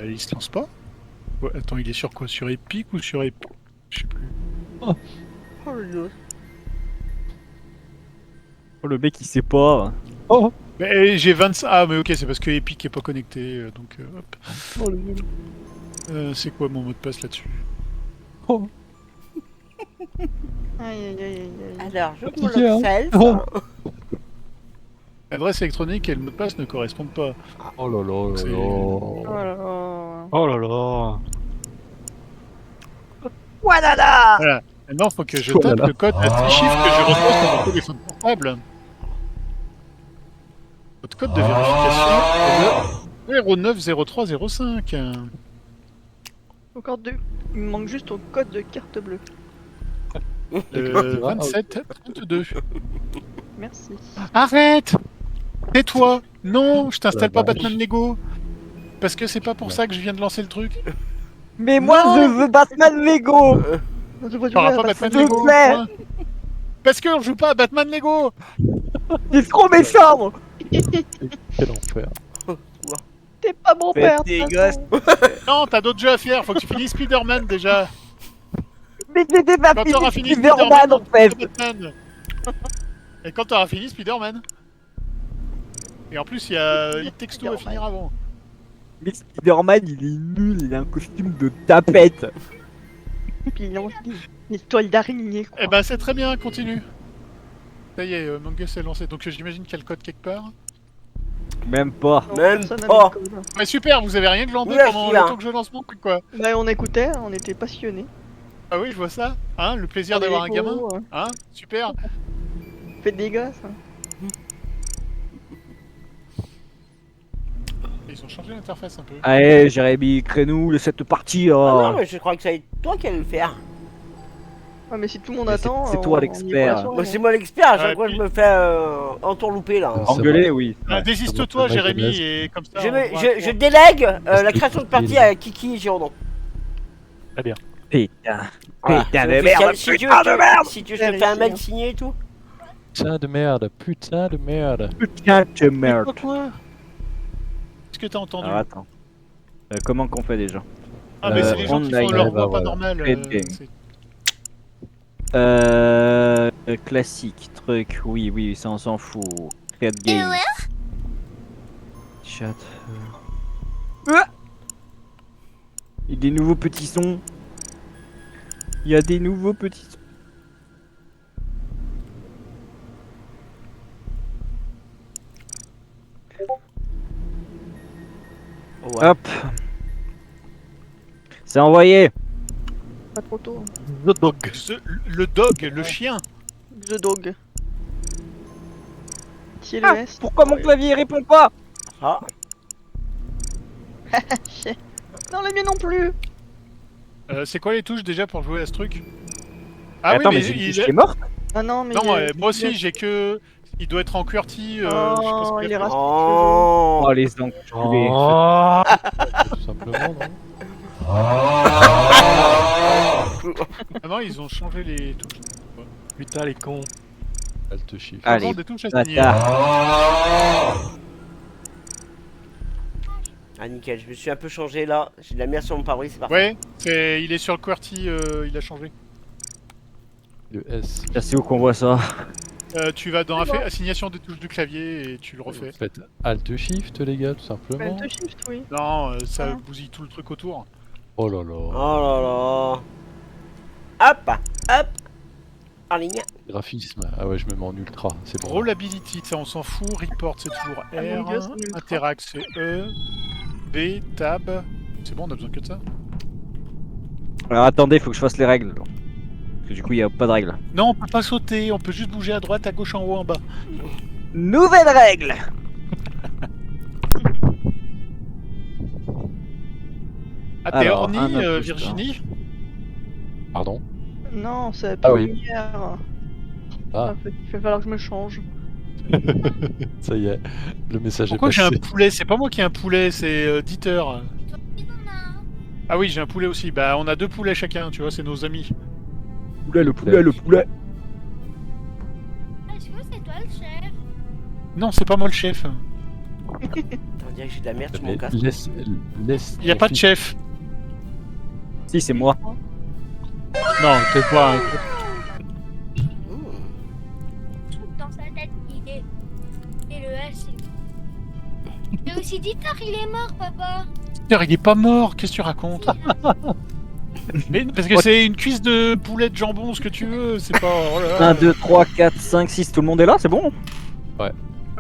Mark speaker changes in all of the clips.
Speaker 1: Il se lance pas? Ouais, attends, il est sur quoi? Sur Epic ou sur Epic? Je sais plus.
Speaker 2: Oh le mec il sait pas.
Speaker 3: Oh,
Speaker 1: Mais j'ai 25. Ah, mais ok, c'est parce que Epic est pas connecté, donc hop.
Speaker 3: oh le nul.
Speaker 1: C'est quoi mon mot de passe là-dessus?
Speaker 3: Oh,
Speaker 4: Aïe aïe aïe aïe aïe.
Speaker 5: Alors, je
Speaker 3: Compliqué,
Speaker 5: me
Speaker 3: hein.
Speaker 5: self.
Speaker 3: Oh.
Speaker 1: L'adresse électronique et le mot de passe ne correspondent pas.
Speaker 3: oh là là, oh là
Speaker 1: C'est-
Speaker 3: là.
Speaker 4: Oh là là.
Speaker 3: Oh là là.
Speaker 5: Wanada.
Speaker 1: Voilà. Maintenant, il faut que je
Speaker 3: Oh là
Speaker 1: tape
Speaker 3: là.
Speaker 1: le code à 6 chiffres que je retrouve sur mon téléphone portable. Votre code de vérification est le 090305.
Speaker 4: Encore deux. Il me manque juste ton code de carte bleue.
Speaker 1: Le 2732.
Speaker 4: Merci.
Speaker 1: Arrête! Tais-toi! Non, je t'installe pas
Speaker 3: vache.
Speaker 1: Batman Lego! Parce que c'est pas pour ça que je viens de lancer le truc.
Speaker 2: Mais moi
Speaker 1: Non.
Speaker 2: je veux Batman Lego.
Speaker 4: Je vois du
Speaker 1: T'auras
Speaker 4: mal,
Speaker 1: pas
Speaker 4: bah,
Speaker 1: Batman
Speaker 2: s'il te
Speaker 1: Lego!
Speaker 2: plaît.
Speaker 1: point. Parce qu'on joue pas à Batman Lego!
Speaker 2: C'est trop méchant.
Speaker 3: Quel enfer.
Speaker 4: T'es pas mon
Speaker 2: Faites
Speaker 4: père.
Speaker 2: des
Speaker 4: de toute
Speaker 2: gosses.
Speaker 4: façon.
Speaker 1: Non, t'as d'autres jeux à faire, faut que tu finisses Spider-Man déjà!
Speaker 2: Mais j'étais pas
Speaker 1: Quand t'auras fini
Speaker 2: fini Spider-Man en fait.
Speaker 1: Batman. Et quand t'auras fini Spider-Man. Et en plus, il y a It Takes Two à finir avant.
Speaker 2: Mais Spider-Man il est nul, il a un costume de tapette.
Speaker 4: Puis il lance des toiles d'araignée quoi.
Speaker 1: Eh ben, c'est très bien, continue. Ça y est, Mangus est lancé, donc j'imagine qu'il y a le code quelque part.
Speaker 2: Même pas.
Speaker 4: Non,
Speaker 5: Même
Speaker 4: personne
Speaker 5: pas.
Speaker 4: avait le code.
Speaker 1: Mais super, vous avez rien glandé
Speaker 5: Oula,
Speaker 1: pendant
Speaker 5: celui-là.
Speaker 1: le temps que je lance mon truc, quoi.
Speaker 4: Bah on écoutait, on était passionnés.
Speaker 1: Ah oui, je vois ça. Hein, le plaisir d'avoir un gamin. Hein, super.
Speaker 4: Faites des gosses. Hein.
Speaker 1: Ils ont changé l'interface un peu.
Speaker 2: Allez Jérémy, crée-nous cette partie.
Speaker 5: Ah non,
Speaker 2: Oh.
Speaker 5: mais je crois que ça va être toi qui allais le faire.
Speaker 4: Ouais, mais si tout le monde
Speaker 2: Mais
Speaker 4: attend.
Speaker 2: c'est toi
Speaker 4: on y
Speaker 2: l'expert.
Speaker 4: va sur,
Speaker 5: Moi,
Speaker 4: hein.
Speaker 5: c'est moi l'expert, à chaque
Speaker 1: Ouais,
Speaker 5: fois
Speaker 1: puis-
Speaker 5: je me fais entourlouper là.
Speaker 3: Ah,
Speaker 2: Engueuler, oui.
Speaker 1: Ah, désiste-toi,
Speaker 3: ça va,
Speaker 1: Jérémy,
Speaker 3: jeunesse.
Speaker 1: et comme ça.
Speaker 5: Je,
Speaker 1: on
Speaker 5: me-
Speaker 1: pourra
Speaker 5: je
Speaker 1: faire-
Speaker 5: délègue la création de partie à Kiki et Giraudon.
Speaker 3: Très bien.
Speaker 2: Putain.
Speaker 5: Voilà,
Speaker 2: Putain
Speaker 5: c'est
Speaker 2: de
Speaker 5: officiel.
Speaker 2: merde,
Speaker 5: Si tu veux,
Speaker 2: putain de merde.
Speaker 5: si tu veux, je te fais un mail signé et tout.
Speaker 3: Putain de merde, putain de merde.
Speaker 2: Putain de merde.
Speaker 1: Quoi? Qu'est-ce que t'as entendu?
Speaker 2: Alors attends. Comment qu'on fait déjà?
Speaker 1: Ah, mais c'est les gens qui font
Speaker 2: online,
Speaker 1: leur
Speaker 3: bah,
Speaker 1: voix pas
Speaker 3: voilà.
Speaker 1: normale.
Speaker 2: Create game.
Speaker 1: c'est-
Speaker 2: Classique, truc, oui, oui, ça on s'en fout. Create game. Chat. Il y a des nouveaux petits sons. Il y a des nouveaux petits sons.
Speaker 5: Ouais.
Speaker 2: Hop. C'est envoyé.
Speaker 4: Pas trop tôt.
Speaker 3: The dog.
Speaker 1: Le dog, le chien.
Speaker 4: The dog. Qui est
Speaker 2: Ah,
Speaker 4: le S.
Speaker 2: pourquoi mon clavier répond pas?
Speaker 5: Ah,
Speaker 4: Chier. Non, le mien non plus.
Speaker 1: C'est quoi les touches déjà pour jouer à ce truc? Ah
Speaker 2: Attends,
Speaker 1: oui,
Speaker 2: mais
Speaker 1: mais
Speaker 2: c'est une
Speaker 1: il...
Speaker 2: touche qui est morte.
Speaker 4: Ah non, mais.
Speaker 1: Non,
Speaker 4: il-
Speaker 1: moi aussi j'ai que... Il doit être en QWERTY, je sais pas ce
Speaker 4: Oh,
Speaker 1: qu'il
Speaker 4: il est
Speaker 1: a fait.
Speaker 4: raspé.
Speaker 5: oh.
Speaker 2: Oh les enculés.
Speaker 3: Oh. Tout simplement, non?
Speaker 1: Ah non, ils ont changé les touches.
Speaker 3: Putain les cons. Alt shift.
Speaker 2: Allez,
Speaker 1: Avant, des touches à signer.
Speaker 2: bâtard.
Speaker 5: Ah nickel, je me suis un peu changé là. J'ai de la merde sur mon pare-brise, c'est parfait.
Speaker 1: Ouais, il est sur le QWERTY, il a changé.
Speaker 3: Le S.
Speaker 2: C'est où qu'on voit ça?
Speaker 1: Tu vas dans assignation des touches du clavier et tu le refais.
Speaker 3: Faites Alt shift les gars, tout simplement.
Speaker 4: Bah, te shift, oui.
Speaker 1: Non, ça
Speaker 4: Ah.
Speaker 1: bousille tout le truc autour.
Speaker 3: Oh là là.
Speaker 5: Oh là là. Hop, hop. En ligne.
Speaker 3: Graphisme. Ah ouais, je me mets en ultra. C'est bon.
Speaker 1: Rollability, ça on s'en fout. Report c'est toujours
Speaker 4: Among Us,
Speaker 1: R.
Speaker 4: c'est ultra.
Speaker 1: Interact c'est E. B, tab. C'est bon, on a besoin que de ça.
Speaker 2: Alors attendez, faut que je fasse les règles. Parce que du coup, il y a pas de règles.
Speaker 1: Non, on peut pas sauter, on peut juste bouger à droite, à gauche, en haut, en bas.
Speaker 2: Nouvelle règle.
Speaker 1: Ah, t'es
Speaker 2: Alors,
Speaker 1: orni,
Speaker 2: un autre
Speaker 1: Virginie?
Speaker 3: Pardon.
Speaker 4: Non, c'est
Speaker 3: Ah
Speaker 4: la
Speaker 3: oui.
Speaker 4: lumière.
Speaker 3: Ah.
Speaker 4: Il va falloir que je me change.
Speaker 3: Ça y est, le message
Speaker 1: Pourquoi
Speaker 3: est
Speaker 1: j'ai un
Speaker 3: passé.
Speaker 1: poulet? C'est pas moi qui ai un poulet, c'est Dieter. Ah oui, j'ai un poulet aussi. Bah, on a 2 poulets chacun, tu vois, c'est nos amis.
Speaker 2: Poulet, le poulet, le poulet.
Speaker 6: Est-ce que c'est toi le chef?
Speaker 1: Non, c'est pas moi le chef.
Speaker 5: On dirait que j'ai de la merde sur
Speaker 3: Mais
Speaker 5: mon casque.
Speaker 3: laisse.
Speaker 1: Il y a
Speaker 3: ton
Speaker 1: pas de
Speaker 3: fils-
Speaker 1: chef.
Speaker 2: Si, c'est moi.
Speaker 1: Non, peut-être pas. Hein.
Speaker 6: Dans sa tête, il est. Et le S, mais aussi Dieter, il est mort, papa.
Speaker 1: Dieter, il est pas mort, qu'est-ce que tu racontes? Mais parce que c'est une cuisse de poulet de jambon, ce que tu veux, c'est pas. Oh là là.
Speaker 2: 1, 2, 3, 4, 5, 6, tout le monde est là, c'est bon?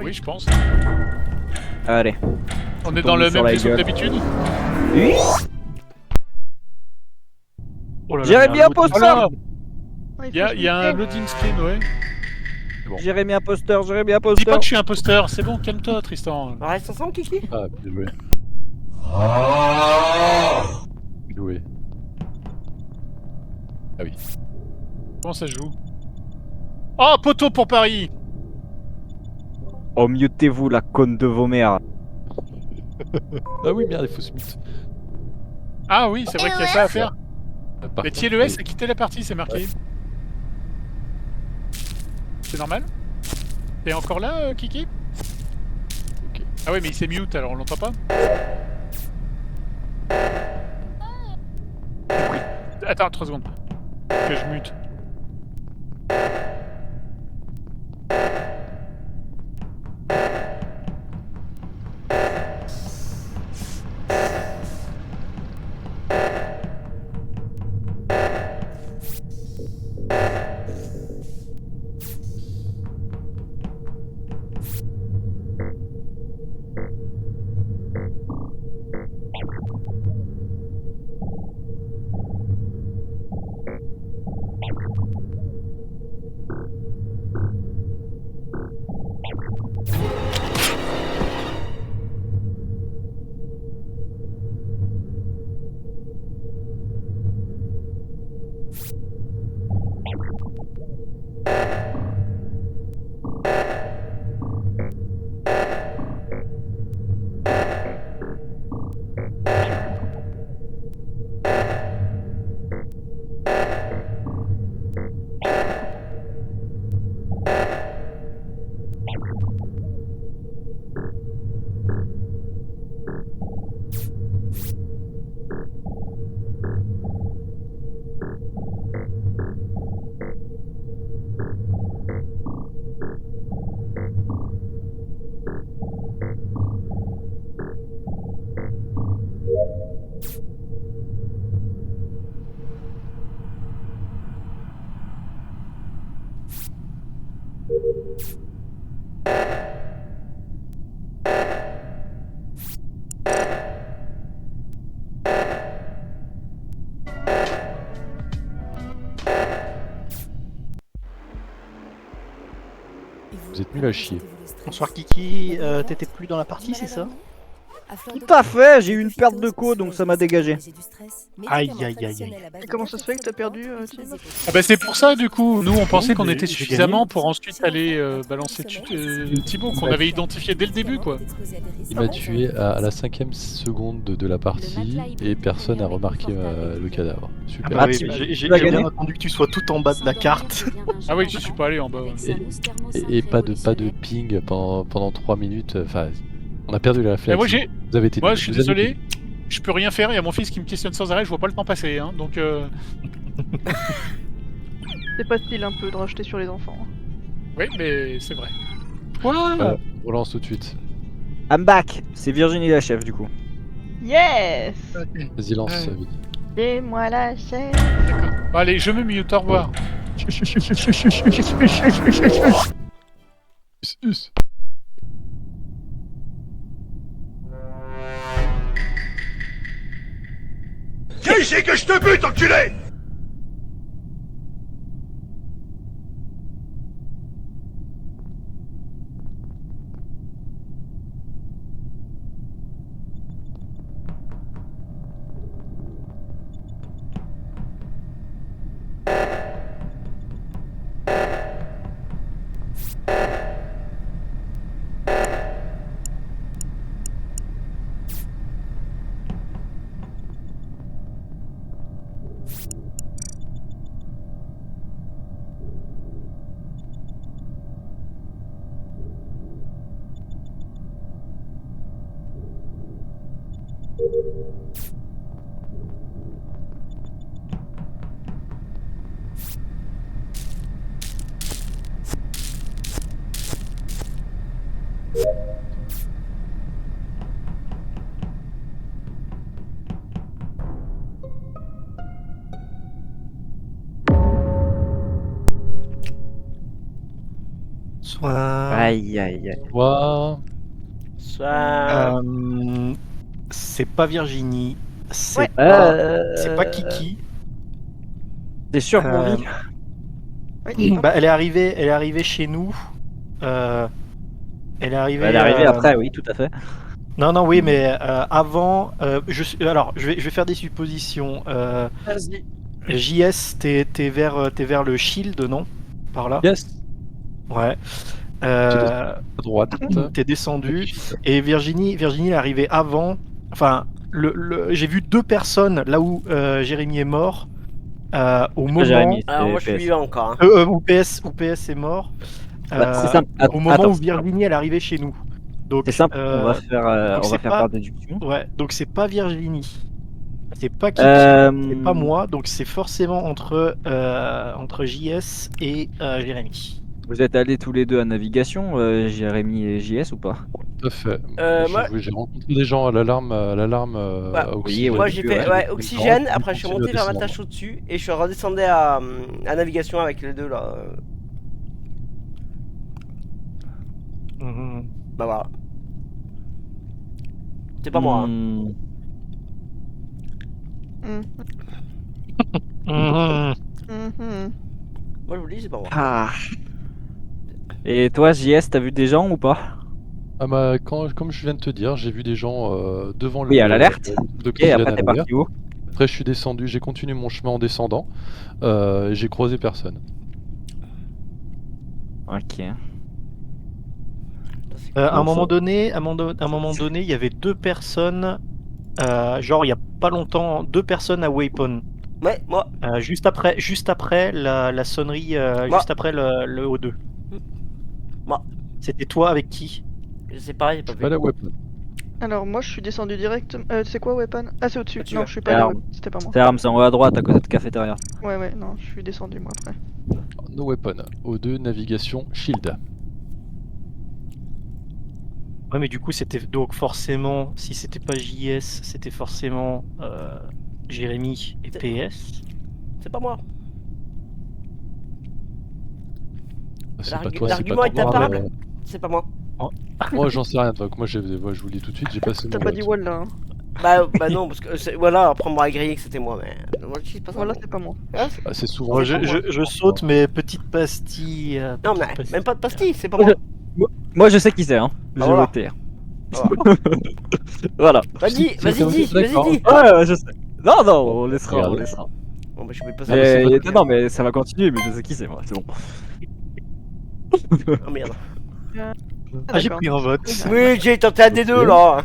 Speaker 1: Oui, je pense.
Speaker 2: Allez.
Speaker 1: On est
Speaker 2: Tombe
Speaker 1: dans le
Speaker 2: sur
Speaker 1: même
Speaker 2: la
Speaker 1: vaisseau que
Speaker 2: gueule.
Speaker 1: d'habitude.
Speaker 2: Oui.
Speaker 7: Oh là là,
Speaker 2: Jérémy
Speaker 7: il y a un autre-
Speaker 2: imposteur.
Speaker 1: Voilà,
Speaker 4: Ouais,
Speaker 1: il y a un loading screen, ouais.
Speaker 2: Jérémy imposteur, Jérémy
Speaker 1: Dis pas
Speaker 2: imposteur.
Speaker 1: que je suis imposteur, c'est bon, calme-toi, Tristan.
Speaker 5: On reste ensemble, Kiki?
Speaker 3: Ah, bien joué. Bien joué. Ah oui.
Speaker 1: Comment ça se joue? Oh, poteau pour Paris!
Speaker 2: Oh, mutez-vous, la conne de vos mères.
Speaker 3: Ah oui, merde, il faut se mute.
Speaker 1: Ah oui, c'est vrai qu'il y a ça à faire.
Speaker 3: Par
Speaker 1: Mais
Speaker 3: contre,
Speaker 1: TLES a quitté la partie, c'est marqué. C'est normal? T'es encore là, Kiki?
Speaker 3: Ok.
Speaker 1: Ah oui, mais il s'est mute, alors on l'entend pas? Attends, 3 secondes. Que je mute.
Speaker 3: Vous êtes nuls à chier.
Speaker 7: Bonsoir Kiki, t'étais plus dans la partie, c'est ça?
Speaker 2: Tout à fait, j'ai eu une perte de co, donc ça m'a dégagé.
Speaker 7: Aïe, aïe, aïe, aïe.
Speaker 4: Et comment ça se fait que t'as perdu, Tim?
Speaker 1: Ah bah c'est pour ça du coup, nous on pensait qu'on
Speaker 7: mais
Speaker 1: était
Speaker 7: j'ai
Speaker 1: suffisamment
Speaker 7: gagné.
Speaker 1: pour ensuite aller balancer Thibaut, qu'on avait identifié dès le début quoi.
Speaker 3: Il m'a tué à la 5ème seconde de la partie et personne n'a remarqué le cadavre. Super.
Speaker 7: Ah,
Speaker 2: Ah,
Speaker 7: oui,
Speaker 2: tu-
Speaker 7: j'ai
Speaker 2: tu l'as
Speaker 7: bien
Speaker 2: gagné
Speaker 7: attendu que tu sois tout en bas de la carte.
Speaker 1: Ah oui, je suis pas allé en bas.
Speaker 3: Et pas de ping pendant 3 minutes. Enfin, on a perdu la
Speaker 1: Mais
Speaker 3: réflexe.
Speaker 1: moi j'ai,
Speaker 3: Vous avez été
Speaker 1: moi
Speaker 3: nuls.
Speaker 1: je suis
Speaker 3: Vous avez
Speaker 1: désolé, je peux rien faire, il y a mon fils qui me questionne sans arrêt, je vois pas le temps passer hein, donc
Speaker 4: C'est pas style un peu de racheter sur les enfants.
Speaker 1: oui mais c'est vrai.
Speaker 3: Voilà, on relance tout de suite.
Speaker 2: I'm back. C'est Virginie la chef, du coup.
Speaker 4: Yes!
Speaker 3: Vas-y, lance.
Speaker 1: Ouais.
Speaker 3: Vidi.
Speaker 4: C'est moi la chef!
Speaker 1: D'accord. Bon, allez, je me mute, au revoir.
Speaker 8: Viens ici que je te bute, enculé!
Speaker 7: Soit.
Speaker 2: Aïe aïe aïe.
Speaker 3: Ouah.
Speaker 5: Soit.
Speaker 7: C'est pas Virginie. C'est
Speaker 4: Ouais.
Speaker 7: pas Kiki.
Speaker 2: T'es sûr pour
Speaker 7: Euh,
Speaker 2: lui?
Speaker 4: Oui,
Speaker 7: Bah, elle est arrivée chez nous. Elle est arrivée.
Speaker 2: Elle est arrivée après, oui, tout à fait.
Speaker 7: Non, non, oui, mais avant. Alors, je vais faire des suppositions.
Speaker 5: Vas-y.
Speaker 7: JS, t'es vers le shield, non? Par là.
Speaker 3: Yes.
Speaker 7: Ouais.
Speaker 3: À droite.
Speaker 7: T'es descendu. Et Virginie est arrivée avant. Enfin, j'ai vu deux personnes là où Jérémy est mort. Au moment
Speaker 2: Jérémy,
Speaker 5: Alors moi je
Speaker 2: c'est
Speaker 5: suis
Speaker 2: PS.
Speaker 5: vivant encore. Hein.
Speaker 7: où PS est mort.
Speaker 2: Bah, c'est
Speaker 7: Euh,
Speaker 2: simple.
Speaker 7: au moment
Speaker 2: Attends,
Speaker 7: où Virginie elle est arrivée chez nous. Donc
Speaker 2: c'est simple,
Speaker 7: euh,
Speaker 2: on va faire,
Speaker 7: donc
Speaker 2: on va
Speaker 7: c'est
Speaker 2: faire
Speaker 7: pas-
Speaker 2: par déduction.
Speaker 7: Ouais, donc c'est pas Virginie. C'est pas Kiki. C'est pas moi, donc c'est forcément entre JS et Jérémy.
Speaker 2: Vous êtes allés tous les deux à navigation, Jérémy et JS ou pas?
Speaker 3: Tout à fait.
Speaker 5: moi-
Speaker 3: J'ai rencontré des gens à l'alarme.
Speaker 5: Bah,
Speaker 3: à Oxygène.
Speaker 5: Moi j'ai fait
Speaker 2: ouais,
Speaker 5: oxygène, après je suis
Speaker 3: Continue à
Speaker 5: monté vers la
Speaker 3: descendre.
Speaker 5: tâche au-dessus et je suis redescendu à navigation avec les deux là.
Speaker 7: Mhm.
Speaker 5: Bah voilà. C'est pas moi. Hein.
Speaker 2: Hmm.
Speaker 7: Mhm.
Speaker 4: Mhm.
Speaker 5: Moi je vous le dis, c'est pas moi.
Speaker 2: Ah. Et toi, JS, t'as vu des gens ou pas?
Speaker 3: Ah bah, comme je viens de te dire, j'ai vu des gens devant le.
Speaker 2: Oui, à l'alerte.
Speaker 3: de
Speaker 2: Et après,
Speaker 3: Oxygène
Speaker 2: t'es
Speaker 3: à l'alerte.
Speaker 2: parti où?
Speaker 3: Après, je suis descendu, j'ai continué mon chemin en descendant. J'ai croisé personne.
Speaker 2: Ok.
Speaker 7: À un moment donné, il y avait deux personnes. Genre il y a pas longtemps, deux personnes à Waypon.
Speaker 5: Ouais, moi.
Speaker 7: Juste après la sonnerie,
Speaker 5: Moi.
Speaker 7: juste après le O2.
Speaker 5: Moi.
Speaker 7: C'était toi avec qui?
Speaker 5: C'est pareil, j'ai pas
Speaker 3: C'est
Speaker 5: vu.
Speaker 3: pas la weapon.
Speaker 4: Alors moi je suis descendu direct. C'est quoi Weapon? Ah c'est au-dessus.
Speaker 5: Au-dessus,
Speaker 4: Non
Speaker 5: ouais.
Speaker 4: je suis pas allé.
Speaker 2: Alors,
Speaker 4: C'était pas moi.
Speaker 2: C'est arme, c'est en haut à droite, à côté de cafétéria.
Speaker 4: Ouais non je suis descendu moi après.
Speaker 3: No weapon. O2, navigation, shield.
Speaker 7: Ouais, mais du coup c'était donc forcément, si c'était pas JS, c'était forcément Jérémy et PS.
Speaker 5: C'est pas moi.
Speaker 3: C'est pas
Speaker 5: L'argu-
Speaker 3: toi, c'est pas
Speaker 5: l'argument est
Speaker 3: toi.
Speaker 5: imparable. C'est pas moi.
Speaker 3: Moi, j'en sais rien. Donc, moi, je vous le dis tout de suite, j'ai passé
Speaker 4: T'as
Speaker 3: mon
Speaker 4: pas
Speaker 3: vote.
Speaker 4: dit wall là. Hein.
Speaker 5: Bah non, parce que voilà, après on m'aurait grillé que c'était moi, mais. Moi je dis pas ça.
Speaker 4: Voilà
Speaker 5: non.
Speaker 4: c'est pas moi.
Speaker 5: Hein
Speaker 3: Ah, c'est souvent.
Speaker 7: Moi,
Speaker 5: c'est pas moi.
Speaker 7: je saute mes petites pastilles.
Speaker 5: Non,
Speaker 7: petites
Speaker 5: mais
Speaker 7: pastilles.
Speaker 5: même pas de pastille, c'est pas moi.
Speaker 2: Moi, je sais qui c'est, hein. J'ai
Speaker 5: voilà.
Speaker 2: voté.
Speaker 5: Voilà.
Speaker 2: Voilà.
Speaker 5: Vas-y,
Speaker 3: C'est
Speaker 5: vas-y,
Speaker 3: comme
Speaker 5: dis,
Speaker 3: ça,
Speaker 5: vas-y,
Speaker 3: d'accord.
Speaker 5: dis.
Speaker 2: Ouais, je sais. Non, non, on laissera,
Speaker 3: Regarde.
Speaker 2: on laissera.
Speaker 5: Bon, bah je vais pas ça.
Speaker 2: Mais, non, mais ça va continuer, mais je sais qui c'est, moi, c'est bon.
Speaker 5: Oh merde.
Speaker 7: Ah, j'ai
Speaker 4: d'accord.
Speaker 7: pris un vote.
Speaker 5: Oui, j'ai tenté un des deux là.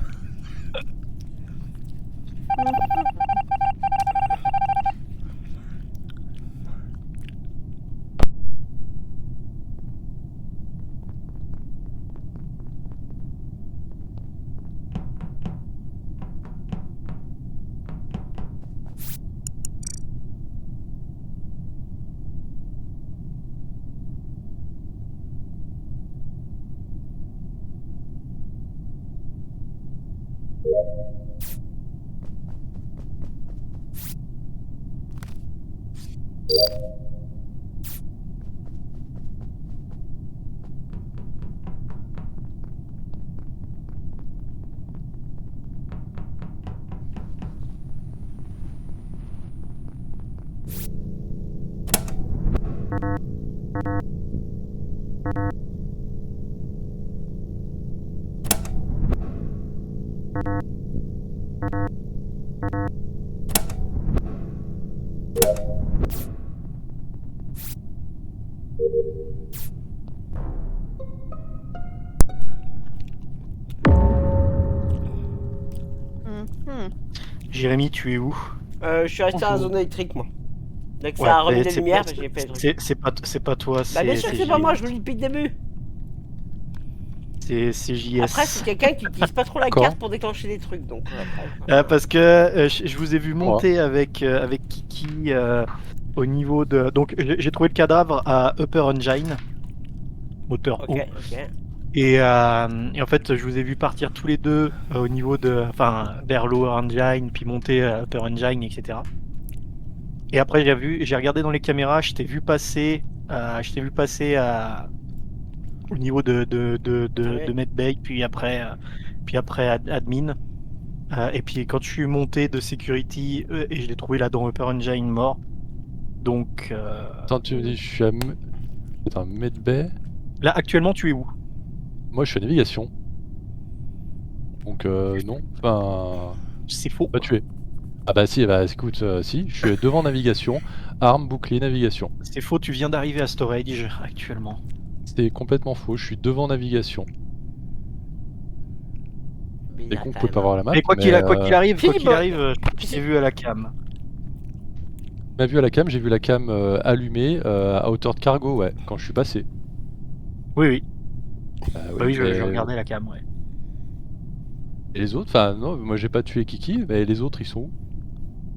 Speaker 4: Mhm.
Speaker 7: Jérémy, tu es où?
Speaker 5: Je suis resté dans la zone électrique, moi. Dès que
Speaker 7: Ouais,
Speaker 5: ça a remis
Speaker 7: mais
Speaker 5: des
Speaker 7: c'est
Speaker 5: lumières,
Speaker 7: pas-
Speaker 5: bah, j'ai fait le truc.
Speaker 7: C'est pas toi,
Speaker 5: Bah bien sûr que c'est pas moi, je vous le dis depuis le début.
Speaker 7: C'est JS.
Speaker 5: Après, c'est quelqu'un qui utilise pas trop la
Speaker 3: D'accord.
Speaker 5: carte pour déclencher des trucs, donc après.
Speaker 7: Parce que je vous ai vu monter avec Kiki au niveau de. Donc j'ai trouvé le cadavre à Upper Engine, moteur haut.
Speaker 5: Ok, ok.
Speaker 7: Et en fait, je vous ai vu partir tous les deux au niveau de. Enfin, vers Lower Engine, puis monter à Upper Engine, etc. Et après, j'ai regardé dans les caméras, je t'ai vu passer au niveau de Medbay, puis après Admin. Et puis quand je suis monté de Security, et je l'ai trouvé là dans Upper Engine mort. Donc
Speaker 3: Attends, tu me dis, je suis à Attends, Medbay.
Speaker 7: là, actuellement, tu es où?
Speaker 3: Moi, je suis à navigation. Donc, non. Enfin,
Speaker 7: C'est faux.
Speaker 3: pas tué. Ah bah si, bah écoute, si, je suis devant navigation, arme, bouclier, navigation.
Speaker 7: C'est faux, tu viens d'arriver à Storage actuellement.
Speaker 3: C'est complètement faux, je suis devant navigation. C'est con, vous pouvez pas voir la map.
Speaker 7: Mais quoi qu'il arrive,
Speaker 5: Philippe,
Speaker 7: je t'ai vu à la cam.
Speaker 3: m'a vu à la cam, j'ai vu la cam allumée à hauteur de cargo, ouais, quand je suis passé.
Speaker 7: Oui, oui.
Speaker 3: Bah
Speaker 7: Bah oui, je
Speaker 3: mais-
Speaker 7: regardais la cam, ouais.
Speaker 3: Et les autres, enfin non, moi j'ai pas tué Kiki, mais les autres ils sont où?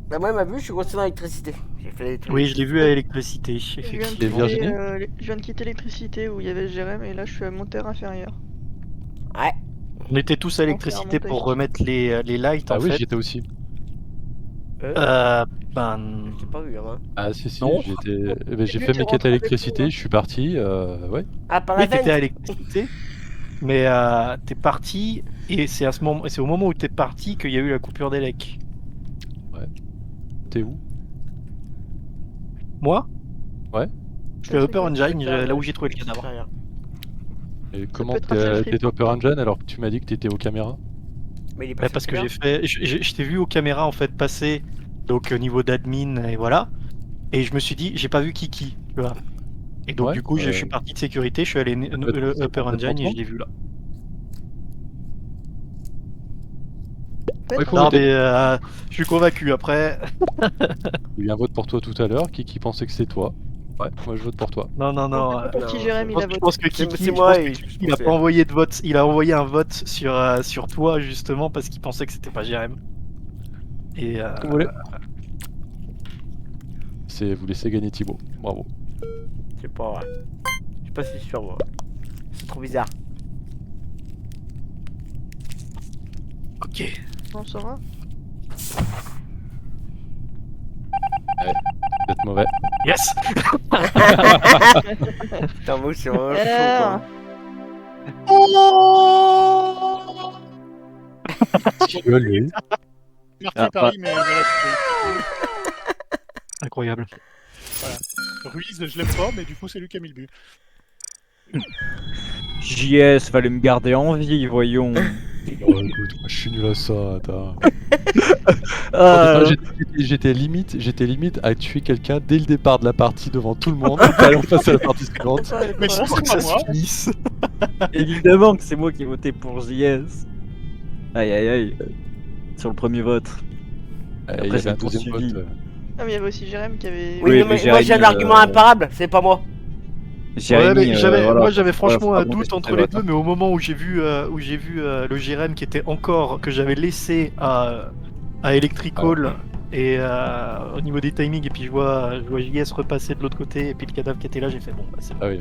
Speaker 5: Bah, moi, il m'a vu, je suis resté dans l'électricité. J'ai fait les trucs.
Speaker 7: Oui, je l'ai vu à l'électricité,
Speaker 4: Je viens, de
Speaker 7: effectivement.
Speaker 3: Et Virginie
Speaker 4: quitter, je viens de quitter l'électricité où il y avait Jérém et là je suis à mon terre inférieur.
Speaker 5: Ouais.
Speaker 7: On était tous à l'électricité pour remettre les lights,
Speaker 3: Ah
Speaker 7: en
Speaker 3: oui,
Speaker 7: fait.
Speaker 3: j'y étais aussi.
Speaker 7: Ben...
Speaker 5: Je t'ai pas vu, hein.
Speaker 3: Ah si, si,
Speaker 7: Non.
Speaker 3: j'étais. Eh ben, j'ai
Speaker 4: mieux
Speaker 3: fait
Speaker 4: tu
Speaker 3: mes quêtes
Speaker 4: rentres
Speaker 3: à
Speaker 4: avec
Speaker 3: l'électricité,
Speaker 4: nous, hein.
Speaker 3: je suis parti, ouais.
Speaker 5: Ah, par la
Speaker 7: Oui, t'étais à
Speaker 5: veine.
Speaker 7: l'électricité, mais t'es parti, et c'est au moment où t'es parti qu'il y a eu la coupure d'élec.
Speaker 3: T'es où?
Speaker 7: Moi?
Speaker 3: Ouais.
Speaker 7: Je suis à Upper Engine,
Speaker 5: Super,
Speaker 7: là où j'ai trouvé le cadavre.
Speaker 5: Rien.
Speaker 3: Et comment
Speaker 4: peut être un selfie.
Speaker 3: t'étais Upper Engine alors que tu m'as dit que t'étais aux caméras?
Speaker 5: Mais il est
Speaker 7: Bah,
Speaker 5: passé
Speaker 7: parce que
Speaker 5: super.
Speaker 7: je t'ai vu aux caméras en fait passer, donc au niveau d'admin, et voilà. Et je me suis dit, j'ai pas vu Kiki, tu vois. Et donc
Speaker 3: Ouais,
Speaker 7: du coup, je suis parti de sécurité, je suis allé
Speaker 3: c'est
Speaker 7: Upper
Speaker 3: complètement
Speaker 7: Engine et
Speaker 3: toi.
Speaker 7: je l'ai vu là.
Speaker 4: En fait,
Speaker 3: Ouais, faut
Speaker 7: Non
Speaker 3: voter.
Speaker 7: mais je suis convaincu, après...
Speaker 3: Il y a eu un vote pour toi tout à l'heure, Kiki pensait que c'était toi. Ouais, moi je vote pour toi.
Speaker 7: Non, non, non.
Speaker 4: pour qui
Speaker 5: non,
Speaker 4: Jérém il a
Speaker 7: Je
Speaker 4: voté.
Speaker 7: pense que
Speaker 5: C'est-
Speaker 7: Kiki,
Speaker 5: c'est
Speaker 7: je
Speaker 5: moi
Speaker 7: pense que
Speaker 5: et
Speaker 7: Kiki,
Speaker 5: je
Speaker 7: il a
Speaker 5: sais.
Speaker 7: pas envoyé de vote, il a envoyé un vote sur toi justement parce qu'il pensait que c'était pas Jérém. Et
Speaker 3: Comme vous voulez. C'est vous laissez gagner Thibaut. Bravo.
Speaker 5: C'est pas vrai. Je suis pas si sûr, moi. C'est trop bizarre.
Speaker 7: ok.
Speaker 4: On saura.
Speaker 3: Vous êtes mauvais.
Speaker 7: Yes.
Speaker 5: Putain, moi, c'est vraiment
Speaker 4: Alors,
Speaker 5: chaud, quoi.
Speaker 3: Gueule,
Speaker 1: Merci
Speaker 2: Ah,
Speaker 1: Paris, mais voilà,
Speaker 7: Incroyable.
Speaker 1: Ruiz, je l'aime pas, mais du coup, c'est lui qui a mis le but.
Speaker 2: JS, fallait me garder en vie, voyons.
Speaker 3: Oh, écoute, moi, je suis nul à ça, attends.
Speaker 2: Ah,
Speaker 3: Attends, j'étais limite à tuer quelqu'un dès le départ de la partie devant tout le monde. Allons passer à la partie suivante.
Speaker 1: Mais c'est
Speaker 7: Pour que
Speaker 1: pas
Speaker 7: ça
Speaker 1: moi.
Speaker 7: se finisse.
Speaker 2: évidemment que c'est moi qui ai voté pour JS. Aïe aïe aïe. Sur le premier vote.
Speaker 3: Il y avait
Speaker 2: c'est
Speaker 3: un
Speaker 2: le
Speaker 3: deuxième
Speaker 2: poursuivi.
Speaker 3: vote.
Speaker 4: ah, mais il y avait aussi Jérém qui avait.
Speaker 5: Oui,
Speaker 2: Oui,
Speaker 5: non,
Speaker 2: mais
Speaker 5: mais moi, j'ai un
Speaker 2: Jérémy,
Speaker 5: argument imparable, c'est pas moi.
Speaker 2: Jérémy,
Speaker 7: Ouais, mais
Speaker 2: voilà.
Speaker 7: moi j'avais franchement
Speaker 2: Ouais,
Speaker 7: un
Speaker 2: faut
Speaker 7: doute
Speaker 2: remonter
Speaker 7: entre
Speaker 2: sur
Speaker 7: les
Speaker 2: tes
Speaker 7: deux,
Speaker 2: votes,
Speaker 7: mais au moment où j'ai vu le Jérém qui était encore que j'avais laissé à Electrical et au niveau des timings, et puis je vois JS repasser de l'autre côté, et puis le cadavre qui était là, j'ai fait bon, bah, c'est bon.
Speaker 3: Ah oui,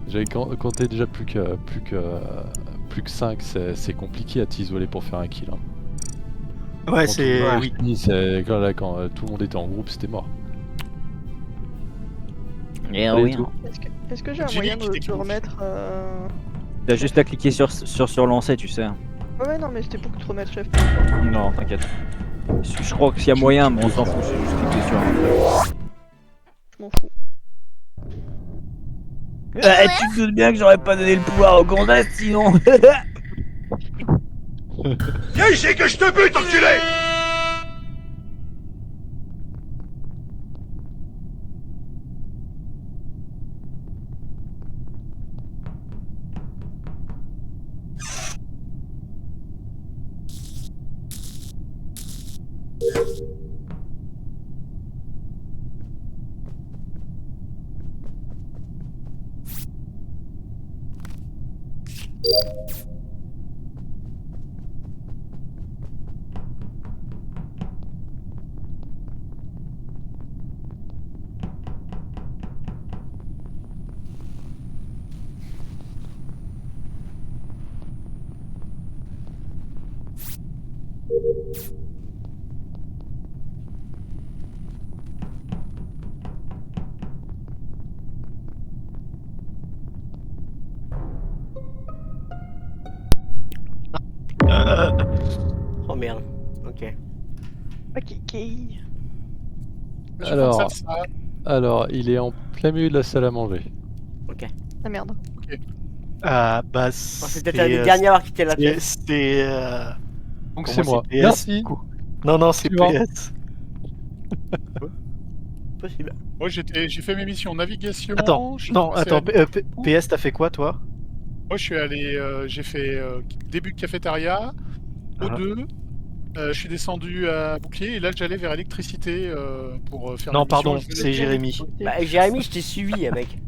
Speaker 3: j'avais compté déjà plus que 5, c'est compliqué à t'isoler pour faire un kill. Hein.
Speaker 7: Ouais,
Speaker 3: Quand
Speaker 7: c'est
Speaker 3: tout le monde
Speaker 7: oui.
Speaker 3: finit, quand tout le monde était en groupe, c'était mort.
Speaker 2: Et
Speaker 3: Allez,
Speaker 2: oui.
Speaker 3: tout.
Speaker 4: Est-ce que j'ai un
Speaker 1: Julie
Speaker 4: moyen
Speaker 1: qui
Speaker 4: de
Speaker 1: t'écoute.
Speaker 4: remettre.
Speaker 2: T'as juste à cliquer sur lancer, tu sais.
Speaker 4: Ouais, non, mais c'était pour que tu remettes chef.
Speaker 2: Non, t'inquiète. Je crois qu'il y a moyen, mais on s'en fout, c'est juste cliquer sur lancer.
Speaker 4: Je m'en fous.
Speaker 2: Tu te doutes bien que j'aurais pas donné le pouvoir au Gondas sinon.
Speaker 8: Viens ici que je te bute, enculé!
Speaker 5: Oh merde. Ok.
Speaker 4: Ok, ok.
Speaker 1: Monsieur
Speaker 3: Alors.
Speaker 1: Fonsalsa,
Speaker 3: Alors, il est en plein milieu de la salle à manger.
Speaker 4: Ah merde.
Speaker 7: Bah,
Speaker 5: Bon, c'est peut-être un des derniers à avoir quitté la pièce.
Speaker 7: C'est.
Speaker 3: Donc
Speaker 7: pour
Speaker 3: c'est moi.
Speaker 7: PS.
Speaker 3: Merci.
Speaker 7: Non, non, c'est
Speaker 3: Suivant.
Speaker 7: PS.
Speaker 5: Possible.
Speaker 1: moi j'ai fait mes missions navigation.
Speaker 7: Attends,
Speaker 1: je suis
Speaker 7: non,
Speaker 1: passé
Speaker 7: attends,
Speaker 1: à-
Speaker 7: PS, t'as fait quoi toi?
Speaker 1: Moi je suis allé, j'ai fait début de cafétéria,
Speaker 7: Ah.
Speaker 1: O2, je suis descendu à Bouclier et là j'allais vers électricité pour faire
Speaker 7: Non,
Speaker 1: mes missions.
Speaker 7: pardon,
Speaker 1: Je venais
Speaker 7: c'est
Speaker 1: de-
Speaker 7: Jérémy.
Speaker 5: Bah, Jérémy, je t'ai suivi, mec.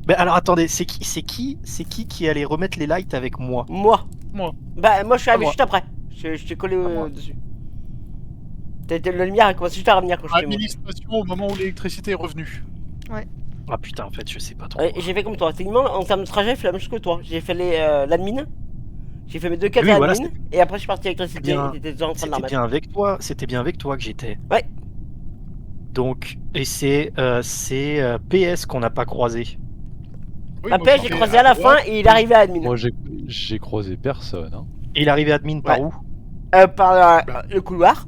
Speaker 7: Mais alors attendez, c'est qui allait remettre les lights avec moi?
Speaker 5: Moi.
Speaker 1: Moi.
Speaker 5: Bah, moi, je suis arrivé
Speaker 7: moi.
Speaker 5: juste après. Je t'ai collé
Speaker 7: moi.
Speaker 5: dessus. La lumière a commencé juste à revenir quand je t'ai monté.
Speaker 1: Administration au moment où l'électricité est revenue.
Speaker 7: Ah putain, en fait, je sais pas trop.
Speaker 5: Ouais, j'ai fait comme toi. Techniquement, en termes de trajet, j'ai fait la même chose que toi. J'ai fait l'admin. J'ai fait mes 2 cases
Speaker 7: Oui,
Speaker 5: à
Speaker 7: voilà,
Speaker 5: admin. Et après, je suis parti à l'électricité.
Speaker 7: bien.
Speaker 5: Et t'étais déjà en train de la
Speaker 7: C'était
Speaker 5: remettre.
Speaker 7: bien avec toi. C'était bien avec toi que j'étais.
Speaker 5: Ouais.
Speaker 7: Donc, et c'est PS qu'on n'a pas croisé.
Speaker 1: Oui,
Speaker 5: La
Speaker 1: moi,
Speaker 5: pêche, j'ai
Speaker 1: j'étais
Speaker 5: croisé à la fin
Speaker 1: droite.
Speaker 5: et il est arrivé à admin.
Speaker 3: Moi, j'ai croisé personne. Hein.
Speaker 7: Et il est arrivé admin par
Speaker 5: Ouais.
Speaker 7: où?
Speaker 5: Par le couloir.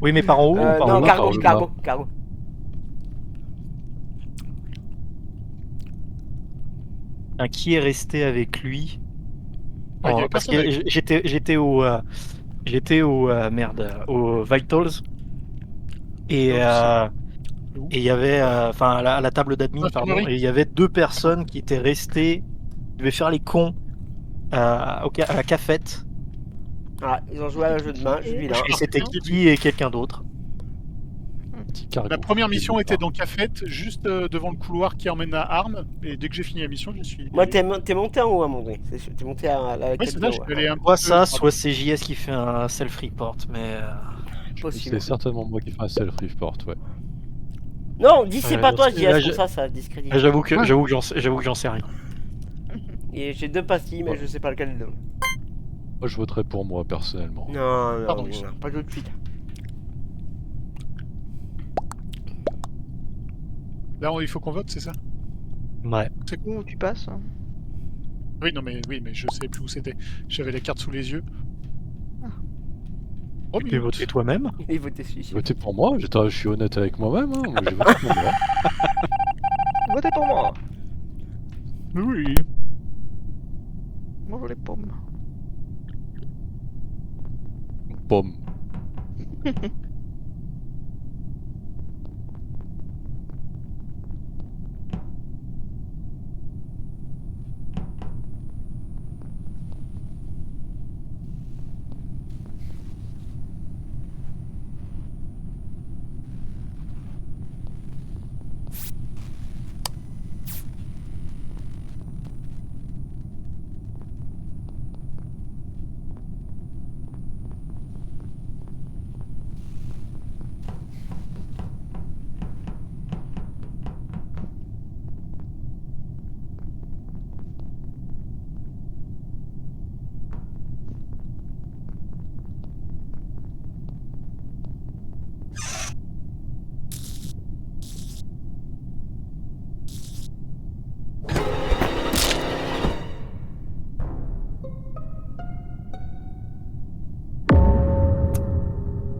Speaker 7: Oui, mais par en haut ou par
Speaker 5: Non,
Speaker 7: en bas?
Speaker 3: par
Speaker 5: cargo,
Speaker 3: le
Speaker 5: cargo.
Speaker 7: Qui est resté avec lui?
Speaker 1: Ah, il y avait
Speaker 7: Parce
Speaker 1: personne
Speaker 7: que
Speaker 1: avec-
Speaker 7: j'étais au merde, au Vitals et il y avait enfin à la table d'admin pardon,
Speaker 1: Infirmerie.
Speaker 7: et il y avait 2 personnes qui étaient restées, qui devaient faire les cons à la cafette,
Speaker 5: Ah, ils ont joué à un jeu de main, je suis là.
Speaker 7: et c'était Kiki et quelqu'un d'autre.
Speaker 3: Petit cargo.
Speaker 1: La première mission était dans Cafette, juste devant le couloir qui emmène à Armes. Et dès que j'ai fini la mission, je suis.
Speaker 5: Moi, t'es monté en haut à un moment donné. C'est sûr. T'es monté à la
Speaker 1: Oui,
Speaker 5: quête
Speaker 1: c'est
Speaker 5: de
Speaker 1: ça,
Speaker 5: haut,
Speaker 1: je
Speaker 5: ouais.
Speaker 1: suis allé un
Speaker 7: Soit
Speaker 1: peu-
Speaker 7: ça, soit c'est JS qui fait un self-report, mais
Speaker 5: Possible.
Speaker 3: C'est certainement moi qui fais un self-report, ouais.
Speaker 5: Non, dis c'est
Speaker 7: Ouais,
Speaker 5: pas toi,
Speaker 7: là,
Speaker 5: JS,
Speaker 7: je-
Speaker 5: comme ça discrédite.
Speaker 7: j'avoue que j'en sais rien.
Speaker 5: Et j'ai 2 pastilles, mais
Speaker 3: Ouais.
Speaker 5: je sais pas lequel de deux.
Speaker 3: Moi, je voterais pour moi, personnellement.
Speaker 5: Non,
Speaker 1: Pardon,
Speaker 5: non,
Speaker 1: je-
Speaker 5: non, pas tout de suite.
Speaker 1: Là, il faut qu'on vote, c'est ça?
Speaker 7: Ouais.
Speaker 1: C'est quoi?
Speaker 4: Où tu passes?
Speaker 1: Oui, non, mais je sais plus où c'était. J'avais la carte sous les yeux. Oh,
Speaker 7: Tu t'es voté toi-même?
Speaker 5: Il est voté celui-ci.
Speaker 3: Votez pour moi, je suis honnête avec moi-même. Hein. Moi, j'ai voté pour moi.
Speaker 4: Votez pour moi!
Speaker 1: Oui.
Speaker 4: Moi, je les pommes.
Speaker 3: Pomme.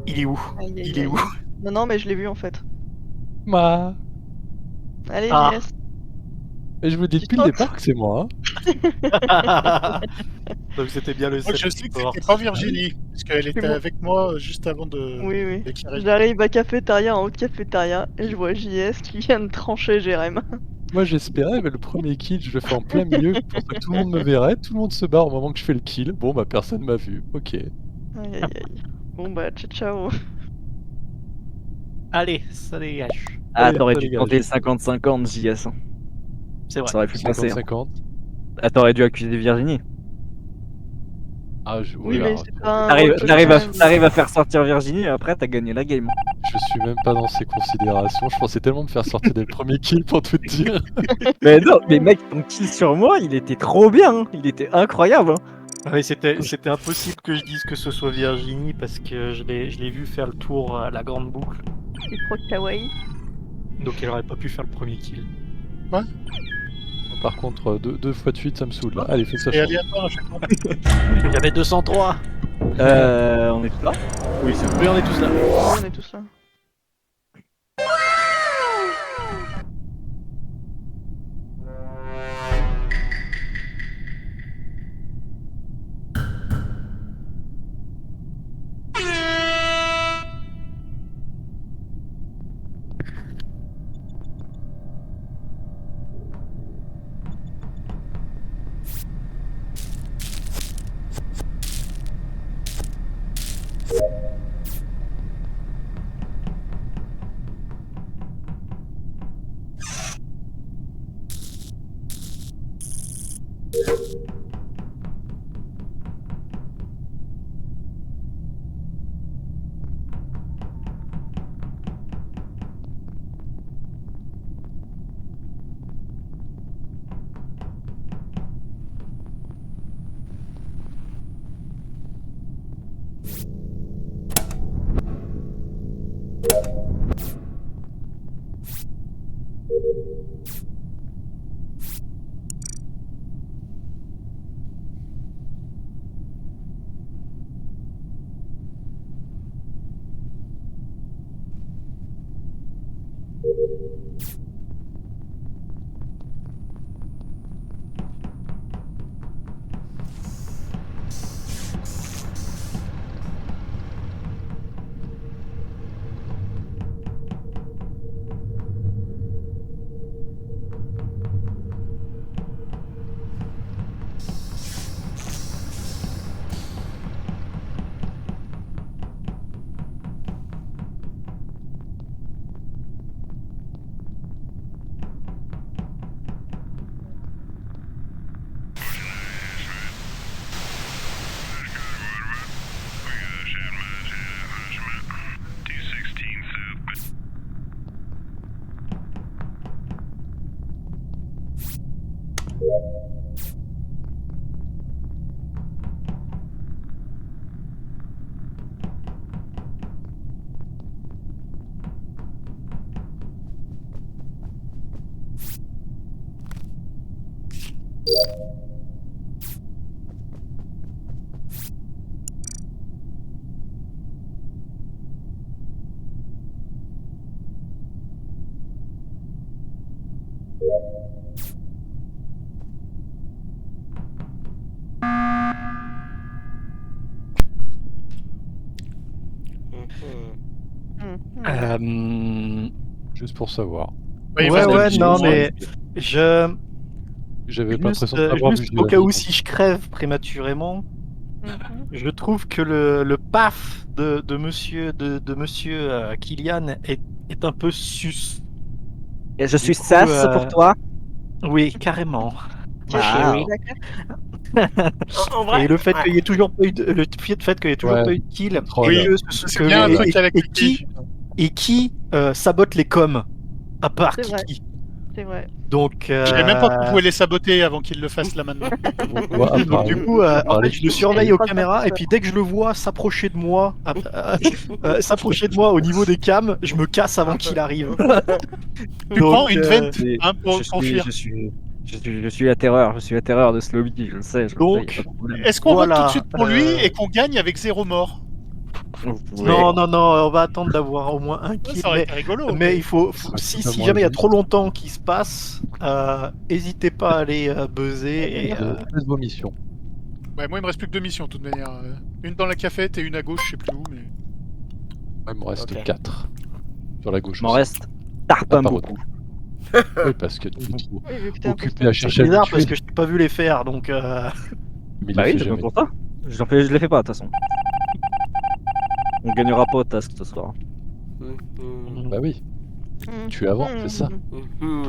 Speaker 7: Il est où?
Speaker 4: Aïe, aïe,
Speaker 7: Il est
Speaker 4: aïe.
Speaker 7: où?
Speaker 4: Non, non, mais je l'ai vu en fait.
Speaker 3: Ma.
Speaker 4: Allez,
Speaker 7: Ah.
Speaker 4: yes.
Speaker 3: Et je vous dis
Speaker 4: Tu
Speaker 3: depuis le
Speaker 4: tentes.
Speaker 3: départ que c'est moi. Hein.
Speaker 7: Donc c'était bien le
Speaker 1: Moi, je sais que
Speaker 7: self-report.
Speaker 1: c'était pas Virginie, parce qu'elle était
Speaker 4: moi.
Speaker 1: avec moi juste avant de.
Speaker 4: Oui, oui.
Speaker 1: d'éclairer.
Speaker 4: J'arrive à cafétéria, en haut de cafétéria, et je vois JS qui vient de trancher Jérém.
Speaker 3: Moi j'espérais, mais le premier kill, je le fais en plein milieu pour que tout le monde me verrait. Tout le monde se barre au moment que je fais le kill. Bon, bah personne m'a vu. Ok.
Speaker 4: Aïe, aïe, aïe. Bon, bah, ciao, ciao.
Speaker 7: Allez, ça dégage.
Speaker 2: Ah,
Speaker 3: Allez,
Speaker 2: t'aurais
Speaker 3: ça
Speaker 2: dû
Speaker 3: dégage.
Speaker 2: tenter 50-50, JS.
Speaker 7: C'est vrai.
Speaker 2: Ça aurait pu passer. hein.
Speaker 3: 50-50.
Speaker 2: Ah, t'aurais dû accuser Virginie.
Speaker 3: Ah,
Speaker 4: Oui, mais c'est pas un
Speaker 2: T'arrives
Speaker 4: rôle
Speaker 2: t'arrives à,
Speaker 4: totem.
Speaker 2: t'arrives à faire sortir Virginie et après t'as gagné la game.
Speaker 3: je suis même pas dans ces considérations. Je pensais tellement me faire sortir dès le premier kill pour tout te dire.
Speaker 2: Mais non, mais mec, ton kill sur moi, il était trop bien, hein. Il était incroyable. Hein.
Speaker 7: Ah oui, c'était impossible que je dise que ce soit Virginie parce que je l'ai vu faire le tour à la grande boucle.
Speaker 4: C'est trop kawaii.
Speaker 7: Donc elle aurait pas pu faire le premier kill.
Speaker 3: Par contre, deux fois de suite, ça me saoule. Là. Allez, fais ça.
Speaker 1: Et aléatoire à chaque fois.
Speaker 7: Il y avait 203.
Speaker 2: On est tous là.
Speaker 7: Oui, on est tous là.
Speaker 4: On est tous là.
Speaker 3: Juste pour savoir.
Speaker 1: Oui,
Speaker 7: Ouais,
Speaker 1: vas-y,
Speaker 7: ouais,
Speaker 1: vas-y.
Speaker 7: non, mais je.
Speaker 3: J'avais pas
Speaker 7: Juste,
Speaker 3: l'impression d'avoir vu.
Speaker 7: juste au cas où si je crève prématurément, je trouve que le paf de monsieur Kylian est un peu sus.
Speaker 2: Et je suis
Speaker 7: coup,
Speaker 2: sas pour toi.
Speaker 7: Oui, carrément.
Speaker 2: Ah.
Speaker 7: Oui.
Speaker 5: En vrai,
Speaker 7: Et le fait
Speaker 5: ouais.
Speaker 7: qu'il y ait toujours pas eu de,
Speaker 3: Ouais.
Speaker 7: pas eu de kill,
Speaker 3: Trop
Speaker 7: et
Speaker 3: bien.
Speaker 1: C'est bien un truc avec
Speaker 7: et qui sabote les coms, à part
Speaker 4: C'est vrai.
Speaker 7: Kiki.
Speaker 4: C'est vrai.
Speaker 7: Donc,
Speaker 1: Je savais même pas qu'on pouvait les saboter avant qu'ils le fassent là maintenant.
Speaker 7: donc du coup, en fait, je le surveille aux caméras et puis dès que je le vois s'approcher de moi, au niveau des cams, je me casse avant qu'il arrive.
Speaker 1: Tu
Speaker 7: Donc,
Speaker 1: prends une vente
Speaker 2: Et
Speaker 1: hein, pour fuir.
Speaker 2: je suis la terreur de ce lobby, je le sais.
Speaker 7: Donc,
Speaker 2: y a pas de problème.
Speaker 1: Est-ce qu'on
Speaker 7: Voilà,
Speaker 1: vote tout de suite pour lui
Speaker 7: euh,
Speaker 1: et qu'on gagne avec 0 mort?
Speaker 2: Vous pouvez-
Speaker 7: Non, on va attendre d'avoir au moins un
Speaker 1: Ouais,
Speaker 7: kill.
Speaker 1: ça aurait été rigolo.
Speaker 7: Mais il faut,
Speaker 3: Ça serait
Speaker 7: si
Speaker 3: totalement
Speaker 7: jamais il y a
Speaker 3: juste.
Speaker 7: trop longtemps qui se passe, hésitez pas à aller buzzer. Et,
Speaker 3: Faites vos missions.
Speaker 1: Ouais, moi il me reste plus que 2 missions de toute manière. Une dans la cafette et une à gauche, je sais plus où. Mais...
Speaker 3: Ouais, il me reste
Speaker 5: Ok.
Speaker 3: 4. Sur la gauche.
Speaker 2: Il m'en
Speaker 3: aussi.
Speaker 2: reste tarpin
Speaker 3: pas
Speaker 2: beaucoup.
Speaker 3: Oui, parce que tu es
Speaker 4: Oui, vu que t'es
Speaker 3: occupé
Speaker 4: imposteur.
Speaker 3: à
Speaker 7: c'est
Speaker 3: chercher à
Speaker 7: bizarre
Speaker 3: le
Speaker 7: parce
Speaker 3: tuer.
Speaker 7: que je t'ai pas vu les faire, donc.
Speaker 3: Mais il
Speaker 2: Bah
Speaker 3: le
Speaker 2: oui,
Speaker 3: fait
Speaker 2: c'est
Speaker 3: jamais.
Speaker 2: pour ça. Je les fais pas de toute façon. On gagnera pas au task ce soir.
Speaker 3: Bah oui, tu es avant, c'est ça.
Speaker 5: Mhm.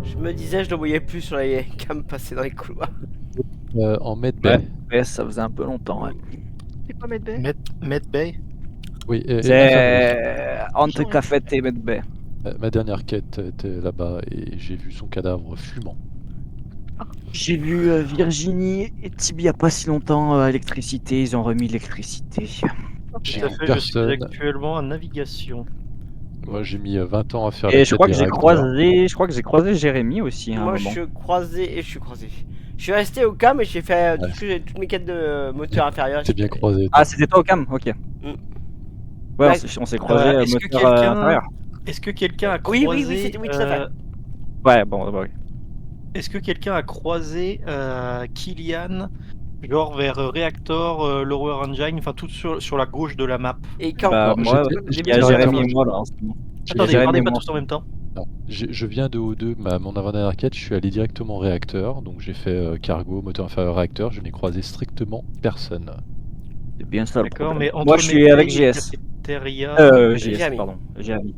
Speaker 5: Je me disais, je le voyais plus sur les cams passer dans les couloirs.
Speaker 3: En medbay.
Speaker 2: Ouais, ça faisait un peu longtemps, ouais.
Speaker 4: C'est quoi Medbay?
Speaker 7: Med Bay.
Speaker 3: Oui,
Speaker 2: C'est Ante Café et Medbay.
Speaker 3: ma dernière quête était là-bas et j'ai vu son cadavre fumant.
Speaker 2: J'ai vu Virginie et Tibi il y a pas si longtemps à l'électricité, ils ont remis l'électricité.
Speaker 3: J'ai
Speaker 7: Tout à
Speaker 3: vu
Speaker 7: fait, je suis
Speaker 3: personne.
Speaker 7: actuellement en navigation.
Speaker 3: Moi j'ai mis 20 ans à faire
Speaker 2: Et
Speaker 3: la
Speaker 2: je
Speaker 3: quête
Speaker 2: crois que
Speaker 3: des
Speaker 2: j'ai
Speaker 3: réacteurs.
Speaker 2: croisé, croisé Jérémy aussi à un
Speaker 5: Moi,
Speaker 2: moment.
Speaker 5: je suis croisé. Je suis resté au cam et j'ai fait toutes mes quêtes de moteur inférieur.
Speaker 3: T'es bien croisé.
Speaker 2: Ah, c'était toi au cam? Ok. Ouais,
Speaker 5: Ouais.
Speaker 2: on s'est croisé
Speaker 7: Est-ce que
Speaker 2: moteur
Speaker 7: quelqu'un
Speaker 2: intérieur.
Speaker 7: est-ce que quelqu'un a
Speaker 5: Oui,
Speaker 7: croisé
Speaker 5: oui, tout à fait.
Speaker 2: Ouais, bon, bah, oui.
Speaker 7: Est-ce que quelqu'un a croisé Kylian, genre vers Reactor, Lower Engine, enfin tout sur la gauche de la map?
Speaker 5: Et quand
Speaker 2: Bah,
Speaker 3: Alors,
Speaker 2: moi,
Speaker 3: j'étais-
Speaker 2: il
Speaker 3: j'étais
Speaker 2: y a
Speaker 3: directeur
Speaker 2: Jérémy et
Speaker 3: de-
Speaker 2: moi là en ce moment.
Speaker 7: Attendez,
Speaker 2: Jérémy
Speaker 7: parlez
Speaker 2: et
Speaker 7: pas
Speaker 2: moi.
Speaker 7: tous en même temps.
Speaker 3: Non, je viens de O2, mon avant-dernière quête, je suis allé directement au réacteur, donc j'ai fait cargo, moteur inférieur réacteur, je n'ai croisé strictement personne.
Speaker 2: C'est bien ça le
Speaker 7: D'accord,
Speaker 2: problème.
Speaker 7: mais entre
Speaker 2: Moi, je suis
Speaker 7: Medbay
Speaker 2: avec
Speaker 7: et
Speaker 2: JS.
Speaker 7: Cafeteria-
Speaker 2: JS,
Speaker 5: Jérémy.
Speaker 2: pardon. Jérémy.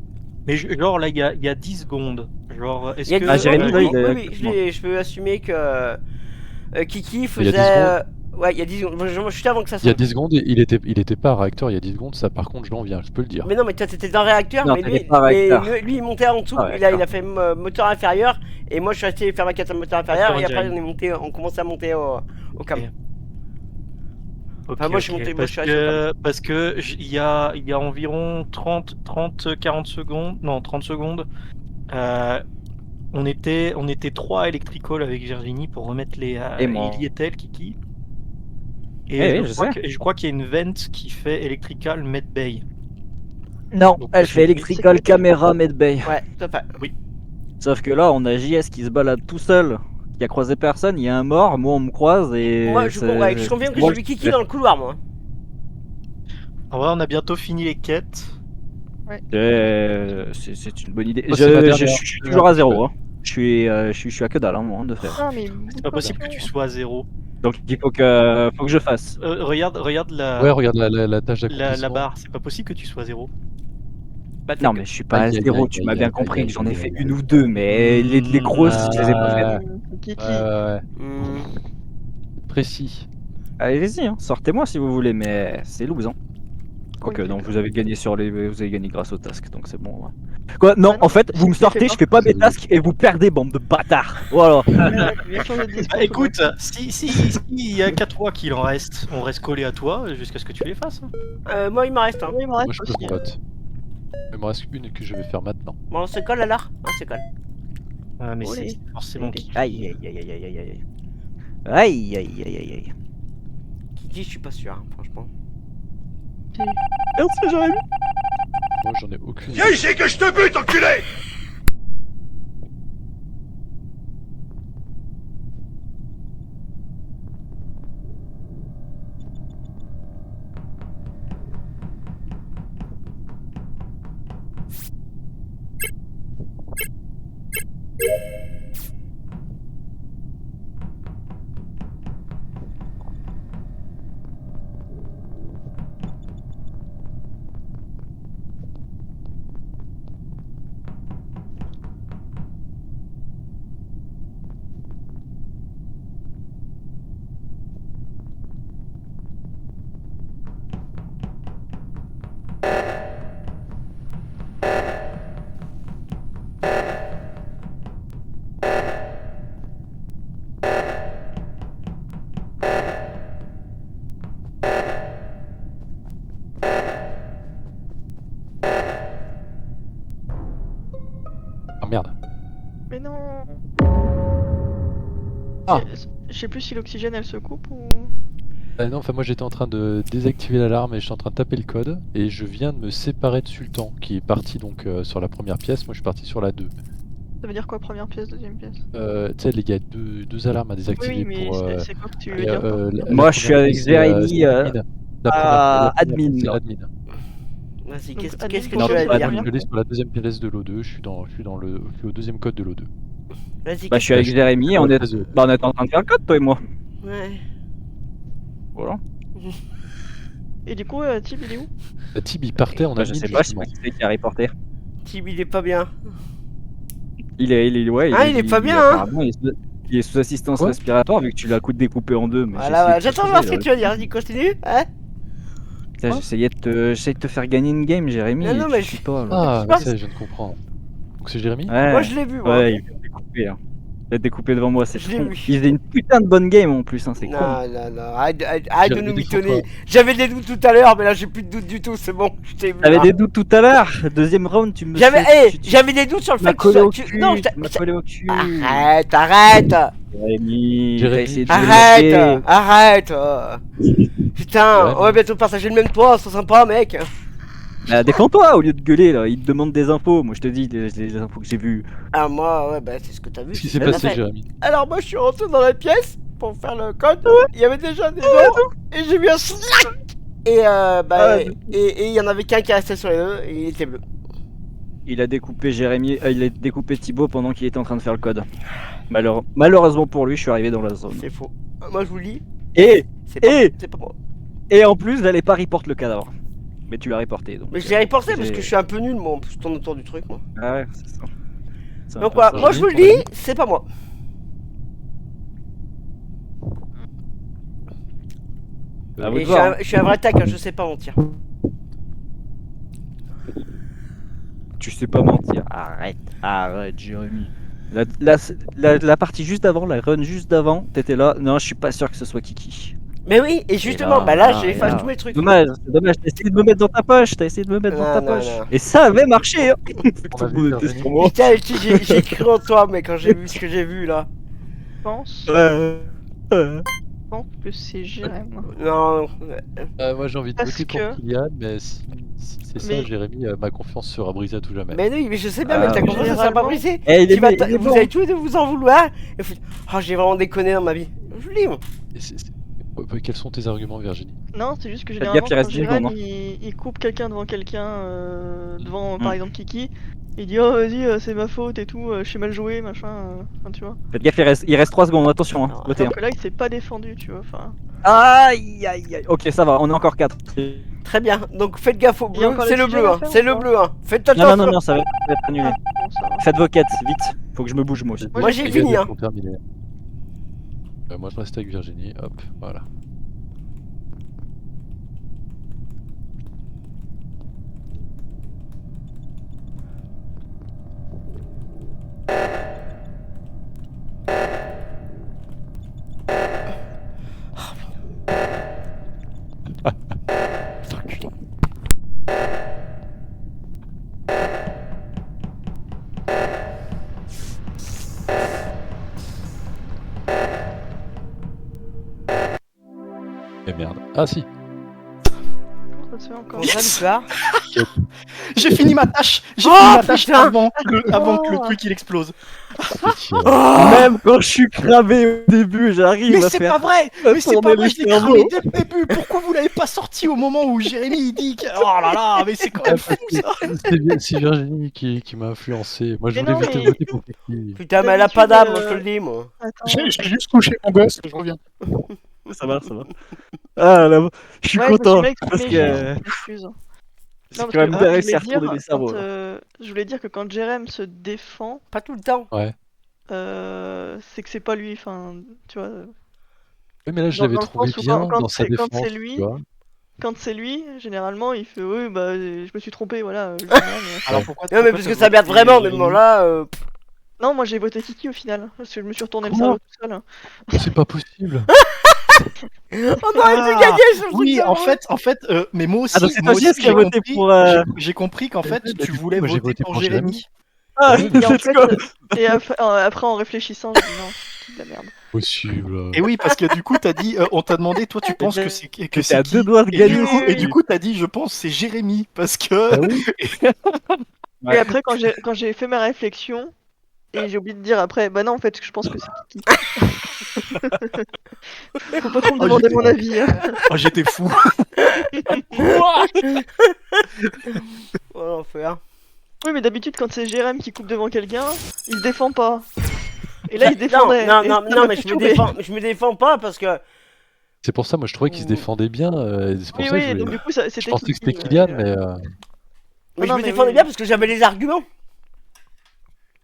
Speaker 7: Mais genre là, il y a 10 secondes. Genre, est-ce
Speaker 5: il y a
Speaker 7: que.
Speaker 5: 10
Speaker 2: Ah,
Speaker 5: secondes,
Speaker 2: Jérémy,
Speaker 5: oui,
Speaker 2: là, il est-
Speaker 5: je peux assumer que Kiki faisait.
Speaker 3: Il y a 10 secondes
Speaker 5: Ouais, il y a 10 secondes. Je suis avant que ça
Speaker 3: Il y a
Speaker 5: sonne.
Speaker 3: 10 secondes, il était pas à réacteur il y a 10 secondes, ça par contre je l'en viens, je peux le dire.
Speaker 5: Mais non, mais toi t'étais dans le réacteur,
Speaker 2: Non,
Speaker 5: mais
Speaker 2: t'étais pas réacteur.
Speaker 5: lui il montait en dessous,
Speaker 2: Ah,
Speaker 5: il a
Speaker 2: d'accord.
Speaker 5: fait moteur inférieur, et moi je suis resté faire ma quête à moteur inférieur,
Speaker 7: D'accord,
Speaker 5: et après
Speaker 7: Jérémy.
Speaker 5: on commençait à monter au cam.
Speaker 7: Ok.
Speaker 5: Enfin, moi, je suis monté- moi, je
Speaker 7: parce
Speaker 5: suis resté au
Speaker 7: que, parce que il y a environ 40 secondes, non 30 secondes, on était 3 Electrical avec Virginie pour remettre les
Speaker 2: Et moi.
Speaker 7: Ilietel, Kiki. Et
Speaker 2: Eh oui, je sais.
Speaker 7: je crois qu'il y a une vente qui fait Electrical Medbay.
Speaker 2: Non,
Speaker 7: Donc,
Speaker 2: elle
Speaker 7: je-
Speaker 2: fait Electrical Camera Medbay.
Speaker 5: Ouais, tout à fait.
Speaker 2: Sauf que là, on a JS qui se balade tout seul, qui a croisé personne, il y a un mort, moi on me croise et.
Speaker 5: Moi je confirme que j'ai vu Kiki dans le couloir, moi.
Speaker 7: En vrai, on a bientôt fini les quêtes.
Speaker 2: C'est une bonne idée.
Speaker 3: Moi, c'est ma
Speaker 2: Je
Speaker 3: dernière.
Speaker 2: suis toujours à zéro. Hein. Je suis à que dalle, hein, moi, de faire.
Speaker 4: Ah, mais
Speaker 7: C'est pas possible que tu sois à 0.
Speaker 2: Donc il faut que je fasse.
Speaker 7: Regarde la,
Speaker 3: Ouais, regarde la tâche
Speaker 7: la
Speaker 3: d'accomplissement.
Speaker 7: barre. C'est pas possible que tu sois à 0.
Speaker 5: Bah,
Speaker 2: Non, mais je suis pas à
Speaker 3: Aïe, aïe,
Speaker 2: zéro,
Speaker 3: aïe,
Speaker 2: tu
Speaker 3: aïe,
Speaker 2: m'as bien
Speaker 3: aïe,
Speaker 2: compris
Speaker 3: aïe,
Speaker 2: que j'en ai
Speaker 3: aïe,
Speaker 2: fait
Speaker 3: aïe.
Speaker 2: une ou deux, mais les grosses, je les ai pas faites.
Speaker 4: Kiki.
Speaker 3: Ouais.
Speaker 5: hmm.
Speaker 3: Précis.
Speaker 2: Allez-y, hein, sortez-moi si vous voulez, mais c'est loose, hein. Quoique,
Speaker 4: Oui,
Speaker 2: non,
Speaker 4: d'accord.
Speaker 2: vous avez gagné grâce au task, donc c'est bon. Ouais. Quoi, non,
Speaker 4: Ah non,
Speaker 2: en fait, vous me
Speaker 4: je fais
Speaker 2: sortez,
Speaker 4: pas.
Speaker 2: je fais pas mes tasks et vous perdez, bande de bâtards. Voilà.
Speaker 4: Ouais, bien changé de discours,
Speaker 7: Bah, écoute, si y a qu'à toi qu'il en reste, on reste collé à toi jusqu'à ce que tu les fasses. hein.
Speaker 5: Moi il m'en reste un.
Speaker 4: Oui, il me
Speaker 3: Moi
Speaker 4: reste
Speaker 3: je peux
Speaker 4: aussi.
Speaker 3: spot. Il me reste une que je vais faire maintenant.
Speaker 5: Bon, on se colle alors. On se colle.
Speaker 7: Mais
Speaker 4: Oui.
Speaker 7: c'est forcément qui.
Speaker 2: Aïe, aïe, aïe, aïe, aïe, aïe, aïe. Aïe, aïe, aïe, aïe, aïe.
Speaker 5: Kiki, je suis pas sûr, hein, franchement.
Speaker 2: Merci, Jérémy.
Speaker 3: Moi j'en ai aucune idée.
Speaker 8: Viens ici que je te bute, enculé!
Speaker 3: Ah merde.
Speaker 4: Mais non.
Speaker 3: Ah.
Speaker 4: Je sais plus si l'oxygène elle se coupe ou.
Speaker 3: Non, enfin moi j'étais en train de désactiver l'alarme et je suis en train de taper le code et je viens de me séparer de Sultan qui est parti donc sur la première pièce, moi je suis parti sur la 2.
Speaker 4: Ça veut dire quoi, première pièce, deuxième pièce?
Speaker 3: Tu sais les gars, deux alarmes à désactiver
Speaker 4: Oui, mais
Speaker 3: pour...
Speaker 4: c'est quoi que tu veux
Speaker 3: et,
Speaker 4: dire?
Speaker 2: Moi, je suis avec Jérémy,
Speaker 3: c'est admin. La première
Speaker 2: admin.
Speaker 3: c'est admin.
Speaker 5: Vas-y,
Speaker 4: Donc,
Speaker 5: qu'est-ce
Speaker 4: admin
Speaker 5: que
Speaker 4: pour
Speaker 5: tu vas
Speaker 4: la
Speaker 5: dire
Speaker 4: première.
Speaker 3: Je l'ai sur la deuxième pièce de l'O2, je suis au deuxième code de l'O2.
Speaker 5: Vas-y,
Speaker 2: Bah, je suis avec Jérémy, on est en train de faire le code, toi et moi.
Speaker 5: Ouais.
Speaker 2: Voilà.
Speaker 4: Et du coup, Tib, il est où?
Speaker 3: Tib il partait en
Speaker 2: Bah,
Speaker 3: admin
Speaker 2: je sais pas, c'est
Speaker 3: justement.
Speaker 2: pas qui c'est qui a reporté.
Speaker 5: Tib, il est pas bien.
Speaker 2: Il est, ouais.
Speaker 5: Ah, il est pas bien, hein.
Speaker 2: Apparemment, il est sous assistance
Speaker 3: Quoi
Speaker 2: respiratoire vu que tu l'as découpé en deux. Mais
Speaker 5: Voilà,
Speaker 2: j'ai essayé de
Speaker 5: j'attends de
Speaker 2: te
Speaker 5: voir ce
Speaker 2: trouver,
Speaker 5: que tu vas dire. Vas-y, continue. Hein
Speaker 2: là. J'essayais de te faire gagner une game, Jérémy.
Speaker 5: Non, non,
Speaker 2: et
Speaker 5: mais
Speaker 2: tu suis pas. Là.
Speaker 3: Ah,
Speaker 5: Ah.
Speaker 3: ça je viens de comprendre. Donc c'est Jérémy?
Speaker 2: Ouais.
Speaker 5: Moi, je l'ai vu, moi.
Speaker 2: Ouais, il vient de découper. Hein. Il a découpé devant moi, c'est
Speaker 5: Je l'ai
Speaker 2: con.
Speaker 5: vu.
Speaker 2: Il faisait une putain de bonne game en plus, hein, c'est con.
Speaker 5: Non, non, non, arrête de
Speaker 3: J'avais
Speaker 5: nous
Speaker 3: des
Speaker 5: mitonner.
Speaker 3: doutes
Speaker 5: J'avais des doutes tout à l'heure, mais là j'ai plus de doutes du tout, c'est bon, je t'ai vu.
Speaker 2: T'avais
Speaker 5: là.
Speaker 2: des doutes tout à l'heure. Deuxième round, tu me.
Speaker 5: J'avais des doutes sur le
Speaker 2: Tu m'as
Speaker 5: fait que
Speaker 2: collé au
Speaker 5: tu...
Speaker 2: cul.
Speaker 5: Non, je
Speaker 2: Tu m'as collé au cul.
Speaker 5: Arrête.
Speaker 2: Jérémy, t'as essayé de
Speaker 5: Arrête.
Speaker 2: me bloquer.
Speaker 5: Arrête. Putain,
Speaker 3: Ouais.
Speaker 5: on va bientôt partager le même toit, c'est sympa, mec.
Speaker 2: Bah, défends-toi au lieu de gueuler là. Il te demande des infos. Moi, je te dis les infos que j'ai vues.
Speaker 5: Ah, moi, ouais, bah c'est ce que t'as vu.
Speaker 3: Qu'est-ce qui
Speaker 5: c'est
Speaker 3: s'est
Speaker 5: ce que
Speaker 3: passé
Speaker 5: t'as fait.
Speaker 3: Jérémy?
Speaker 5: Alors, moi, je suis rentré dans la pièce pour faire le code. Il y avait déjà des gens et j'ai vu un slack. Et et il y en avait qu'un qui restait sur les deux et il était bleu.
Speaker 2: Il a découpé Jérémy, il a découpé Thibaut pendant qu'il était en train de faire le code. Malheureusement pour lui, je suis arrivé dans la zone.
Speaker 5: C'est faux. Moi, je vous le dis,
Speaker 2: Et
Speaker 5: c'est pas moi.
Speaker 2: en plus, j'allais pas report le cadavre. Mais tu l'as reporté donc.
Speaker 5: Mais je l'ai reporté parce
Speaker 2: j'ai-
Speaker 5: que je suis un peu nul, moi, en plus, je tourne autour du truc, moi.
Speaker 2: Ah ouais, c'est ça. C'est un
Speaker 5: Donc,
Speaker 2: peu
Speaker 5: voilà,
Speaker 2: ça.
Speaker 5: moi, je vous le dis, c'est pas moi.
Speaker 2: À vous de
Speaker 5: Et
Speaker 2: voir, hein.
Speaker 5: je suis un vrai tac, hein, je sais pas mentir.
Speaker 2: Tu sais pas mentir. Arrête, Jérémy. La partie juste avant, la run juste d'avant, t'étais là. Non, je suis pas sûr que ce soit Kiki.
Speaker 5: Mais oui, et justement,
Speaker 2: là,
Speaker 5: bah là,
Speaker 2: là,
Speaker 5: j'ai
Speaker 2: et
Speaker 5: effacé
Speaker 2: là.
Speaker 5: tous mes trucs.
Speaker 2: Dommage, c'est dommage. T'as essayé de me mettre dans ta poche. T'as essayé de me mettre dans ta
Speaker 5: Non,
Speaker 2: poche.
Speaker 5: non.
Speaker 2: Et ça avait marché. Hein.
Speaker 3: On a vu Virginie.
Speaker 2: sur moi.
Speaker 5: Putain, j'ai cru en toi, mais quand j'ai vu ce que j'ai vu là.
Speaker 4: Je pense que c'est Jérém.
Speaker 5: Non,
Speaker 3: Moi j'ai envie de
Speaker 4: Parce
Speaker 3: voter pour
Speaker 4: que-
Speaker 3: Kylian, mais si c'est ça,
Speaker 4: Mais-
Speaker 3: Jérémy, ma confiance sera brisée à tout jamais.
Speaker 5: mais oui, mais je sais bien,
Speaker 2: Ah,
Speaker 5: mais ta
Speaker 2: mais
Speaker 5: confiance, ça va pas
Speaker 4: généralement-
Speaker 5: briser.
Speaker 2: Eh, il est
Speaker 5: Vous
Speaker 2: bon.
Speaker 5: allez tous vous en vouloir. Et vous... Oh, j'ai vraiment déconné dans ma vie. Je vous le dis, moi.
Speaker 3: Et quels sont tes arguments, Virginie?
Speaker 4: Non, c'est juste que
Speaker 2: Faites
Speaker 4: généralement,
Speaker 2: gaffe, il reste
Speaker 4: quand
Speaker 2: 10
Speaker 4: Jérém,
Speaker 2: secondes,
Speaker 4: il coupe quelqu'un devant quelqu'un, devant par
Speaker 2: Mm.
Speaker 4: exemple Kiki, il dit oh vas-y c'est ma faute et tout, je suis mal joué, machin, enfin tu vois.
Speaker 2: Faites gaffe, il reste 3 secondes, attention, hein.
Speaker 5: Non,
Speaker 2: Votez.
Speaker 4: Alors que là il s'est pas défendu, tu vois, enfin.
Speaker 2: Aïe aïe aïe. Ok, ça va, on est encore 4.
Speaker 5: Très bien, donc faites gaffe au
Speaker 4: Il y a
Speaker 5: bleu.
Speaker 4: encore
Speaker 5: C'est
Speaker 4: les
Speaker 5: le bleu,
Speaker 4: sujets à
Speaker 5: hein.
Speaker 4: faire
Speaker 5: C'est
Speaker 4: ou
Speaker 5: le
Speaker 4: pas
Speaker 5: bleu, hein. Faites attention.
Speaker 2: Non, ça va être annulé.
Speaker 4: Bon, ça va.
Speaker 2: Faites vos quêtes, vite. Faut que je me bouge moi aussi.
Speaker 5: Moi, j'ai
Speaker 3: Les
Speaker 5: fini,
Speaker 3: gars,
Speaker 5: hein.
Speaker 3: pour terminer. Moi je reste avec Virginie, hop, voilà. Et merde. Ah si.
Speaker 4: Comment ça se fait encore?
Speaker 5: Bonne victoire.
Speaker 7: J'ai fini ma tâche. J'ai
Speaker 5: Oh,
Speaker 7: fini ma tâche
Speaker 5: putain.
Speaker 7: avant que le truc il explose.
Speaker 2: Même quand je suis cravé au début, j'arrive
Speaker 7: Mais
Speaker 2: à
Speaker 7: c'est
Speaker 2: faire.
Speaker 7: pas vrai. Mais c'est
Speaker 2: tourner
Speaker 7: pas vrai.
Speaker 2: le
Speaker 7: Je l'ai
Speaker 2: cerveau.
Speaker 7: cramé dès le début. Pourquoi vous l'avez pas sorti au moment où Jérémy il dit que... Oh là là, mais c'est quand même fou ça.
Speaker 3: C'est Virginie qui m'a influencé. Moi je
Speaker 4: Mais
Speaker 3: voulais
Speaker 4: non,
Speaker 3: vite
Speaker 4: mais-
Speaker 3: voter pour Kiki.
Speaker 5: Putain, mais elle a pas
Speaker 4: D'habitude,
Speaker 5: d'âme, je te le dis, moi.
Speaker 4: Attends.
Speaker 1: J'ai juste couché mon gosse, je reviens.
Speaker 2: Ça va, ça va. Ah là, je suis
Speaker 4: Ouais,
Speaker 2: content.
Speaker 4: je me suis mal
Speaker 2: Parce
Speaker 4: exprimé,
Speaker 2: que
Speaker 4: je m'excuse.
Speaker 2: c'est
Speaker 4: Non,
Speaker 2: quand même
Speaker 4: parce
Speaker 2: bien
Speaker 4: que,
Speaker 2: réussi à
Speaker 4: je voulais
Speaker 2: retourner les
Speaker 4: dire,
Speaker 2: cerveaux.
Speaker 4: quand,
Speaker 2: là.
Speaker 4: je voulais dire que quand Jérém se défend,
Speaker 5: Pas tout le temps.
Speaker 4: c'est que c'est pas lui, enfin, tu vois.
Speaker 3: Oui, mais là je
Speaker 4: Dans-
Speaker 3: l'avais
Speaker 4: dans le
Speaker 3: trouvé
Speaker 4: sens où
Speaker 3: bien
Speaker 4: quand
Speaker 3: dans sa
Speaker 4: c'est- quand
Speaker 3: défense.
Speaker 4: c'est lui,
Speaker 3: tu vois.
Speaker 4: Quand c'est lui, généralement, il fait oui, bah, je me suis trompé, voilà. je dis rien, mais-
Speaker 7: Alors pourquoi
Speaker 5: Non, mais parce que ça merde vraiment, mais bon, là.
Speaker 4: Non, moi j'ai voté Kiki au final, parce que je me suis retourné le
Speaker 3: Comment
Speaker 4: cerveau tout seul.
Speaker 3: C'est pas possible.
Speaker 5: On aurait dû gagner sur le
Speaker 7: Oui,
Speaker 5: truc
Speaker 7: en fait, mais moi aussi,
Speaker 2: Ah, donc c'est
Speaker 7: moi
Speaker 2: toi,
Speaker 7: aussi,
Speaker 2: Jess, qui a voté pour.
Speaker 7: j'ai compris qu'en fait,
Speaker 3: Bah,
Speaker 7: tu
Speaker 3: du coup,
Speaker 7: voulais
Speaker 3: moi, j'ai
Speaker 7: voter
Speaker 3: voté
Speaker 7: pour
Speaker 3: pour
Speaker 7: Jérémy.
Speaker 2: Ah,
Speaker 4: Et en
Speaker 2: let's
Speaker 4: fait,
Speaker 2: go.
Speaker 4: et après en réfléchissant, j'ai dit non, c'est de la merde.
Speaker 3: Possible.
Speaker 7: Et oui, parce que du coup, t'as dit, on t'a demandé, toi, tu penses que c'est
Speaker 2: T'es
Speaker 7: c'est
Speaker 2: à
Speaker 7: qui
Speaker 2: 2 doigts de
Speaker 7: Et
Speaker 2: gagner.
Speaker 7: du coup, t'as dit, je pense, c'est Jérémy, parce que.
Speaker 3: Ah oui.
Speaker 2: Ouais.
Speaker 4: Et après, quand j'ai fait ma réflexion, et j'ai oublié de dire après, bah non, en fait, je pense que c'est Kiki. Faut pas trop me
Speaker 7: Oh,
Speaker 4: demander
Speaker 7: j'étais-
Speaker 4: mon avis. Hein.
Speaker 7: Oh, j'étais fou.
Speaker 5: Oh l'enfer.
Speaker 4: Oui, mais d'habitude, quand c'est Jérém qui coupe devant quelqu'un, il se défend pas. Et là, il se
Speaker 5: Non,
Speaker 4: défendait.
Speaker 5: non,
Speaker 4: et
Speaker 5: non,
Speaker 4: ça
Speaker 5: non,
Speaker 4: m'a
Speaker 5: mais je me
Speaker 4: perturbé.
Speaker 5: défends, je me défends pas parce que.
Speaker 3: C'est pour ça, moi je trouvais qu'il se défendait bien. Et c'est pour
Speaker 4: Oui,
Speaker 3: ça que
Speaker 4: oui,
Speaker 3: je,
Speaker 4: donc du coup,
Speaker 3: je
Speaker 4: c'était
Speaker 3: pensais que c'était
Speaker 4: Kiki.
Speaker 3: Kylian, mais
Speaker 5: Mais
Speaker 4: Non,
Speaker 5: je me
Speaker 4: mais
Speaker 5: défendais
Speaker 4: oui.
Speaker 5: bien parce que j'avais les arguments.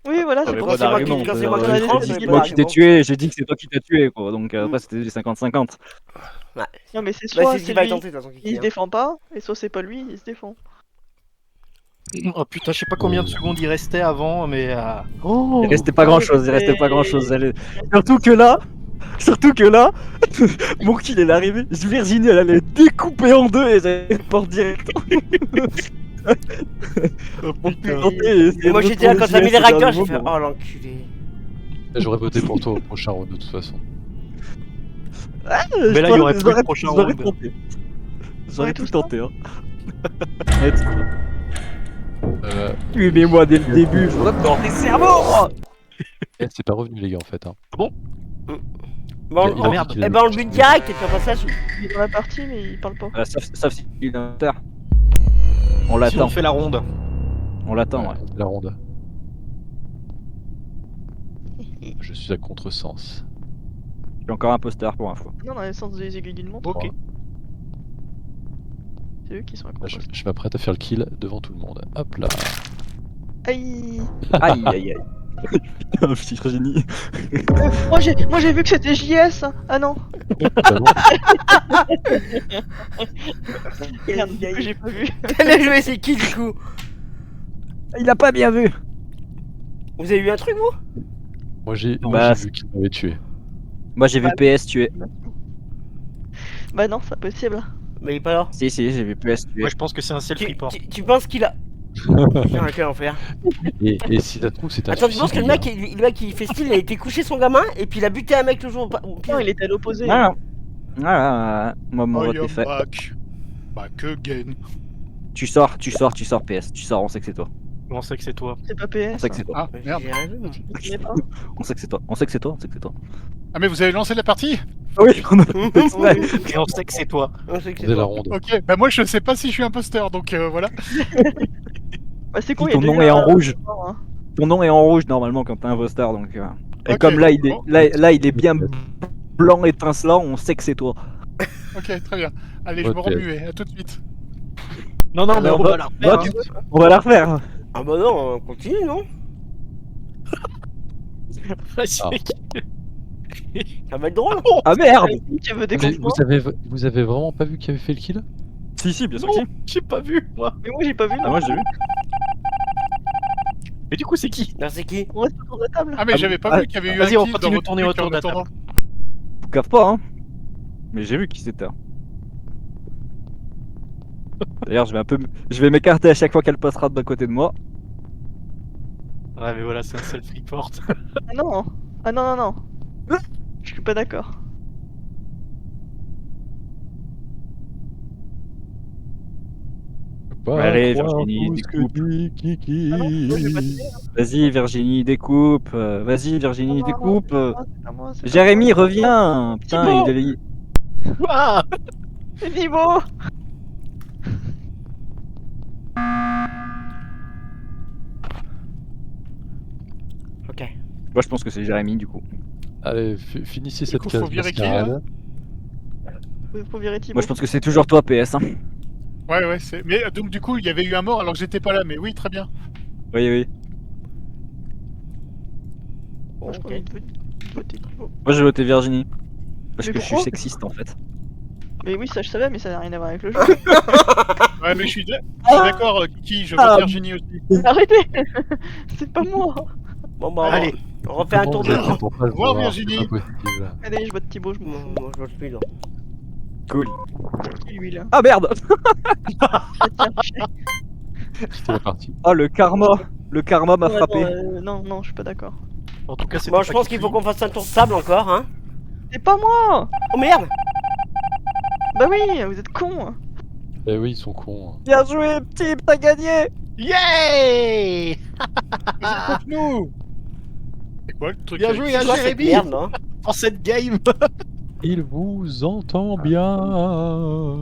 Speaker 4: Oui, voilà, c'est
Speaker 2: mais
Speaker 4: pour
Speaker 2: pas
Speaker 4: ça.
Speaker 5: Quand c'est moi qui,
Speaker 2: d'argument,
Speaker 5: quand c'est moi qui
Speaker 4: ouais,
Speaker 5: tranche,
Speaker 4: c'est
Speaker 5: j'avais
Speaker 2: C'est
Speaker 5: pas
Speaker 2: moi qui t'ai
Speaker 5: d'argument.
Speaker 2: tué, j'ai dit que c'est toi qui t'as tué quoi, donc après c'était du 50-50.
Speaker 4: Non, mais c'est
Speaker 5: Bah,
Speaker 4: soit
Speaker 5: c'est ce qui
Speaker 4: c'est
Speaker 5: va
Speaker 4: lui,
Speaker 5: tenter de toute façon.
Speaker 4: il
Speaker 5: Kiki,
Speaker 4: se
Speaker 5: hein.
Speaker 4: défend pas, et soit c'est pas lui, il se défend.
Speaker 7: Oh putain, je sais pas combien de secondes il restait avant, mais.
Speaker 2: Il restait pas
Speaker 4: Ah,
Speaker 2: grand chose, il
Speaker 4: mais-
Speaker 2: restait pas grand chose. Surtout que là, mon kill est arrivé, Virginie elle allait découper en deux et j'allais port direct. Pour tenter et essayer
Speaker 5: Et moi
Speaker 2: de
Speaker 5: j'étais là quand t'as mis les
Speaker 2: retrouver
Speaker 5: réacteurs,
Speaker 2: JS
Speaker 5: j'ai
Speaker 2: au
Speaker 5: fait
Speaker 2: dernier
Speaker 5: oh
Speaker 2: moment.
Speaker 5: l'enculé.
Speaker 3: j'aurais voté pour toi au prochain round de toute façon.
Speaker 7: Mais là, il y aurait plus de prochain
Speaker 2: J'aurais
Speaker 7: round.
Speaker 2: tenté. J'aurais
Speaker 4: Ouais,
Speaker 2: tout
Speaker 4: tout ça.
Speaker 2: tenté. Hein. Let's go.
Speaker 3: Euh,
Speaker 2: Mais moi dès le début, je voudrais dans des cerveaux moi.
Speaker 3: c'est pas revenu les gars en fait. Hein.
Speaker 5: Bon,
Speaker 3: Il a- il a
Speaker 5: on,
Speaker 3: dit
Speaker 7: merde.
Speaker 3: qu'il
Speaker 5: eh
Speaker 3: avait
Speaker 5: ben on le
Speaker 3: tué.
Speaker 5: bute direct et puis après ça,
Speaker 4: Il est dans la partie, mais il parle pas.
Speaker 2: Sauf si il est inter. On
Speaker 7: Si on
Speaker 2: l'attend,
Speaker 7: fait la ronde.
Speaker 2: on l'attend, ouais.
Speaker 3: Ouais, la ronde. Je suis à contresens.
Speaker 2: Je suis encore imposteur pour info.
Speaker 4: Non, dans le sens des aiguilles d'une montre,
Speaker 7: Ok.
Speaker 4: c'est eux qui sont à
Speaker 3: Là,
Speaker 4: contre.
Speaker 3: je m'apprête à faire le kill devant tout le monde. Hop là.
Speaker 4: Aïe.
Speaker 2: Aïe aïe aïe. Putain, petit génie.
Speaker 4: Moi j'ai vu que c'était JS. Ah non.
Speaker 3: Ah bon.
Speaker 4: Merde, du coup, j'ai pas vu.
Speaker 5: Elle a joué, c'est qui du coup?
Speaker 2: Il a pas bien vu.
Speaker 5: Vous avez eu un truc vous?
Speaker 3: Moi j'ai
Speaker 2: Bah,
Speaker 3: vu qu'il m'avait tué.
Speaker 2: Moi j'ai vu PS tuer.
Speaker 4: Bah non, c'est impossible.
Speaker 5: Mais il est pas là.
Speaker 2: Si j'ai vu PS tuer.
Speaker 7: Moi, je pense que c'est un self-report.
Speaker 5: Tu penses qu'il a. Putain, quel enfer.
Speaker 3: Et si ça se trouve, c'est un
Speaker 5: Attends, tu penses que
Speaker 3: suicide,
Speaker 5: le mec il fait style, il a été coucher son gamin et puis il a buté un mec le jour.
Speaker 4: Non, il était à l'opposé.
Speaker 2: Voilà. Voilà. Moi mon vote
Speaker 1: I
Speaker 2: est
Speaker 1: am
Speaker 2: fait.
Speaker 1: back. Back again.
Speaker 2: Tu sors PS. Tu sors, on sait que c'est toi.
Speaker 7: Comment c'est que c'est toi?
Speaker 4: C'est pas
Speaker 2: On
Speaker 4: PS.
Speaker 2: sait que c'est toi.
Speaker 1: Ah, merde.
Speaker 5: J'ai rien vu, moi.
Speaker 4: Je connais pas.
Speaker 2: On sait que c'est toi. On sait que c'est toi.
Speaker 1: Ah, mais vous avez lancé la partie?
Speaker 2: Oui, on a
Speaker 5: Ouais.
Speaker 7: Et on sait que c'est toi.
Speaker 5: On sait que
Speaker 3: Dès
Speaker 5: c'est
Speaker 3: la
Speaker 5: toi.
Speaker 3: ronde.
Speaker 1: Ok, bah moi je sais pas si je suis imposteur, donc voilà.
Speaker 4: Bah c'est con, il y a
Speaker 2: Ton
Speaker 4: déjà
Speaker 2: nom
Speaker 4: eu
Speaker 2: est
Speaker 4: un-
Speaker 2: en rouge.
Speaker 4: hein.
Speaker 2: Ton nom est en rouge normalement quand t'es imposteur donc. Et
Speaker 1: Ok,
Speaker 2: comme là il est
Speaker 1: bon.
Speaker 2: là il est bien blanc étincelant, on sait que c'est toi.
Speaker 1: Ok, très bien. Allez, je me
Speaker 3: Ok.
Speaker 1: rends muet, à tout de suite.
Speaker 7: Non, non, mais
Speaker 2: Alors,
Speaker 7: on va la refaire.
Speaker 2: bah, on va la refaire.
Speaker 5: Ah bah non, on continue, non?
Speaker 7: hein.
Speaker 5: Ça va être drôle.
Speaker 2: Ah merde.
Speaker 4: Qui veut des
Speaker 3: Mais
Speaker 4: compliments.
Speaker 3: vous avez vraiment pas vu qui avait fait le kill?
Speaker 2: Si bien sûr
Speaker 7: Non,
Speaker 2: que si.
Speaker 7: j'ai pas vu, moi.
Speaker 4: Mais moi j'ai pas vu.
Speaker 2: Ah
Speaker 4: Non.
Speaker 2: moi j'ai vu.
Speaker 7: Mais du coup, c'est qui?
Speaker 5: Non, c'est qui?
Speaker 4: On reste autour de la table.
Speaker 1: Ah, mais
Speaker 2: Ah,
Speaker 1: j'avais pas
Speaker 2: ah,
Speaker 1: vu qu'il y avait eu
Speaker 7: vas-y,
Speaker 1: un
Speaker 7: on
Speaker 1: kill
Speaker 7: continue
Speaker 1: dans
Speaker 7: de tourner
Speaker 1: votre truc
Speaker 7: autour de la
Speaker 1: en attendant.
Speaker 2: Vous cave pas hein. Mais j'ai vu qui c'était. D'ailleurs je vais m'écarter à chaque fois qu'elle passera d'un côté de moi.
Speaker 7: Ouais, mais voilà, c'est un self-report.
Speaker 4: Ah non. Ah non, non, non. Je suis pas d'accord.
Speaker 2: Allez, Virginie, découpe.
Speaker 4: Ah non, moi j'ai pas tué.
Speaker 2: Vas-y Virginie, découpe. Vas-y Virginie,
Speaker 4: Non,
Speaker 2: découpe.
Speaker 4: non, c'est pas moi, c'est pas
Speaker 2: Jérémy,
Speaker 4: moi.
Speaker 2: reviens. Putain,
Speaker 4: Thibaut.
Speaker 2: il est...
Speaker 7: Ah
Speaker 4: C'est Thibaut.
Speaker 5: Ok.
Speaker 2: Moi je pense que c'est Jérémy du coup.
Speaker 3: Allez, finissez cette
Speaker 1: coup,
Speaker 3: case.
Speaker 1: faut virer qui,
Speaker 3: mascarade.
Speaker 4: Faut virer Thibaut.
Speaker 2: Moi je pense que c'est toujours toi PS. Hein.
Speaker 1: Ouais, ouais, c'est. Mais donc, du coup, il y avait eu un mort alors que j'étais pas là, mais oui, très bien.
Speaker 2: Oui.
Speaker 4: Moi, je
Speaker 5: Ok.
Speaker 4: crois qu'il veut voter Thibaut.
Speaker 2: Moi j'ai voté Virginie. Parce
Speaker 4: Mais
Speaker 2: que je suis
Speaker 4: pourquoi
Speaker 2: sexiste en fait.
Speaker 4: Mais oui, ça je savais, mais ça n'a rien à voir avec le jeu.
Speaker 1: Ouais, mais je suis d'accord, Kiki, je vote Virginie aussi.
Speaker 4: Arrêtez. C'est pas moi.
Speaker 5: Bon bah,
Speaker 7: Allez.
Speaker 5: on refait un tour de.
Speaker 3: Vous êtes pour pas le
Speaker 1: Au revoir,
Speaker 3: voir,
Speaker 1: Virginie.
Speaker 3: c'est pas possible.
Speaker 4: Allez, je vote Thibaut, je m'en fous.
Speaker 5: Moi, je vois plus, là.
Speaker 2: Cool.
Speaker 4: C'est lui là.
Speaker 2: Ah merde.
Speaker 3: C'était la partie.
Speaker 2: Oh le karma. Le karma m'a
Speaker 4: Ouais,
Speaker 2: frappé.
Speaker 4: non, je suis pas d'accord.
Speaker 7: En tout cas, c'est
Speaker 5: Bon, je pense qu'il faut qu'on fasse un tour de table encore, hein.
Speaker 4: C'est pas moi.
Speaker 5: Oh merde.
Speaker 4: Bah oui, vous êtes cons.
Speaker 3: Eh oui, ils sont cons.
Speaker 2: Bien joué, petit, t'as gagné.
Speaker 7: Yeah.
Speaker 1: nous. C'est quoi le truc
Speaker 7: Bien
Speaker 1: avec-
Speaker 7: joué,
Speaker 5: C'est quoi cette
Speaker 7: Jérémy,
Speaker 5: merde, là?
Speaker 7: en cette game.
Speaker 3: Il vous entend bien.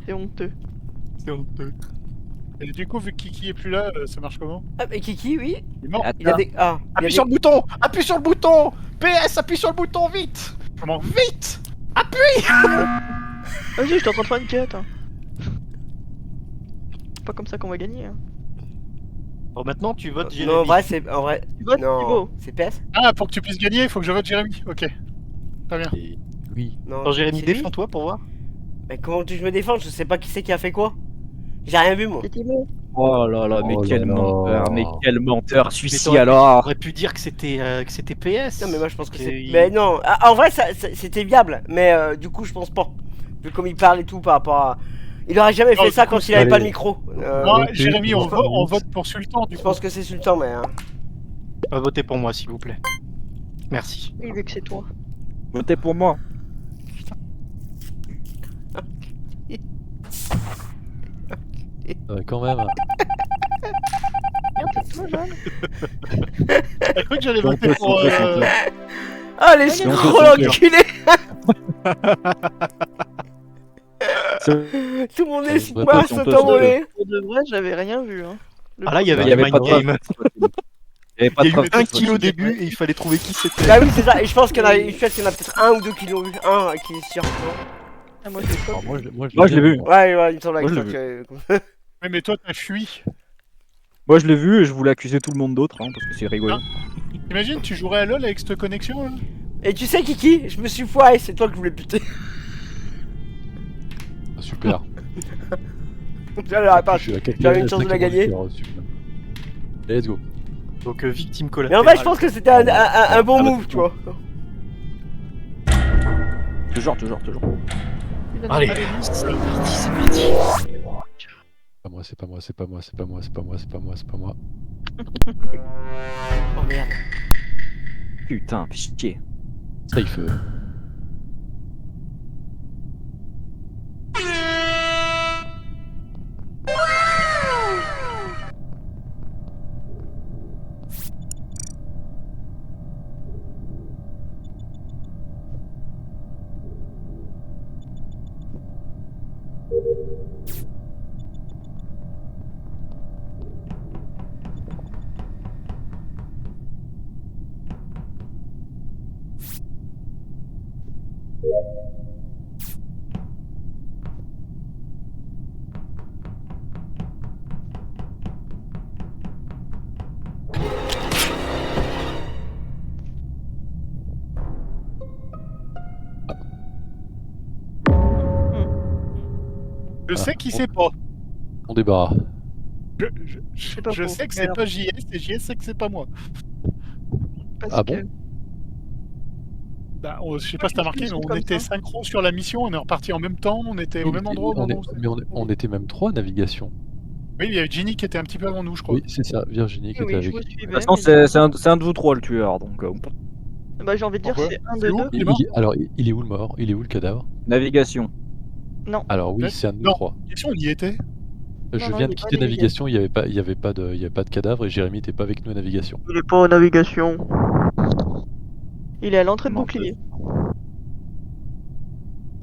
Speaker 4: C'est honteux.
Speaker 7: C'est honteux.
Speaker 1: Et du coup, vu que Kiki est plus là, ça marche comment?
Speaker 5: Ah, mais Kiki, oui.
Speaker 1: Il est mort.
Speaker 5: Il a des. Ah, il y a
Speaker 7: Appuie
Speaker 5: des-
Speaker 7: sur le bouton. Appuie sur le bouton. PS, appuie sur le bouton, vite.
Speaker 1: Comment?
Speaker 7: Vite.
Speaker 4: Vas-y, j'étais en train de faire une quête. Hein. C'est pas comme ça qu'on va gagner. Hein.
Speaker 7: Bon, maintenant, tu votes
Speaker 5: Non,
Speaker 7: Jérémy.
Speaker 5: en vrai, c'est. En vrai.
Speaker 4: Tu votes
Speaker 5: Non.
Speaker 4: Thibaut.
Speaker 5: C'est PS?
Speaker 1: Ah, pour que tu puisses gagner, il faut que je vote Jérémy. Ok. Très bien.
Speaker 3: Et oui.
Speaker 5: Non.
Speaker 7: Attends, Jérémy,
Speaker 5: c'est lui.
Speaker 7: défends-toi pour voir.
Speaker 5: Mais comment tu je me défends? Je sais pas qui c'est qui a fait quoi. J'ai rien vu, moi.
Speaker 4: C'est Thibaut.
Speaker 2: Oh là là, mais
Speaker 3: Oh là
Speaker 2: quel
Speaker 3: là.
Speaker 2: menteur, mais quel menteur,
Speaker 7: Mais
Speaker 2: celui-ci
Speaker 7: t'aurais-
Speaker 2: alors.
Speaker 7: T'aurais pu dire que c'était PS.
Speaker 5: Non, mais moi je pense que c'est.
Speaker 7: Il-
Speaker 5: Mais non, ah, en vrai, c'était viable. Mais du coup, je pense pas. Vu comme il parle et tout par rapport à. Il aurait jamais
Speaker 1: Non,
Speaker 5: fait ça
Speaker 1: du coup,
Speaker 5: quand il avait pas le
Speaker 3: allez.
Speaker 5: micro.
Speaker 1: Moi,
Speaker 3: ok,
Speaker 1: Jérémy, on,
Speaker 3: bon.
Speaker 1: on vote pour Sultan, du
Speaker 5: Je
Speaker 1: coup.
Speaker 5: pense que c'est Sultan, mais. Hein.
Speaker 7: Votez pour moi, s'il vous plaît. Merci.
Speaker 4: Oui, vu que c'est toi.
Speaker 2: Votez pour moi.
Speaker 3: Quand même.
Speaker 4: Merde, c'est toi, Jeanne.
Speaker 1: T'as cru que j'allais
Speaker 3: On
Speaker 1: voter
Speaker 3: peut,
Speaker 1: pour.
Speaker 3: on peut, on peut.
Speaker 5: Ah, les
Speaker 3: on peut
Speaker 5: gros
Speaker 3: se
Speaker 5: l'enculé.
Speaker 2: C'est-
Speaker 5: Tout mon
Speaker 3: On
Speaker 5: espoir
Speaker 2: peut, on
Speaker 5: s'est
Speaker 2: peut,
Speaker 5: envolé.
Speaker 4: Pour de vrai, j'avais rien vu. Hein. Le
Speaker 7: Ah là, il y avait
Speaker 2: Il y
Speaker 7: des
Speaker 2: avait
Speaker 7: mind
Speaker 2: pas de preuve.
Speaker 7: games.
Speaker 2: Il y avait pas
Speaker 7: Il y
Speaker 2: de
Speaker 7: a eu
Speaker 2: preuve.
Speaker 7: 1 kilo au début et il fallait trouver qui c'était.
Speaker 5: Bah oui, c'est ça. Et je pense qu'il y en a, peut-être un ou deux qui l'ont vu. Un qui est sûr.
Speaker 4: Ah, moi, je l'ai pas
Speaker 3: Alors,
Speaker 4: vu.
Speaker 3: moi,
Speaker 2: je l'ai vu.
Speaker 5: Ouais, il me semble
Speaker 2: Moi,
Speaker 5: avec
Speaker 2: je
Speaker 5: toi
Speaker 2: l'ai
Speaker 5: que.
Speaker 1: Ouais, mais toi, t'as fui.
Speaker 2: Moi je l'ai vu et je voulais accuser tout le monde d'autre, hein, parce que c'est rigolo.
Speaker 1: T'imagines, tu jouerais à LoL avec cette connexion, là?
Speaker 5: Et tu sais, Kiki, je me suis foiré, c'est toi que je voulais buter.
Speaker 3: Super.
Speaker 5: J'allais pas.
Speaker 3: Je suis à quelques-
Speaker 5: j'avais une chance de la gagner.
Speaker 3: Super. Let's go.
Speaker 7: Donc, victime
Speaker 5: Mais
Speaker 7: collatérale.
Speaker 5: en vrai, je pense que c'était un bon move, tu vois.
Speaker 2: Toujours.
Speaker 7: Allez, c'est parti.
Speaker 3: C'est pas moi, c'est pas moi, c'est pas moi, c'est pas moi, c'est pas moi, c'est pas moi, c'est pas moi.
Speaker 5: Oh merde.
Speaker 2: Putain, pitié.
Speaker 3: Safe.
Speaker 1: Je sais qui c'est pas.
Speaker 3: On débarras.
Speaker 4: pas
Speaker 1: Je
Speaker 4: faux.
Speaker 1: sais que c'est
Speaker 4: Alors.
Speaker 1: pas JS et JS sait que c'est pas moi.
Speaker 4: Parce
Speaker 3: Ah
Speaker 4: que...
Speaker 3: bon
Speaker 1: Bah, je sais pas si t'as remarqué, mais on
Speaker 4: Comme
Speaker 1: était
Speaker 4: ça.
Speaker 1: synchro sur la mission, on est reparti en même temps, on était au même endroit au moment où
Speaker 3: Mais on était même 3 navigation.
Speaker 1: Oui, il y avait Ginny qui était un petit peu avant nous, je crois.
Speaker 3: Oui, c'est ça, Virginie qui
Speaker 4: Oui,
Speaker 3: était
Speaker 4: je
Speaker 3: avec.
Speaker 4: vous
Speaker 2: De
Speaker 4: suivais.
Speaker 2: toute façon,
Speaker 4: mais-
Speaker 2: c'est un de vous trois le tueur, donc.
Speaker 4: Bah, j'ai envie de dire
Speaker 1: Pourquoi
Speaker 4: c'est un
Speaker 1: C'est
Speaker 4: de
Speaker 1: où
Speaker 4: deux.
Speaker 1: Il est mort
Speaker 3: Alors, il est où le mort? Il est où le cadavre?
Speaker 2: Navigation.
Speaker 3: Alors oui,
Speaker 1: Ouais.
Speaker 3: c'est un de nous
Speaker 1: Non.
Speaker 3: 3.
Speaker 1: Question, on y était.
Speaker 3: Je
Speaker 4: non,
Speaker 3: viens
Speaker 4: il
Speaker 3: de
Speaker 4: est pas
Speaker 3: quitter
Speaker 4: navigation.
Speaker 3: navigation, il y avait pas de cadavre et Jérémy était pas avec nous à navigation.
Speaker 4: Il est pas en navigation. Il est à l'entrée de
Speaker 2: Non,
Speaker 4: bouclier.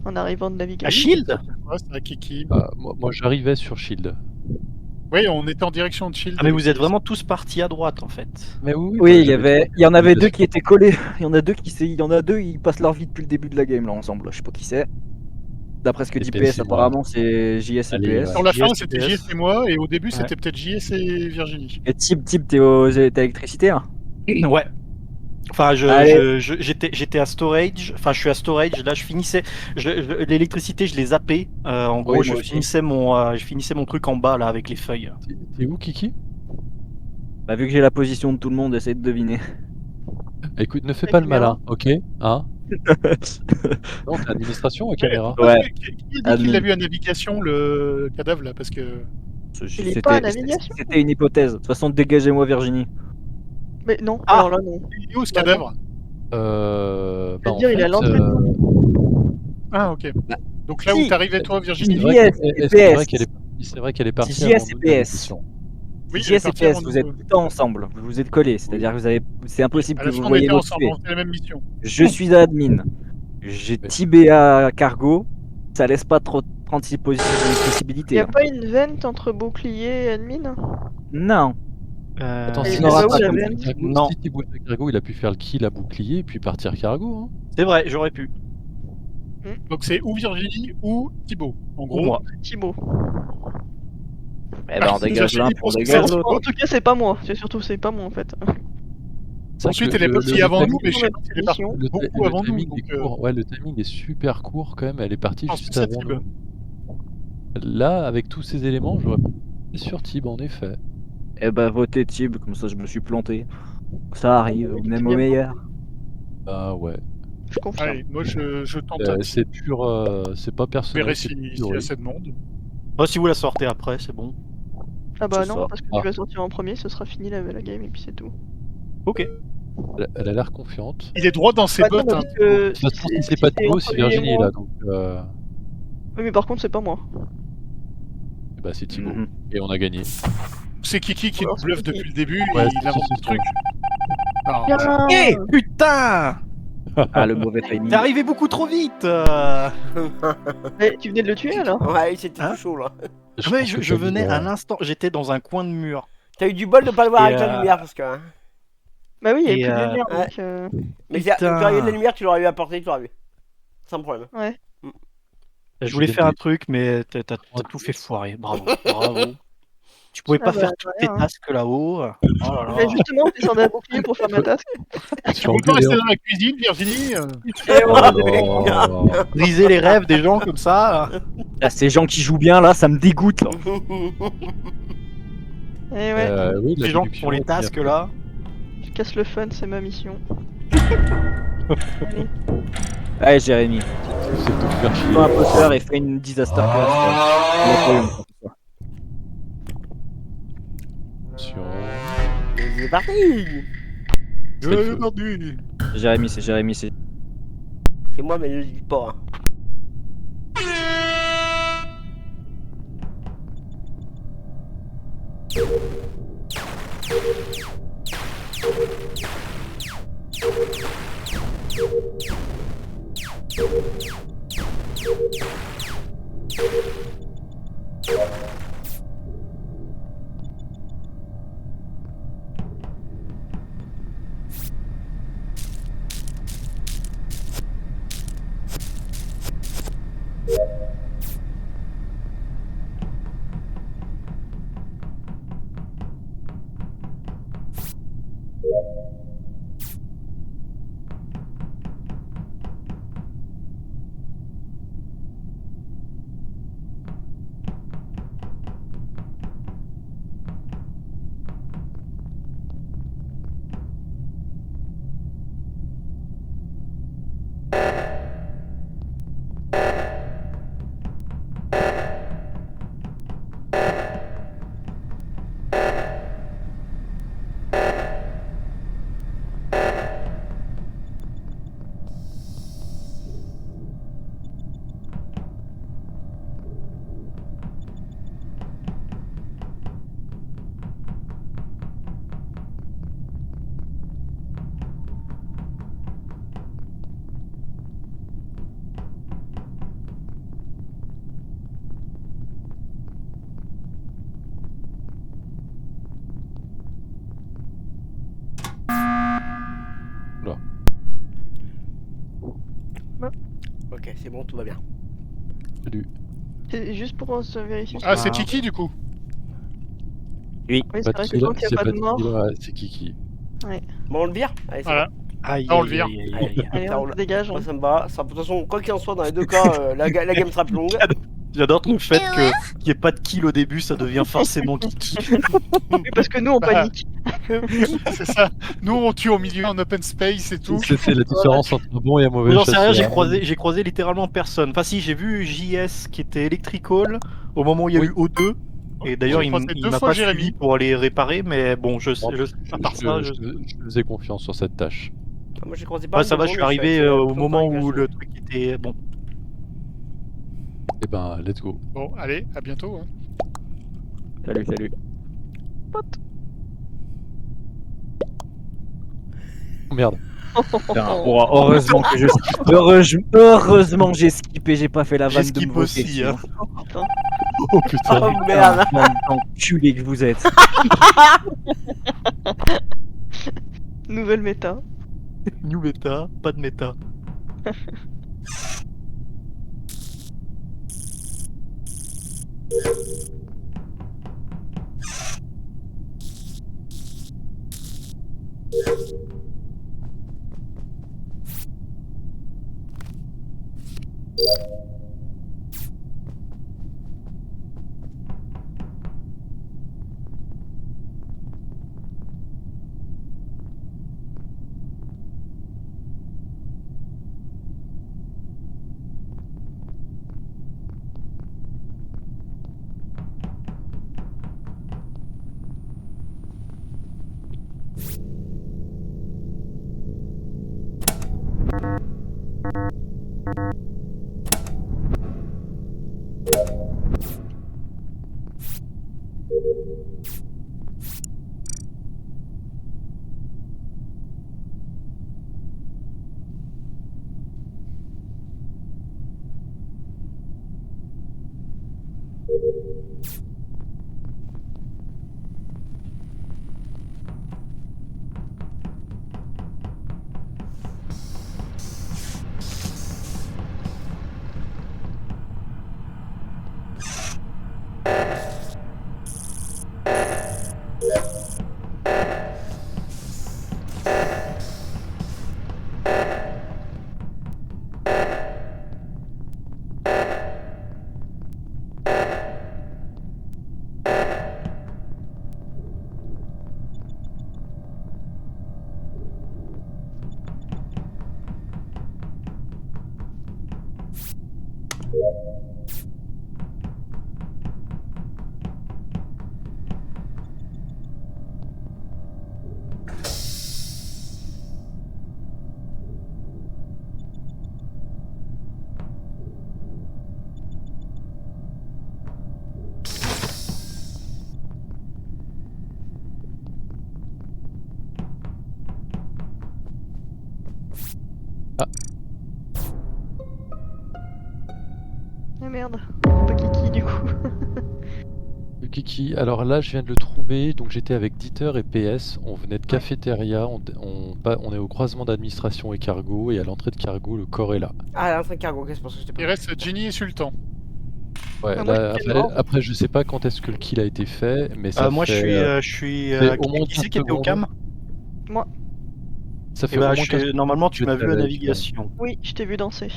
Speaker 4: En arrivant de
Speaker 7: À
Speaker 4: navigation.
Speaker 7: Shield.
Speaker 1: Ouais, c'est un Kiki.
Speaker 3: Moi j'arrivais sur Shield.
Speaker 1: Oui, on était en direction de Shield.
Speaker 7: Ah, mais vous êtes vraiment tous partis à droite, en fait.
Speaker 3: Mais oui,
Speaker 2: Oui,
Speaker 3: j'avais
Speaker 2: il y en avait
Speaker 3: deux
Speaker 2: deux qui étaient collés. Il y en a deux ils passent leur vie depuis le début de la game là ensemble. Je sais pas qui c'est. D'après ce que dit
Speaker 3: PS,
Speaker 2: PS,
Speaker 3: c'est moi.
Speaker 2: apparemment c'est JS et
Speaker 3: Allez,
Speaker 2: PS.
Speaker 1: Sur la
Speaker 7: JS,
Speaker 1: fin, c'était
Speaker 7: PS.
Speaker 1: JS et moi, et au début,
Speaker 7: Ouais.
Speaker 1: c'était peut-être JS et Virginie.
Speaker 2: Et Tib, t'es à l'électricité hein?
Speaker 7: Ouais. Enfin,
Speaker 2: Allez.
Speaker 7: j'étais à storage. Enfin, je suis à storage. Là, je finissais. L'électricité, je l'ai zappé. En gros,
Speaker 2: Oui,
Speaker 7: je
Speaker 2: moi aussi.
Speaker 7: finissais mon truc en bas là avec les feuilles.
Speaker 3: T'es où Kiki?
Speaker 2: Bah vu que j'ai la position de tout le monde, essaye de deviner.
Speaker 3: Écoute, ne fais
Speaker 4: La
Speaker 3: pas le
Speaker 4: caméra.
Speaker 3: malin, ok? Hein? Non, t'es administration ou caméra?
Speaker 2: Ouais.
Speaker 1: Qui a dit qu'il a vu à navigation le cadavre là? Parce que.
Speaker 4: Il est pas à navigation.
Speaker 2: C'était une hypothèse. De toute façon, dégagez-moi Virginie.
Speaker 4: Mais non,
Speaker 1: Ah.
Speaker 4: alors là, non.
Speaker 1: Il est où ce cadavre?
Speaker 4: veux dire, il a l'entraînement.
Speaker 1: Ah, ok.
Speaker 2: Bah,
Speaker 1: Donc là
Speaker 2: si.
Speaker 1: où t'arrivais toi, Virginie?
Speaker 2: Si.
Speaker 3: C'est vrai qu'elle est partie.
Speaker 2: JS
Speaker 3: avant
Speaker 2: et
Speaker 3: nous de la
Speaker 2: PS.
Speaker 3: mission.
Speaker 1: Oui,
Speaker 2: JS et
Speaker 1: elle est partie
Speaker 2: PS,
Speaker 1: avant
Speaker 2: vous
Speaker 1: nous.
Speaker 2: êtes tout le temps ensemble. Vous vous êtes collés. C'est-à-dire que vous avez. C'est impossible
Speaker 1: À
Speaker 2: que
Speaker 1: la
Speaker 2: vous
Speaker 1: fin, on
Speaker 2: voyez
Speaker 1: était
Speaker 2: l'autre
Speaker 1: ensemble,
Speaker 2: tuer.
Speaker 1: on fait la même mission.
Speaker 2: Je suis admin. J'ai Tibéa Cargo. Ça laisse pas trop 36
Speaker 4: Y
Speaker 2: possibilités.
Speaker 4: a
Speaker 2: hein.
Speaker 4: pas une vente entre bouclier et admin?
Speaker 2: Non.
Speaker 3: Attends,
Speaker 4: Et
Speaker 3: si
Speaker 4: il est
Speaker 2: n'aura
Speaker 4: pas
Speaker 2: pas
Speaker 4: où la
Speaker 2: comme-
Speaker 4: vente?
Speaker 7: Non.
Speaker 3: Si Thibaut était cargo, il a pu faire le kill à bouclier puis partir cargo. Hein.
Speaker 7: C'est vrai, j'aurais pu.
Speaker 1: Donc c'est ou Virginie ou Thibaut. En
Speaker 7: Ou
Speaker 1: gros,
Speaker 7: moi.
Speaker 4: Thibaut.
Speaker 2: Eh ben, on dégage l'un pour
Speaker 1: pense que
Speaker 2: dégager
Speaker 1: c'est
Speaker 2: l'autre.
Speaker 4: En tout cas, c'est pas moi. C'est surtout, c'est pas moi en fait.
Speaker 3: C'est vrai
Speaker 1: ensuite
Speaker 3: que
Speaker 1: elle est
Speaker 3: le-
Speaker 1: partie
Speaker 3: le
Speaker 1: avant
Speaker 3: timing-
Speaker 1: nous, mais je sais pas si elle est partie
Speaker 4: mission.
Speaker 1: beaucoup avant nous.
Speaker 3: timing
Speaker 1: Donc,
Speaker 3: est court. Ouais, le timing est super court quand même. Elle est partie
Speaker 1: pense
Speaker 3: juste
Speaker 1: que c'est
Speaker 3: avant
Speaker 1: Thib.
Speaker 3: nous. Là, avec tous ces éléments, j'aurais pas sur Tib en effet.
Speaker 2: Eh ben, votez Tib, comme ça je me suis planté. Ça arrive,
Speaker 4: Oui,
Speaker 2: même
Speaker 4: c'est
Speaker 2: au
Speaker 4: bien.
Speaker 2: meilleur.
Speaker 3: Ah ouais.
Speaker 4: Je confirme.
Speaker 1: allez, moi je tente
Speaker 3: C'est pur. C'est pas
Speaker 1: on
Speaker 3: personnel.
Speaker 1: verrait
Speaker 3: c'est
Speaker 1: s'il
Speaker 3: pur,
Speaker 1: y a
Speaker 3: oui.
Speaker 1: assez de monde.
Speaker 7: Moi, si vous la sortez après, c'est bon.
Speaker 4: Ah bah
Speaker 2: c'est
Speaker 4: non,
Speaker 2: ça.
Speaker 4: parce que
Speaker 3: Ah.
Speaker 4: tu vas sortir en premier, ce sera fini la game et puis c'est tout.
Speaker 7: Ok.
Speaker 3: Elle a l'air confiante.
Speaker 1: Il est droit dans ses
Speaker 4: Bah non,
Speaker 1: bottes. hein.
Speaker 4: parce que
Speaker 3: De toute façon, si c'est pas Thibaut, c'est
Speaker 4: entre lui et
Speaker 3: Virginie
Speaker 4: moi-
Speaker 3: là. Donc,
Speaker 4: Oui, mais par contre, c'est pas moi.
Speaker 3: bah c'est Thibaut.
Speaker 2: Mhm.
Speaker 3: Et on a gagné.
Speaker 1: C'est Kiki qui
Speaker 4: Alors,
Speaker 1: nous bluffe
Speaker 4: c'est Kiki.
Speaker 1: depuis le début,
Speaker 3: Ouais,
Speaker 1: et
Speaker 3: c'est
Speaker 1: il invente
Speaker 3: Kiki,
Speaker 1: ce truc. Non,
Speaker 4: Bien.
Speaker 7: Eh putain!
Speaker 2: Ah, le mauvais timing.
Speaker 7: T'es arrivé beaucoup trop vite!
Speaker 4: Mais tu venais de le tuer alors?
Speaker 5: Ouais, c'était
Speaker 7: Hein
Speaker 5: tout chaud là.
Speaker 7: Ouais,
Speaker 3: pense que
Speaker 7: je
Speaker 3: t'as
Speaker 7: venais
Speaker 3: dit,
Speaker 7: un instant, j'étais dans un coin de mur.
Speaker 5: T'as eu du bol de pas le voir
Speaker 7: Et,
Speaker 5: avec la lumière parce que. hein.
Speaker 4: Bah oui, il y
Speaker 7: Et,
Speaker 4: avait plus de
Speaker 7: euh,
Speaker 4: lumière
Speaker 5: ouais.
Speaker 4: donc.
Speaker 5: Mais si tu
Speaker 7: Putain.
Speaker 5: aurais eu de la lumière, tu l'aurais eu apporté, tu l'aurais vu. Sans problème.
Speaker 7: Je voulais
Speaker 3: J'ai
Speaker 7: faire un
Speaker 3: gagné.
Speaker 7: truc, mais t'as tout fait foirer. Bravo, bravo. Tu pouvais pas
Speaker 4: Ah bah,
Speaker 7: faire
Speaker 4: de
Speaker 7: toutes tes
Speaker 4: rien.
Speaker 7: tasks là-haut. Oh là là.
Speaker 4: Mais justement, on descendait à bouclier pour faire ma task.
Speaker 1: tu peux pas rester dans la cuisine, Virginie
Speaker 5: Et
Speaker 7: Ah,
Speaker 3: Oh.
Speaker 7: Briser les rêves des gens comme ça.
Speaker 2: Là, ces gens qui jouent bien, là, ça me dégoûte. Là.
Speaker 4: Et ouais,
Speaker 3: Oui, la
Speaker 7: Les gens qui
Speaker 3: déduction
Speaker 7: font les
Speaker 3: est
Speaker 7: tasks
Speaker 3: pire.
Speaker 7: là.
Speaker 4: je casse le fun, c'est ma mission.
Speaker 2: Allez, Jérémy.
Speaker 3: C'est de te faire chier.
Speaker 2: Prends un poster et fais une disaster class.
Speaker 3: Attention.
Speaker 5: C'est parti.
Speaker 3: C'est le feu.
Speaker 1: perdu.
Speaker 2: Jérémy, c'est Jérémy, c'est.
Speaker 5: C'est moi, mais je le dis pas. hein. Ok, c'est bon, tout va bien.
Speaker 3: Salut.
Speaker 4: C'est juste pour se vérifier.
Speaker 1: Ah, c'est Kiki du coup.
Speaker 4: Oui, c'est
Speaker 3: Pas
Speaker 4: vrai
Speaker 3: de
Speaker 4: que tant qu'il n'y a pas de mort.
Speaker 3: ouais, c'est Kiki.
Speaker 5: Bon, on le vire. Allez, c'est
Speaker 1: Voilà.
Speaker 7: Aïe,
Speaker 1: Ah, on le vire.
Speaker 7: aïe, aïe, aïe.
Speaker 4: Allez,
Speaker 5: Ça
Speaker 4: on
Speaker 5: roule.
Speaker 4: se dégage.
Speaker 5: bon.
Speaker 4: on-
Speaker 5: Moi, ça me va. Ça, de toute façon, quoi qu'il en soit, dans les deux cas, la game sera plus longue.
Speaker 7: J'adore le fait qu'il n'y ait pas de kill au début, ça devient forcément Kiki.
Speaker 4: Oui, parce que nous, on
Speaker 1: Bah,
Speaker 4: panique.
Speaker 1: C'est ça. Nous on tue au milieu en open space et tout.
Speaker 3: C'est la différence entre un bon et un mauvais
Speaker 7: J'en sais rien,
Speaker 3: chasseur.
Speaker 7: j'ai croisé littéralement personne. Enfin si, j'ai vu JS qui était Electrical au moment où il y a
Speaker 3: Oui.
Speaker 7: eu O2, Et d'ailleurs,
Speaker 1: J'ai
Speaker 7: il
Speaker 1: croisé
Speaker 7: il
Speaker 1: deux
Speaker 7: m'a
Speaker 1: fois
Speaker 7: pas
Speaker 1: Jérémy.
Speaker 7: suivi pour aller réparer, mais bon, à part ça,
Speaker 3: je faisais confiance sur cette tâche.
Speaker 5: Moi j'ai croisé pas
Speaker 7: Ouais,
Speaker 5: mal
Speaker 7: ça
Speaker 5: de
Speaker 7: va,
Speaker 5: monde,
Speaker 7: je suis
Speaker 5: mais
Speaker 7: arrivé
Speaker 5: été
Speaker 7: au
Speaker 5: plus
Speaker 7: moment
Speaker 5: longtemps avec
Speaker 7: où
Speaker 5: Virginie.
Speaker 7: le truc était bon.
Speaker 3: Et ben, let's go.
Speaker 1: Bon, allez, à bientôt. Hein.
Speaker 2: Salut, salut.
Speaker 3: Oh merde.
Speaker 2: Putain, oh, heureusement que je skip. Heureusement que j'ai skippé, j'ai pas fait la
Speaker 7: J'ai
Speaker 2: vanne de
Speaker 7: skip
Speaker 2: me voter
Speaker 7: aussi,
Speaker 2: dessus.
Speaker 7: hein.
Speaker 3: Oh putain.
Speaker 5: Oh merde.
Speaker 2: Enculé que vous êtes.
Speaker 4: Nouvelle méta.
Speaker 7: New méta, pas de méta.
Speaker 4: Ah merde. Pas Kiki du coup.
Speaker 3: Le Kiki, alors là je viens de le trouver, donc j'étais avec Dieter et PS, on venait de cafétéria, on est au croisement d'administration et cargo, et à l'entrée de cargo le corps est là.
Speaker 5: Ah, l'entrée de cargo, qu'est-ce que je t'ai pas
Speaker 1: Il reste Ginny et Sultan.
Speaker 3: Ouais,
Speaker 4: Ah, moi,
Speaker 3: là,
Speaker 4: j'étais
Speaker 3: après,
Speaker 4: mort.
Speaker 3: après, je sais pas quand est-ce que le kill a été fait, mais ça
Speaker 7: Moi,
Speaker 3: fait,
Speaker 7: je suis.
Speaker 3: fait au moins
Speaker 7: Qui c'est
Speaker 3: 15
Speaker 7: qui était au cam?
Speaker 3: ça fait
Speaker 7: Eh
Speaker 3: au
Speaker 7: ben,
Speaker 3: moins 15
Speaker 7: normalement, tu m'as
Speaker 3: j'étais
Speaker 7: vu à
Speaker 3: avec,
Speaker 7: navigation.
Speaker 4: Oui, je t'ai vu danser.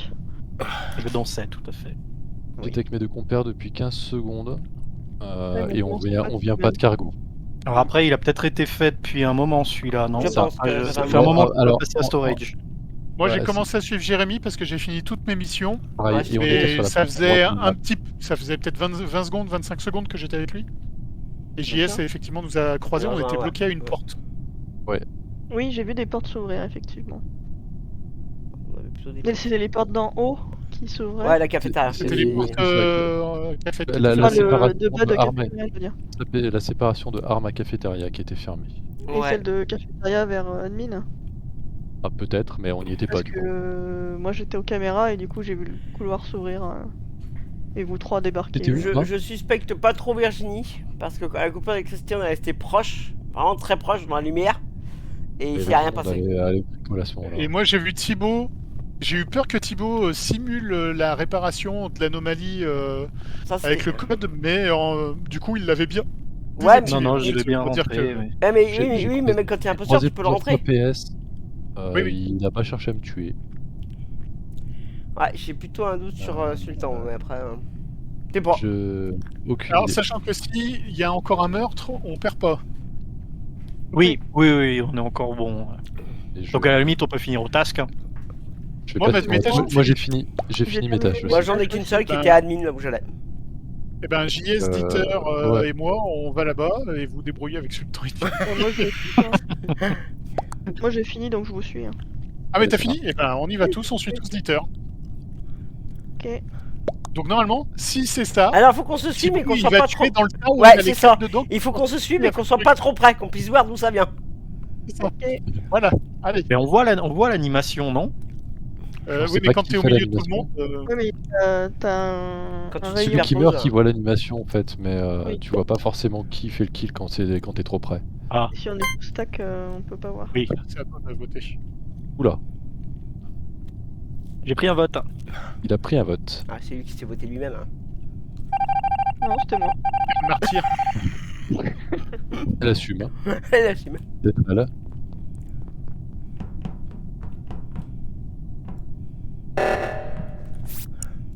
Speaker 7: Je dansais, tout à fait.
Speaker 3: j'étais avec mes deux compères depuis 15 secondes,
Speaker 4: Ouais, mais
Speaker 3: et
Speaker 4: bon,
Speaker 3: on
Speaker 4: c'est
Speaker 3: vient,
Speaker 4: pas
Speaker 3: on
Speaker 4: de
Speaker 3: vient pas de cargo.
Speaker 7: Alors après, il a peut-être été fait depuis un moment celui-là, non?
Speaker 5: Je
Speaker 3: ça-
Speaker 5: pense que
Speaker 7: Ça
Speaker 5: ça
Speaker 7: fait un
Speaker 5: va.
Speaker 7: moment qu'il
Speaker 3: alors,
Speaker 7: va passer à storage.
Speaker 1: Moi,
Speaker 3: Ouais,
Speaker 1: j'ai commencé à suivre Jérémy parce que j'ai fini toutes mes missions.
Speaker 3: Pareil,
Speaker 5: Ouais,
Speaker 3: et on était
Speaker 1: Mais
Speaker 3: sur la
Speaker 1: ça
Speaker 3: partie
Speaker 1: faisait
Speaker 3: droite du map.
Speaker 1: ça faisait peut-être 20 secondes, 25 secondes que j'étais avec lui. Et JS
Speaker 4: D'accord.
Speaker 1: effectivement nous a croisés, on
Speaker 5: Ouais,
Speaker 1: était
Speaker 5: ouais.
Speaker 1: bloqués à une porte.
Speaker 4: Oui, j'ai vu des portes s'ouvrir effectivement.
Speaker 5: On avait plutôt des-
Speaker 4: Mais c'était les portes d'en haut qui s'ouvraient.
Speaker 5: Ouais, la cafétéria.
Speaker 1: C'était
Speaker 3: Et-
Speaker 1: les
Speaker 3: ouais,
Speaker 1: portes
Speaker 3: c'est
Speaker 1: café.
Speaker 3: La
Speaker 4: Enfin,
Speaker 3: séparation
Speaker 4: de bas de
Speaker 3: de armes,
Speaker 4: cafétéria, je veux dire.
Speaker 3: la séparation de armes à cafétéria qui était fermée.
Speaker 4: Et
Speaker 5: Ouais.
Speaker 4: celle de cafétéria vers admin.
Speaker 3: Ah, peut-être, mais on n'y était
Speaker 4: Parce
Speaker 3: pas du
Speaker 4: que
Speaker 3: coup.
Speaker 4: moi j'étais aux caméras et du coup j'ai vu le couloir s'ouvrir. Et vous trois débarquer.
Speaker 3: T'étais où
Speaker 5: Je suspecte pas trop Virginie, parce que à la coupure d'électricité, on est resté proche, vraiment très proche dans la lumière, et il s'est rien passé.
Speaker 3: À ce moment-là.
Speaker 1: Et moi j'ai vu Thibaut. J'ai eu peur que Thibaut simule la réparation de l'anomalie
Speaker 5: Ça, c'est-
Speaker 1: avec le code, mais du coup il l'avait bien.
Speaker 5: Ouais,
Speaker 1: désactivé.
Speaker 7: Non, non, je
Speaker 1: Donc,
Speaker 7: l'ai bien
Speaker 1: pour dire
Speaker 7: rentré.
Speaker 1: que-
Speaker 7: Mais...
Speaker 5: Ouais, mais
Speaker 3: J'ai- j'ai
Speaker 5: oui,
Speaker 3: croisé-
Speaker 5: mais quand t'es
Speaker 3: j'ai
Speaker 5: imposteur,
Speaker 3: croisé
Speaker 5: tu peux le
Speaker 3: plusieurs
Speaker 5: rentrer.
Speaker 3: fois PS.
Speaker 1: Oui, oui.
Speaker 3: Il n'a pas cherché à me tuer.
Speaker 5: Ouais, j'ai plutôt un doute sur Sultan, mais après. T'es pas.
Speaker 3: Aucune
Speaker 1: Alors
Speaker 3: idée.
Speaker 1: sachant que si il y a encore un meurtre, on perd pas.
Speaker 7: Oui, on est encore bon.
Speaker 3: Et je-
Speaker 7: Donc à la limite, on peut finir au task. Hein.
Speaker 3: je vais
Speaker 1: Moi,
Speaker 3: pas-
Speaker 1: mes tâches,
Speaker 3: moi,
Speaker 1: j'ai
Speaker 3: moi, j'ai
Speaker 1: fini.
Speaker 3: fini
Speaker 4: J'ai
Speaker 3: mes tâches
Speaker 4: terminé.
Speaker 3: aussi.
Speaker 5: Moi, j'en ai qu'une seule qui
Speaker 1: Bah,
Speaker 5: était admin là où j'allais.
Speaker 1: Eh ben, JS, Dieter
Speaker 3: ouais.
Speaker 1: et moi, on va là-bas et vous débrouillez avec Sultan.
Speaker 4: Moi j'ai fini donc je vous suis. Hein.
Speaker 1: Ah, mais t'as fini? Eh ben, on y va tous, on suit tous Dieter.
Speaker 4: Ok.
Speaker 1: Donc, normalement, si c'est ça,
Speaker 5: Alors, faut qu'on se
Speaker 1: si
Speaker 5: suive, mais
Speaker 1: lui,
Speaker 5: qu'on
Speaker 1: il
Speaker 5: soit
Speaker 1: va
Speaker 5: pas
Speaker 1: tuer
Speaker 5: trop.
Speaker 1: dans le tas où
Speaker 5: Ouais,
Speaker 1: il y a
Speaker 5: c'est
Speaker 1: les
Speaker 5: ça.
Speaker 1: cartes dedans.
Speaker 5: Il faut qu'on se suive,
Speaker 1: Il a
Speaker 5: mais qu'on
Speaker 1: fait
Speaker 5: soit
Speaker 1: le
Speaker 5: pas trop près, qu'on puisse voir d'où ça vient.
Speaker 1: C'est ça.
Speaker 4: Ok.
Speaker 1: Voilà, allez.
Speaker 7: Mais on voit l'animation, non?
Speaker 3: Je sais
Speaker 1: Oui, mais
Speaker 3: pas
Speaker 1: quand
Speaker 3: qui
Speaker 1: t'es au
Speaker 3: fait
Speaker 1: milieu de tout le
Speaker 3: l'animation.
Speaker 1: monde.
Speaker 4: Ouais, mais t'as un,
Speaker 5: Quand tu
Speaker 4: un
Speaker 5: te
Speaker 3: Celui
Speaker 4: rayon.
Speaker 3: qui
Speaker 5: superposes.
Speaker 3: meurt qui voit l'animation en fait, mais
Speaker 4: Oui.
Speaker 3: tu vois pas forcément qui fait le kill quand t'es trop près.
Speaker 7: Ah,
Speaker 4: Si on est stack, on peut pas voir.
Speaker 7: oui.
Speaker 1: C'est à toi de voter.
Speaker 3: Oula,
Speaker 7: J'ai pris un vote.
Speaker 3: il a pris un vote.
Speaker 5: Ah, c'est lui qui s'est voté lui-même. Hein.
Speaker 4: Non, c'était moi.
Speaker 1: Martyr.
Speaker 3: Elle assume, hein.
Speaker 5: Elle assume.
Speaker 3: D'être là.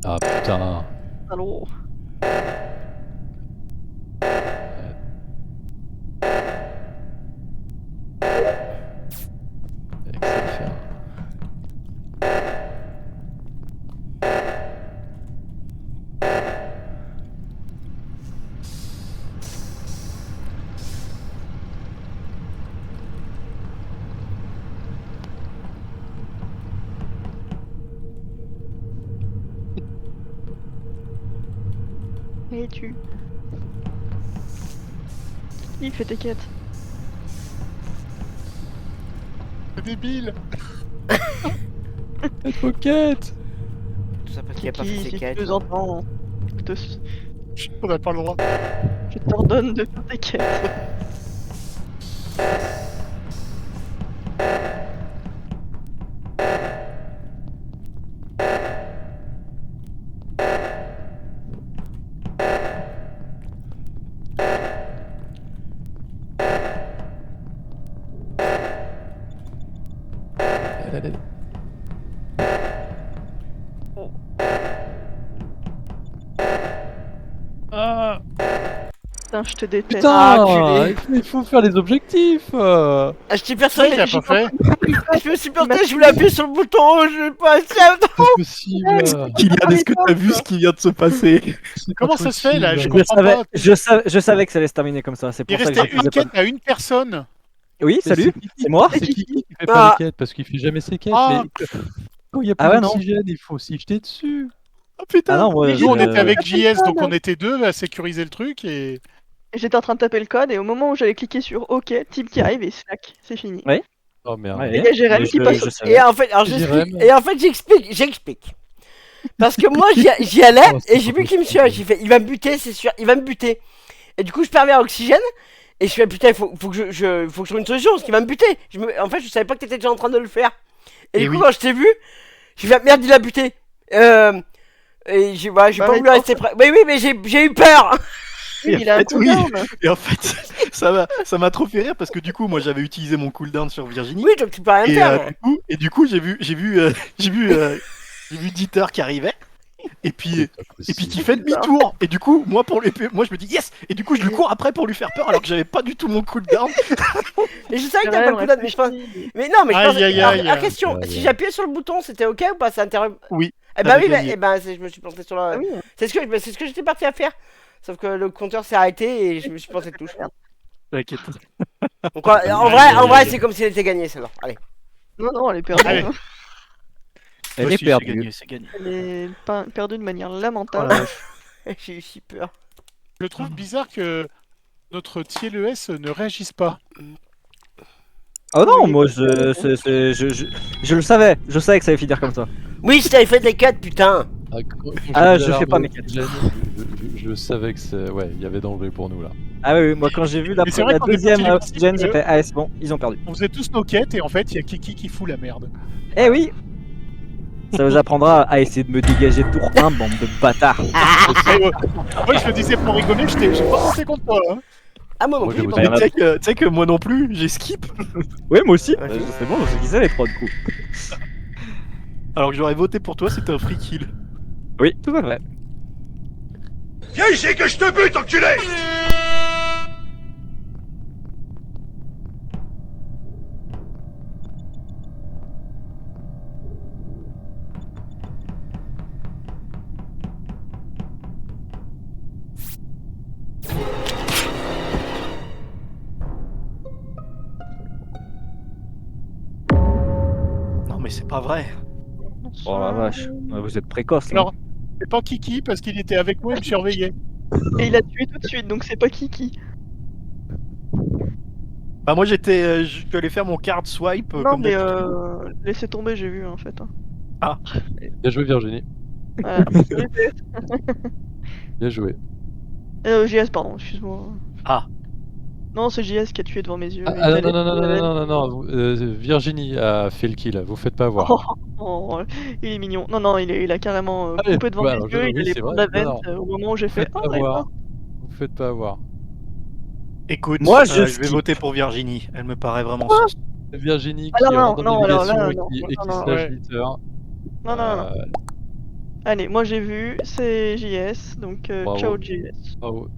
Speaker 3: Ah putain.
Speaker 4: Allô.
Speaker 3: Avec ça va faire.
Speaker 4: Et tu. Il fait tes quêtes.
Speaker 1: C'est débile.
Speaker 3: Advocate.
Speaker 5: Tout ça parce qu'il a pas fait
Speaker 4: Kiki,
Speaker 5: ses
Speaker 4: si tu
Speaker 5: quêtes.
Speaker 4: nous entends,
Speaker 1: On n'a pas le droit.
Speaker 4: je t'ordonne de faire tes quêtes.
Speaker 1: Ah,
Speaker 4: Putain, je te déteste.
Speaker 3: Putain,
Speaker 5: Ah,
Speaker 3: il faut faire les objectifs.
Speaker 5: Ah, je t'ai
Speaker 1: c'est
Speaker 5: persuadé.
Speaker 1: qu'il a pas fait.
Speaker 5: Je me suis persuadé, je voulais appuyer sur le bouton rouge, je vais pas
Speaker 3: C'est pas possible.
Speaker 7: Kylian, est-ce que t'as vu ce qui vient de se passer?
Speaker 3: C'est pas
Speaker 1: Comment ça se fait là? Je
Speaker 3: possible.
Speaker 1: comprends pas.
Speaker 2: Je savais que ça allait se terminer comme ça. C'est
Speaker 1: Il
Speaker 2: pour ça que
Speaker 1: restait
Speaker 2: je
Speaker 1: une
Speaker 2: faisais pas.
Speaker 1: quête à une personne.
Speaker 2: Oui,
Speaker 3: Mais
Speaker 2: salut,
Speaker 3: Kiki-
Speaker 2: c'est moi.
Speaker 3: C'est Kiki qui fait
Speaker 5: Ah.
Speaker 3: pas les quêtes parce qu'il fait jamais ses quêtes.
Speaker 1: Ah.
Speaker 3: Mais quand il y a
Speaker 2: Ah
Speaker 3: pas
Speaker 2: ouais, non.
Speaker 3: d'oxygène, il faut s'y jeter dessus.
Speaker 7: Oh putain!
Speaker 2: Ah non, moi,
Speaker 1: Nous, on
Speaker 2: je-
Speaker 1: était avec JS, donc on était deux à sécuriser le truc et.
Speaker 4: J'étais en train de taper le code et au moment où j'allais cliquer sur OK, type qui arrive et slack, c'est fini.
Speaker 2: Ouais.
Speaker 3: Oh merde.
Speaker 2: Ouais.
Speaker 4: Et il y a Jérém
Speaker 2: Mais
Speaker 4: qui
Speaker 2: je-
Speaker 4: passe.
Speaker 2: je savais.
Speaker 5: Et en fait, alors
Speaker 3: Jérém.
Speaker 5: j'explique. Parce que moi j'y allais
Speaker 3: Oh, c'est
Speaker 5: et j'ai
Speaker 3: pas
Speaker 5: vu qu'il me
Speaker 3: possible.
Speaker 5: suivait. J'ai fait, il va me buter, c'est sûr, il va me buter. Et du coup, je perds à oxygène. Et je fais, putain, faut que je trouve une solution parce qu'il va me buter. En fait, je savais pas que t'étais déjà en train de le faire. Et
Speaker 7: Eh
Speaker 5: du coup,
Speaker 7: oui.
Speaker 5: quand je t'ai vu, j'ai fait, merde, il a buté. Et j'ai
Speaker 4: Bah,
Speaker 5: pas voulu
Speaker 4: mais
Speaker 5: rester près. Mais oui, mais j'ai eu peur.
Speaker 4: Oui, il a un
Speaker 7: En fait, oui.
Speaker 4: cooldown.
Speaker 7: Et en fait, ça m'a trop fait rire parce que du coup, moi j'avais utilisé mon cooldown sur Virginie.
Speaker 5: Oui, donc tu peux rien
Speaker 7: Et,
Speaker 5: faire.
Speaker 7: du coup, j'ai vu Dieter qui arrivait. Et puis qui fait demi-tour. Et du coup, moi je me dis yes. Et du coup, je lui cours après pour lui faire peur alors que j'avais pas du tout mon cooldown.
Speaker 5: Et je savais que t'avais pas
Speaker 4: Jérém,
Speaker 5: le cooldown, mais je pense.
Speaker 4: réfléchis.
Speaker 5: Mais non, mais je pense.
Speaker 1: Aïe, aïe,
Speaker 5: Alors,
Speaker 1: aïe.
Speaker 5: la question,
Speaker 3: Aïe,
Speaker 5: si
Speaker 3: aïe.
Speaker 5: j'appuyais sur le bouton, c'était ok ou pas? Ça interrompt.
Speaker 7: Oui.
Speaker 5: Eh ben
Speaker 7: T'avais
Speaker 5: oui,
Speaker 7: gagné.
Speaker 5: je me suis planté sur la.
Speaker 4: Ah oui.
Speaker 5: C'est ce que j'étais parti à faire. Sauf que le compteur s'est arrêté et je me suis planté de touche.
Speaker 7: T'inquiète.
Speaker 5: Donc en vrai, c'est comme s'il était gagné celle-là. Allez.
Speaker 4: Non, non, elle est perdue.
Speaker 1: Allez.
Speaker 4: hein.
Speaker 2: Elle
Speaker 7: Moi,
Speaker 2: est
Speaker 7: si,
Speaker 2: perdue.
Speaker 7: C'est gagné.
Speaker 4: Elle est perdue de manière
Speaker 7: Oh la
Speaker 4: lamentable.
Speaker 7: vache.
Speaker 5: J'ai eu si peur.
Speaker 1: Je trouve bizarre que notre TLES ne réagisse pas.
Speaker 2: Oh non,
Speaker 4: Oui.
Speaker 2: moi je le savais. Je savais que ça allait finir comme ça.
Speaker 5: Oui, je t'avais fait des quêtes, putain.
Speaker 2: Ah, je fais pas mes quêtes.
Speaker 3: Je savais que c'est. Ouais, il y avait danger pour nous là.
Speaker 2: Ah oui, oui, moi quand j'ai vu la,
Speaker 1: Mais c'est vrai
Speaker 2: la
Speaker 1: qu'on est
Speaker 2: deuxième
Speaker 1: parti du
Speaker 2: oxygène,
Speaker 1: principe
Speaker 2: j'ai fait ah c'est bon, ils ont perdu.
Speaker 1: On faisait tous nos quêtes et en fait, il y a Kiki qui fout la merde.
Speaker 2: Eh oui. Ça vous apprendra à essayer de me dégager de tour 1, bande de bâtards.
Speaker 1: Moi, je le disais pour rigoler, j'ai pas pensé contre toi. Hein.
Speaker 5: Ah, moi non
Speaker 3: Moi,
Speaker 5: plus.
Speaker 3: j'avoue,
Speaker 5: pardon.
Speaker 7: Mais tu sais que moi non plus, j'ai skip.
Speaker 2: Oui, moi aussi.
Speaker 5: Ouais,
Speaker 2: C'est bon, je disais les 3 du coup.
Speaker 7: Alors que j'aurais voté pour toi, c'était un free kill.
Speaker 2: Oui, tout à fait.
Speaker 8: Viens ici que je te bute, enculé!
Speaker 7: mais c'est pas vrai.
Speaker 2: Oh la vache, ouais, vous êtes précoce là.
Speaker 1: Alors, c'est pas Kiki parce qu'il était avec moi, il me surveillait.
Speaker 4: Et il a tué tout de suite, donc c'est pas Kiki.
Speaker 7: Bah moi j'étais, je suis allé faire mon card swipe
Speaker 4: Non,
Speaker 7: comme
Speaker 4: mais
Speaker 7: d'habitude.
Speaker 4: laissez tomber, j'ai vu en fait. Hein.
Speaker 3: Bien joué, Virginie.
Speaker 4: Voilà.
Speaker 3: Bien joué.
Speaker 4: JS, pardon, excuse-moi.
Speaker 7: Ah.
Speaker 4: Non, c'est JS qui a tué devant mes yeux.
Speaker 3: Ah,
Speaker 4: Il
Speaker 3: ah,
Speaker 4: est
Speaker 3: non, non,
Speaker 4: allé-
Speaker 3: non, non,
Speaker 4: il est
Speaker 3: non,
Speaker 4: allé-
Speaker 3: non, non, Virginie a fait le kill, vous faites pas avoir.
Speaker 4: Oh, il est mignon. Non, non, il a carrément
Speaker 3: Allez,
Speaker 4: coupé devant
Speaker 3: bah,
Speaker 4: mes
Speaker 3: alors,
Speaker 4: yeux,
Speaker 3: oui,
Speaker 4: il allait
Speaker 3: c'est
Speaker 4: prendre
Speaker 3: vrai.
Speaker 4: la
Speaker 3: Non,
Speaker 4: vente au moment où j'ai
Speaker 3: Vous
Speaker 4: fait
Speaker 3: faites
Speaker 4: oh,
Speaker 3: pas avoir.
Speaker 4: d'accord.
Speaker 3: Vous faites pas avoir.
Speaker 7: Écoute,
Speaker 2: Moi,
Speaker 7: je vais
Speaker 2: skip.
Speaker 7: voter pour Virginie. Elle me paraît vraiment.
Speaker 3: Virginie
Speaker 4: Ah,
Speaker 3: qui
Speaker 4: non,
Speaker 3: rentre dans
Speaker 4: non, alors
Speaker 3: navigation
Speaker 4: là,
Speaker 3: et
Speaker 4: non,
Speaker 3: qui,
Speaker 4: non,
Speaker 3: et qui
Speaker 4: non,
Speaker 3: slash
Speaker 1: ouais.
Speaker 3: Litter.
Speaker 4: Non, non, non. Allez, moi j'ai vu, c'est JS, donc
Speaker 3: Bravo.
Speaker 4: ciao JS.
Speaker 3: Bravo.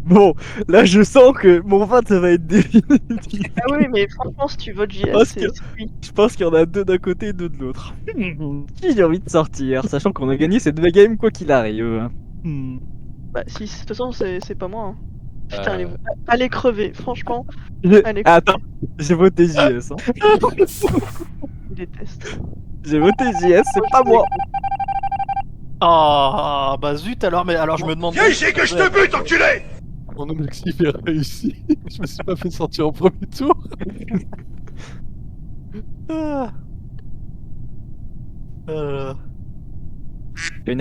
Speaker 2: Bon, là je sens que mon vote ça va être définitif.
Speaker 4: Ah oui, mais franchement, si tu votes JS,
Speaker 2: Parce
Speaker 4: c'est
Speaker 2: que-
Speaker 4: c'est lui.
Speaker 2: Je pense qu'il y en a deux d'un côté et deux de l'autre. Qui j'ai envie de sortir, sachant qu'on a gagné ces deux games quoi qu'il arrive.
Speaker 4: Bah, si, de toute façon, c'est pas moi. Hein. Putain,
Speaker 3: Euh,
Speaker 4: allez crever, franchement, allez
Speaker 2: Ah, attends, j'ai voté JS. Hein.
Speaker 4: je déteste.
Speaker 2: J'ai voté JS, c'est pas moi.
Speaker 7: Ah bah zut alors, mais alors je me demande.
Speaker 8: Viens ici que je te bute, enculé!
Speaker 3: Mon objectif est réussi. Je me suis pas fait sortir au premier tour.
Speaker 7: Ah.
Speaker 2: Fais une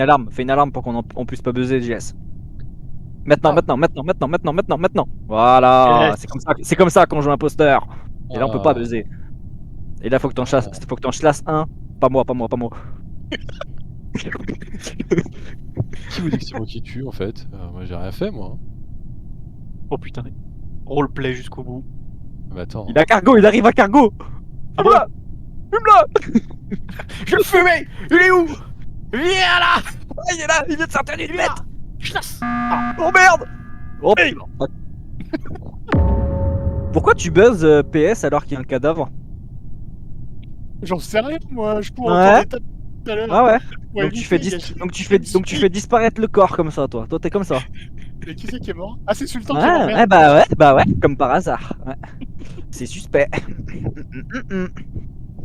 Speaker 2: alarme pour qu'on puisse pas buzzer JS. Maintenant. Voilà,
Speaker 7: Yes.
Speaker 2: c'est comme ça qu'on joue imposteur. Et là on peut pas
Speaker 3: Ah.
Speaker 2: buzzer. Et là faut que t'en chasses, un. Pas moi.
Speaker 3: Qui vous dit que c'est moi qui tue en fait Moi j'ai rien fait moi.
Speaker 7: Oh putain. Roleplay jusqu'au bout.
Speaker 3: Mais attends.
Speaker 2: Il a cargo, il arrive à cargo. Fume-la.
Speaker 7: Je le fumais. Il est où? Viens là.
Speaker 2: Ah, il est là, il vient de sortir d'une bête.
Speaker 7: Chasse.
Speaker 2: Oh merde. Oh putain. Pourquoi tu buzzes PS alors qu'il y a un cadavre?
Speaker 1: J'en sais rien, moi, je pourrais
Speaker 2: Ouais.
Speaker 1: entendre des tapes tout à l'heure.
Speaker 2: Ah ouais.
Speaker 1: Ouais,
Speaker 2: Donc
Speaker 1: vite
Speaker 2: tu fais
Speaker 1: fait, il y a-
Speaker 2: donc tu fais disparaître le corps comme ça, toi. Toi t'es comme ça.
Speaker 1: Mais qui c'est qui est mort? Ah, c'est Sultan qui est mort,
Speaker 2: Ouais,
Speaker 1: merde.
Speaker 2: bah ouais, comme par hasard. Ouais. C'est suspect.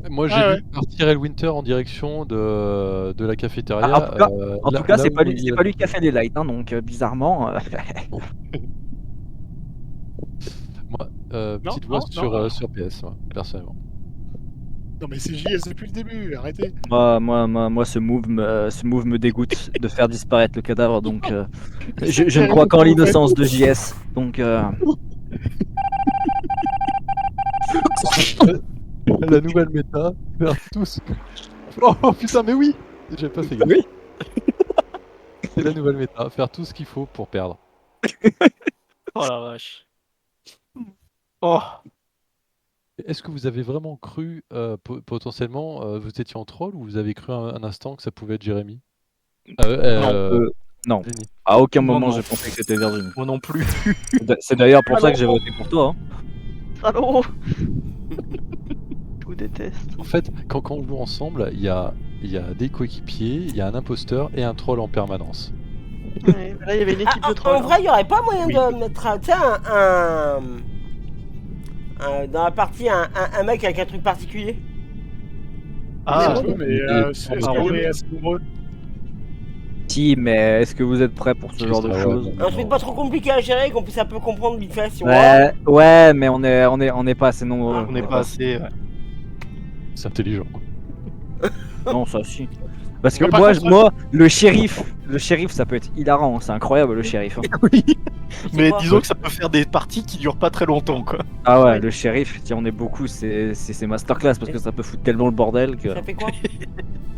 Speaker 3: Moi j'ai
Speaker 1: Ah ouais.
Speaker 3: vu partir Elwinter en direction de la cafétéria.
Speaker 2: Ah, en tout cas,
Speaker 3: là
Speaker 2: c'est
Speaker 3: où
Speaker 2: pas lui,
Speaker 3: il y
Speaker 2: c'est
Speaker 3: a-
Speaker 2: pas lui qui a fait les lights, hein, donc bizarrement.
Speaker 3: Moi,
Speaker 1: Non,
Speaker 3: petite voix
Speaker 1: non.
Speaker 3: sur PS, moi, personnellement.
Speaker 1: Non, mais c'est JS depuis le début, arrêtez.
Speaker 2: Moi, ce move me dégoûte de faire disparaître le cadavre, donc je ne crois qu'en l'innocence de JS. Donc
Speaker 3: La nouvelle méta, faire tous. Oh putain, mais oui J'ai pas fait gaffe.
Speaker 2: Oui.
Speaker 3: C'est la nouvelle méta, faire tout ce qu'il faut pour perdre.
Speaker 7: Oh la vache. Oh.
Speaker 3: Est-ce que vous avez vraiment cru potentiellement vous étiez en troll ou vous avez cru un instant que ça pouvait être Jérémy
Speaker 2: non,
Speaker 3: Jenny.
Speaker 2: à aucun
Speaker 7: Non,
Speaker 2: moment
Speaker 7: non.
Speaker 2: j'ai pensé que c'était Virginie.
Speaker 7: Moi non plus.
Speaker 2: C'est d'ailleurs pour ça que j'ai voté pour toi. Hein.
Speaker 4: Salaud. Je vous déteste.
Speaker 3: En fait, quand on joue ensemble, il y a des coéquipiers, il y a un imposteur et un troll en permanence.
Speaker 4: Ouais, là, il y avait une équipe de
Speaker 5: En
Speaker 4: trolls.
Speaker 5: vrai, il y aurait pas moyen
Speaker 7: Oui.
Speaker 5: de mettre tu sais, dans la partie un mec avec un truc particulier.
Speaker 7: Ah,
Speaker 1: C'est mais est-ce qu'on est assez nombreux?
Speaker 2: Si, mais est-ce que vous êtes prêts pour ce genre de
Speaker 3: Ah ouais,
Speaker 2: choses?
Speaker 3: non,
Speaker 5: Un truc pas trop compliqué à gérer, qu'on puisse un peu comprendre vite fait si on
Speaker 2: Ouais, mais on est pas assez nombreux.
Speaker 7: on n'est pas assez.
Speaker 3: C'est intelligent.
Speaker 2: Non, ça si. Parce que
Speaker 1: Mais par
Speaker 2: moi,
Speaker 1: contre,
Speaker 2: moi, le shérif, ça peut être hilarant, c'est incroyable le shérif. Hein.
Speaker 7: Mais
Speaker 5: quoi
Speaker 7: disons que ça peut faire des parties qui durent pas très longtemps quoi.
Speaker 2: Ah ouais, le shérif, si on est beaucoup, c'est masterclass parce que ça peut foutre tellement le bordel que.
Speaker 5: Ça fait quoi?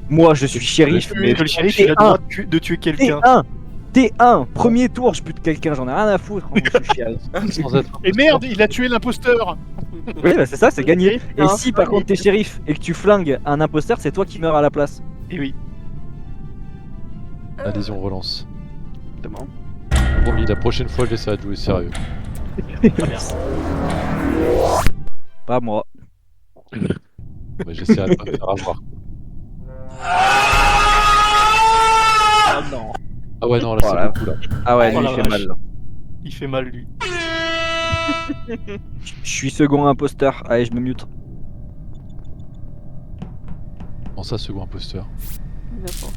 Speaker 2: Moi, je suis shérif, mais
Speaker 7: Que le shérif il a le droit de tuer quelqu'un.
Speaker 2: T1, premier tour, je bute quelqu'un, j'en ai rien à foutre. Moi, je suis shérif.
Speaker 3: Sans être
Speaker 1: Et merde, il a tué l'imposteur.
Speaker 2: Oui, bah c'est ça, c'est gagné. Et
Speaker 4: un
Speaker 2: si par
Speaker 4: flingue.
Speaker 2: contre t'es shérif et que tu flingues un imposteur, c'est toi qui meurs à la place.
Speaker 7: Et oui.
Speaker 3: Allez-y, on relance.
Speaker 4: Exactement.
Speaker 3: Promis, la prochaine fois, j'essaierai de jouer sérieux.
Speaker 2: Pas moi.
Speaker 3: Mais j'essaierai de pas me faire avoir.
Speaker 2: Ah non.
Speaker 3: Ah ouais, non, là,
Speaker 2: Voilà.
Speaker 3: c'est beaucoup, là.
Speaker 2: Ah ouais,
Speaker 7: Oh
Speaker 2: lui,
Speaker 7: la
Speaker 2: il fait
Speaker 7: vache.
Speaker 2: mal. Là.
Speaker 7: Il fait mal lui.
Speaker 2: Je suis second imposteur. Allez, je me mute.
Speaker 3: Comment ça, second imposteur?
Speaker 4: D'accord.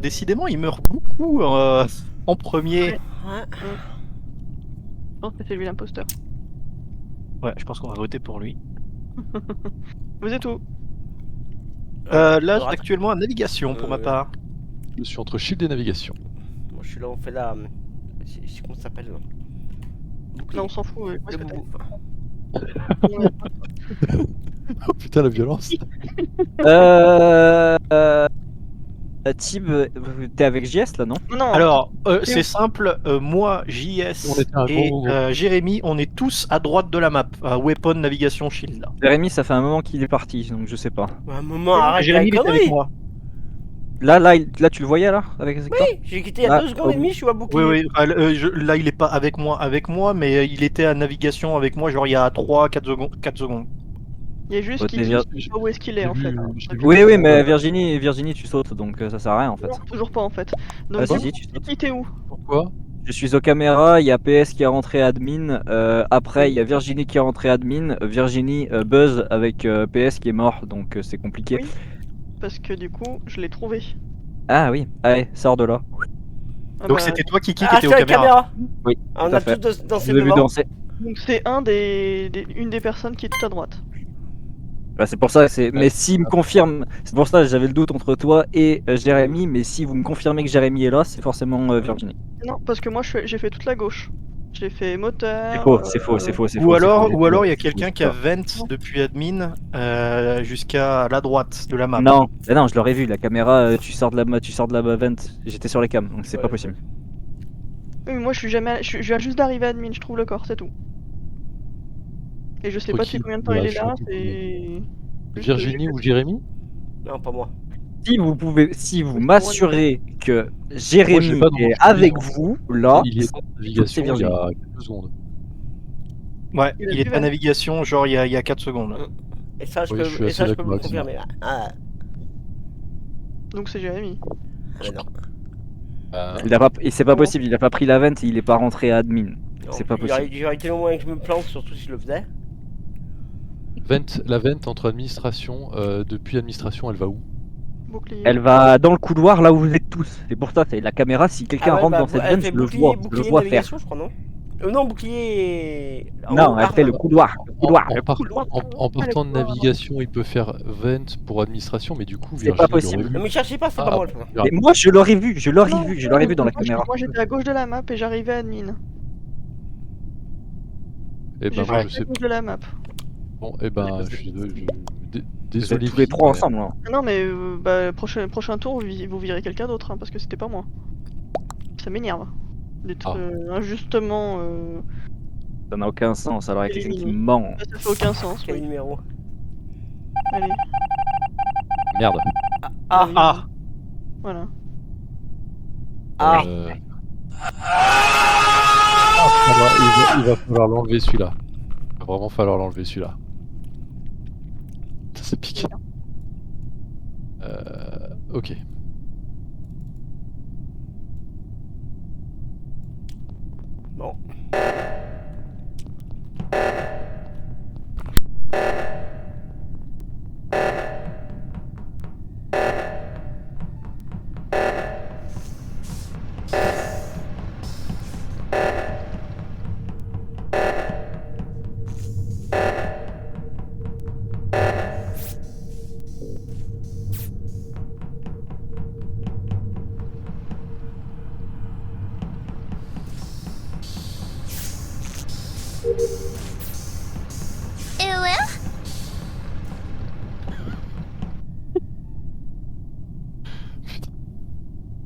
Speaker 7: Décidément, il meurt beaucoup en premier.
Speaker 5: Ouais.
Speaker 4: Je pense que c'est lui l'imposteur.
Speaker 7: Ouais, je pense qu'on va voter pour lui.
Speaker 4: Vous êtes où?
Speaker 7: Là,
Speaker 5: droite.
Speaker 7: actuellement à navigation pour ma part.
Speaker 3: Je suis entre shield et navigation.
Speaker 5: Moi, je suis là, on fait la. Comment ça s'appelle là? Bouclier.
Speaker 4: Non, on s'en fout. Où
Speaker 5: Le
Speaker 4: est-ce que
Speaker 5: boubou.
Speaker 4: t'es
Speaker 3: Oh putain, la violence.
Speaker 2: Tib, t'es avec JS là, non?
Speaker 4: Non.
Speaker 7: Alors,
Speaker 4: Et
Speaker 7: c'est
Speaker 4: où
Speaker 7: simple. Moi, JS
Speaker 3: On était un
Speaker 7: et
Speaker 3: gros groupe.
Speaker 7: Jérémy, on est tous à droite de la map. À Weapon Navigation Shield. Là.
Speaker 2: Jérémy, ça fait un moment qu'il est parti, donc je sais pas.
Speaker 5: Un moment, arrête
Speaker 7: Jérémy, il
Speaker 5: la
Speaker 7: est avec
Speaker 5: connerie.
Speaker 7: moi.
Speaker 2: Là, tu le voyais là avec Sector?
Speaker 5: Oui, j'ai quitté il y a
Speaker 2: Ah,
Speaker 5: 2 secondes et demie, je suis à bouclier.
Speaker 7: Oui, là, il est pas avec moi, mais il était à navigation avec moi, genre il y a 3-4 secondes. 4 secondes.
Speaker 4: Il y a juste
Speaker 2: Ouais,
Speaker 4: qui
Speaker 2: déjà,
Speaker 4: sait pas où est-ce qu'il est en fait.
Speaker 3: j'ai vu-
Speaker 2: Oui, mais Virginie, tu sautes, donc ça sert à rien en fait.
Speaker 4: Non, toujours pas en fait. Donc
Speaker 2: Ah
Speaker 4: du
Speaker 2: si,
Speaker 4: coup,
Speaker 2: tu sautes.
Speaker 4: qui t'es où?
Speaker 3: Pourquoi?
Speaker 2: Je suis aux caméras, il y a PS qui est rentré admin, après il y a Virginie qui est rentré admin, Virginie buzz avec PS qui est mort, donc c'est compliqué.
Speaker 4: Oui. Parce que du coup, je l'ai trouvé.
Speaker 2: Ah oui, allez, sors de là.
Speaker 4: Ah
Speaker 7: Donc
Speaker 4: bah,
Speaker 7: c'était toi, Kiki, qui
Speaker 5: Ah,
Speaker 7: était
Speaker 5: je
Speaker 7: aux
Speaker 5: suis à la
Speaker 7: caméras.
Speaker 5: caméra.
Speaker 2: Oui,
Speaker 5: On
Speaker 2: tout à
Speaker 5: a
Speaker 2: fait.
Speaker 5: tous
Speaker 2: Je
Speaker 5: dansé
Speaker 2: l'ai vu
Speaker 5: devant.
Speaker 2: danser.
Speaker 4: donc c'est une des personnes qui est tout à droite.
Speaker 2: Bah, c'est pour ça, mais s'il me confirme, c'est pour ça que j'avais le doute entre toi et Jérémy, mais si vous me confirmez que Jérémy est là, c'est forcément Virginie.
Speaker 4: Non, parce que moi j'ai fait toute la gauche. J'ai fait moteur.
Speaker 2: C'est faux.
Speaker 7: Ou alors il y a
Speaker 2: c'est
Speaker 7: quelqu'un
Speaker 2: faux,
Speaker 7: qui a
Speaker 2: c'est
Speaker 7: vent depuis admin jusqu'à la droite de la map.
Speaker 2: Non, mais non, je l'aurais vu, la caméra, tu sors de la vent, j'étais sur les cams, donc c'est pas possible.
Speaker 4: Oui, mais moi je suis jamais. Je viens juste d'arriver à admin, je trouve le corps, c'est tout. Et je sais pas depuis
Speaker 3: Tranquille,
Speaker 4: combien de temps
Speaker 3: voilà,
Speaker 4: il est
Speaker 3: je suis
Speaker 4: là,
Speaker 3: un peu
Speaker 4: c'est. juste
Speaker 3: Virginie
Speaker 4: que
Speaker 3: ou Jérémy?
Speaker 5: Non, pas moi.
Speaker 2: Si vous m'assurez que Jérémy
Speaker 3: j'ai pas dans mon
Speaker 2: est
Speaker 3: souvenir.
Speaker 2: avec vous, là,
Speaker 3: Il est en navigation il y a quelques secondes.
Speaker 7: Ouais,
Speaker 4: Il a
Speaker 7: il
Speaker 4: vu
Speaker 7: est à
Speaker 4: Vent.
Speaker 7: navigation, genre il y a 4 secondes.
Speaker 5: Et ça, je
Speaker 3: Oui,
Speaker 5: peux,
Speaker 3: je suis
Speaker 5: et
Speaker 3: assez
Speaker 5: ça, je peux
Speaker 3: d'accord
Speaker 5: me
Speaker 3: avec ça.
Speaker 5: confirmer. Ah,
Speaker 4: Donc c'est Jérémy.
Speaker 5: mais non.
Speaker 2: c'est pas possible, il a pas pris la vente et il est pas rentré à admin.
Speaker 5: Non,
Speaker 2: C'est pas
Speaker 5: j'aurais-
Speaker 2: possible.
Speaker 5: J'aurais été le moins que je me plante, surtout si je le faisais.
Speaker 3: La vente entre administration, depuis administration, elle va où?
Speaker 4: Bouclier.
Speaker 2: Elle va dans le couloir là où vous êtes tous. C'est pour ça, c'est la caméra. Si quelqu'un
Speaker 5: Ah ouais,
Speaker 2: rentre
Speaker 5: bah,
Speaker 2: dans cette
Speaker 5: elle
Speaker 2: vente,
Speaker 5: fait
Speaker 2: je le
Speaker 5: bouclier,
Speaker 2: vois, je le
Speaker 5: bouclier
Speaker 2: vois faire.
Speaker 5: navigation, je crois, non? Non, bouclier.
Speaker 2: Non, elle fait le
Speaker 5: arme.
Speaker 2: couloir. Le couloir.
Speaker 3: En,
Speaker 2: le
Speaker 3: par-
Speaker 2: couloir.
Speaker 3: en partant de navigation, il peut faire vent pour administration, mais du coup,
Speaker 2: C'est pas
Speaker 3: Virginie l'aurait
Speaker 2: possible.
Speaker 3: vu.
Speaker 5: Non, mais cherchez pas, c'est
Speaker 3: Ah,
Speaker 5: pas moi. je crois.
Speaker 2: Mais moi, je l'aurais vu, je l'aurais
Speaker 4: Non,
Speaker 2: vu, je l'aurais vu dans la
Speaker 4: moi, je-
Speaker 2: caméra.
Speaker 4: Moi j'étais à gauche de la map et j'arrivais à admin.
Speaker 3: Et ben
Speaker 4: J'ai
Speaker 3: moi,
Speaker 4: fait
Speaker 3: je
Speaker 4: à
Speaker 3: sais
Speaker 4: gauche de la map.
Speaker 3: Bon, et ben, je suis
Speaker 2: Vous êtes
Speaker 3: désolé.
Speaker 2: tous les trois
Speaker 3: mais-
Speaker 2: ensemble. Hein.
Speaker 4: Ah non, mais bah, prochain tour, vous virez quelqu'un d'autre, hein, parce que c'était pas moi. Ça m'énerve d'être
Speaker 3: Ah.
Speaker 4: injustement.
Speaker 2: Ça n'a aucun sens. Alors, il y a quelqu'un qui
Speaker 4: Éliminé.
Speaker 2: ment.
Speaker 4: Ça fait aucun sens.
Speaker 5: Quel
Speaker 4: Oui.
Speaker 5: numéro?
Speaker 4: Allez,
Speaker 3: Merde.
Speaker 7: Ah,
Speaker 4: voilà.
Speaker 5: Ah.
Speaker 3: Il va falloir l'enlever celui-là. Il va vraiment falloir l'enlever celui-là. Ça pique. Ok.
Speaker 5: Bon.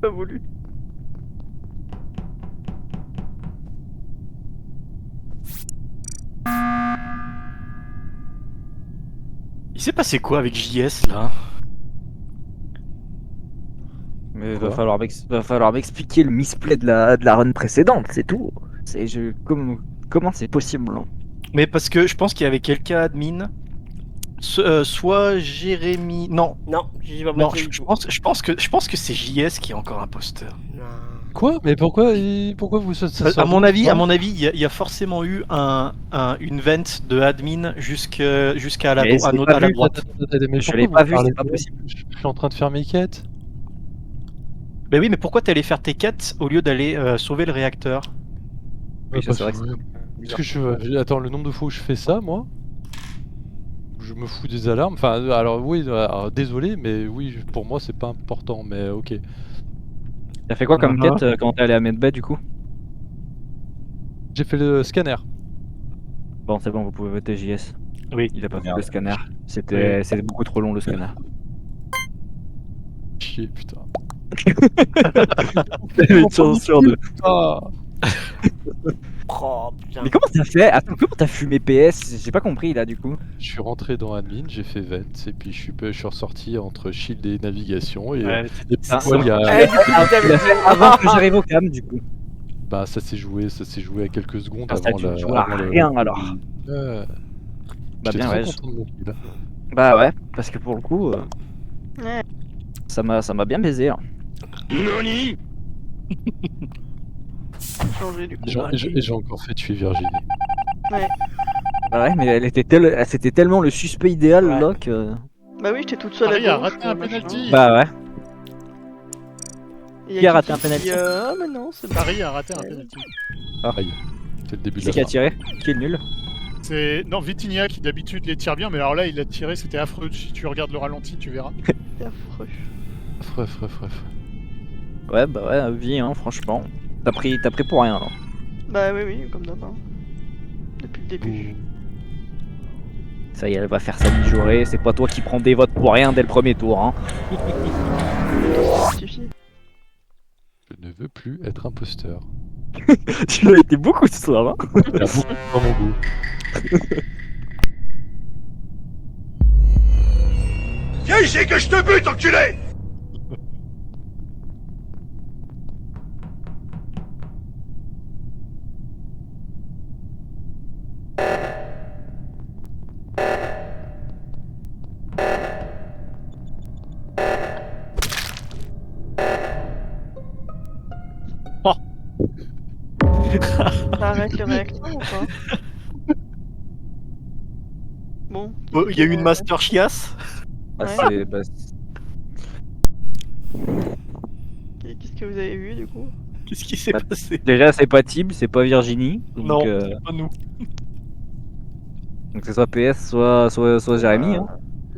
Speaker 4: pas voulu.
Speaker 7: Il s'est passé quoi avec JS là?
Speaker 2: Mais
Speaker 3: Quoi
Speaker 2: va falloir m'expliquer le misplay de la run précédente, c'est tout. Comment c'est possible hein?
Speaker 7: Mais parce que je pense qu'il y avait quelqu'un admin. Soit Jérémy. Non,
Speaker 5: Non, j'ai pas
Speaker 7: non,
Speaker 5: voté du
Speaker 7: je
Speaker 5: tout.
Speaker 7: pense que c'est JS qui est encore imposteur.
Speaker 5: Non.
Speaker 3: Quoi? Mais pourquoi vous ça
Speaker 7: À mon avis,
Speaker 3: quoi
Speaker 7: il y a forcément eu une vente de admin jusqu'à la,
Speaker 2: Mais c'est
Speaker 7: à
Speaker 2: pas
Speaker 7: la
Speaker 2: vu,
Speaker 7: droite.
Speaker 3: Mais
Speaker 2: Je
Speaker 3: pourquoi
Speaker 2: l'ai
Speaker 3: vous
Speaker 2: pas vu,
Speaker 3: parlez
Speaker 2: c'est pas
Speaker 3: de-
Speaker 2: possible.
Speaker 3: Je suis en train de faire mes quêtes.
Speaker 7: Ben oui, mais pourquoi t'es allé faire tes quêtes au lieu d'aller sauver le réacteur?
Speaker 2: Oui, ça, c'est vrai que
Speaker 3: Parce que attends, le nombre de fois où je fais ça, moi, je me fous des alarmes. Enfin, alors oui, alors, désolé, mais oui, pour moi, c'est pas important, mais ok.
Speaker 2: T'as fait quoi comme
Speaker 7: Ah.
Speaker 2: quête quand t'es allé à Medbay du coup?
Speaker 3: J'ai fait le scanner.
Speaker 2: Bon, c'est bon, vous pouvez voter JS.
Speaker 7: Oui.
Speaker 2: Il a pas fait
Speaker 3: Merde.
Speaker 2: le scanner. C'était beaucoup trop long le scanner.
Speaker 3: Chier, putain.
Speaker 2: Une chance sur deux.
Speaker 3: Ah.
Speaker 5: Oh putain.
Speaker 2: Mais comment t'as fait? Attends, comment t'as fumé PS? J'ai pas compris là du coup.
Speaker 3: Je suis rentré dans admin, j'ai fait vent, et puis je suis ressorti entre shield et navigation, et
Speaker 7: Ouais,
Speaker 3: et
Speaker 2: Ah,
Speaker 3: pourquoi il y a...
Speaker 5: Eh, du coup,
Speaker 2: Tu l'as fait avant que j'arrive au cam du coup.
Speaker 3: Bah ça s'est joué à quelques secondes
Speaker 2: Ah, ça,
Speaker 3: avant
Speaker 2: tu
Speaker 3: la...
Speaker 2: joues à
Speaker 3: avant le-
Speaker 2: rien, alors.
Speaker 3: Ouais.
Speaker 2: Bah
Speaker 3: J'étais
Speaker 2: bien
Speaker 3: trop
Speaker 2: ouais.
Speaker 3: content de mon kill.
Speaker 2: Bah ouais, parce que pour le coup,
Speaker 4: Ouais.
Speaker 2: ça m'a bien baisé. Hein.
Speaker 8: Nani?
Speaker 4: Changer du coup.
Speaker 3: Et j'ai encore fait tuer Virginie.
Speaker 2: Bah ouais, mais c'était tellement le suspect idéal
Speaker 5: Ouais.
Speaker 2: là que.
Speaker 4: Bah oui, j'étais toute seule
Speaker 1: Paris
Speaker 4: à
Speaker 1: a
Speaker 4: gauche.
Speaker 1: raté un
Speaker 4: machin.
Speaker 1: penalty.
Speaker 2: Bah ouais.
Speaker 4: Et y
Speaker 2: Qui a raté
Speaker 4: qui
Speaker 2: un penalty
Speaker 4: dit, Ah mais non, c'est pas.
Speaker 1: Paris a raté un penalty.
Speaker 3: Aïe. C'est le début de
Speaker 2: C'est
Speaker 3: la
Speaker 2: qui a
Speaker 3: fin.
Speaker 2: tiré? Qui est le nul?
Speaker 1: C'est non Vitinha qui d'habitude les tire bien, mais alors là il a tiré, c'était affreux. Si tu regardes le ralenti, tu verras.
Speaker 4: C'est affreux.
Speaker 3: Fref.
Speaker 2: Ouais, bah ouais, vie, hein, franchement. T'as pris pour rien là.
Speaker 4: Bah oui, comme d'hab. Hein. Depuis le début.
Speaker 2: Ça y est, elle va faire sa mijaurée. C'est pas toi qui prends des votes pour rien dès le premier tour. Hein.
Speaker 4: C'est justifié.
Speaker 3: Je ne veux plus être imposteur.
Speaker 2: Tu l'as été beaucoup ce soir. Hein.
Speaker 3: Il y a beaucoup dans mon goût.
Speaker 8: Viens ici que je te bute, enculé!
Speaker 4: Ça arrête le réacteur ou pas? Bon.
Speaker 7: Oh, il y a eu une master chiasse.
Speaker 2: Bah,
Speaker 4: Ouais. Qu'est-ce que vous avez vu du coup?
Speaker 7: Qu'est-ce qui s'est
Speaker 2: Bah,
Speaker 7: passé?
Speaker 2: déjà, c'est pas Tib, c'est pas Virginie. Donc,
Speaker 7: Non, c'est pas nous.
Speaker 2: donc c'est soit PS, soit Jérémy. Hein.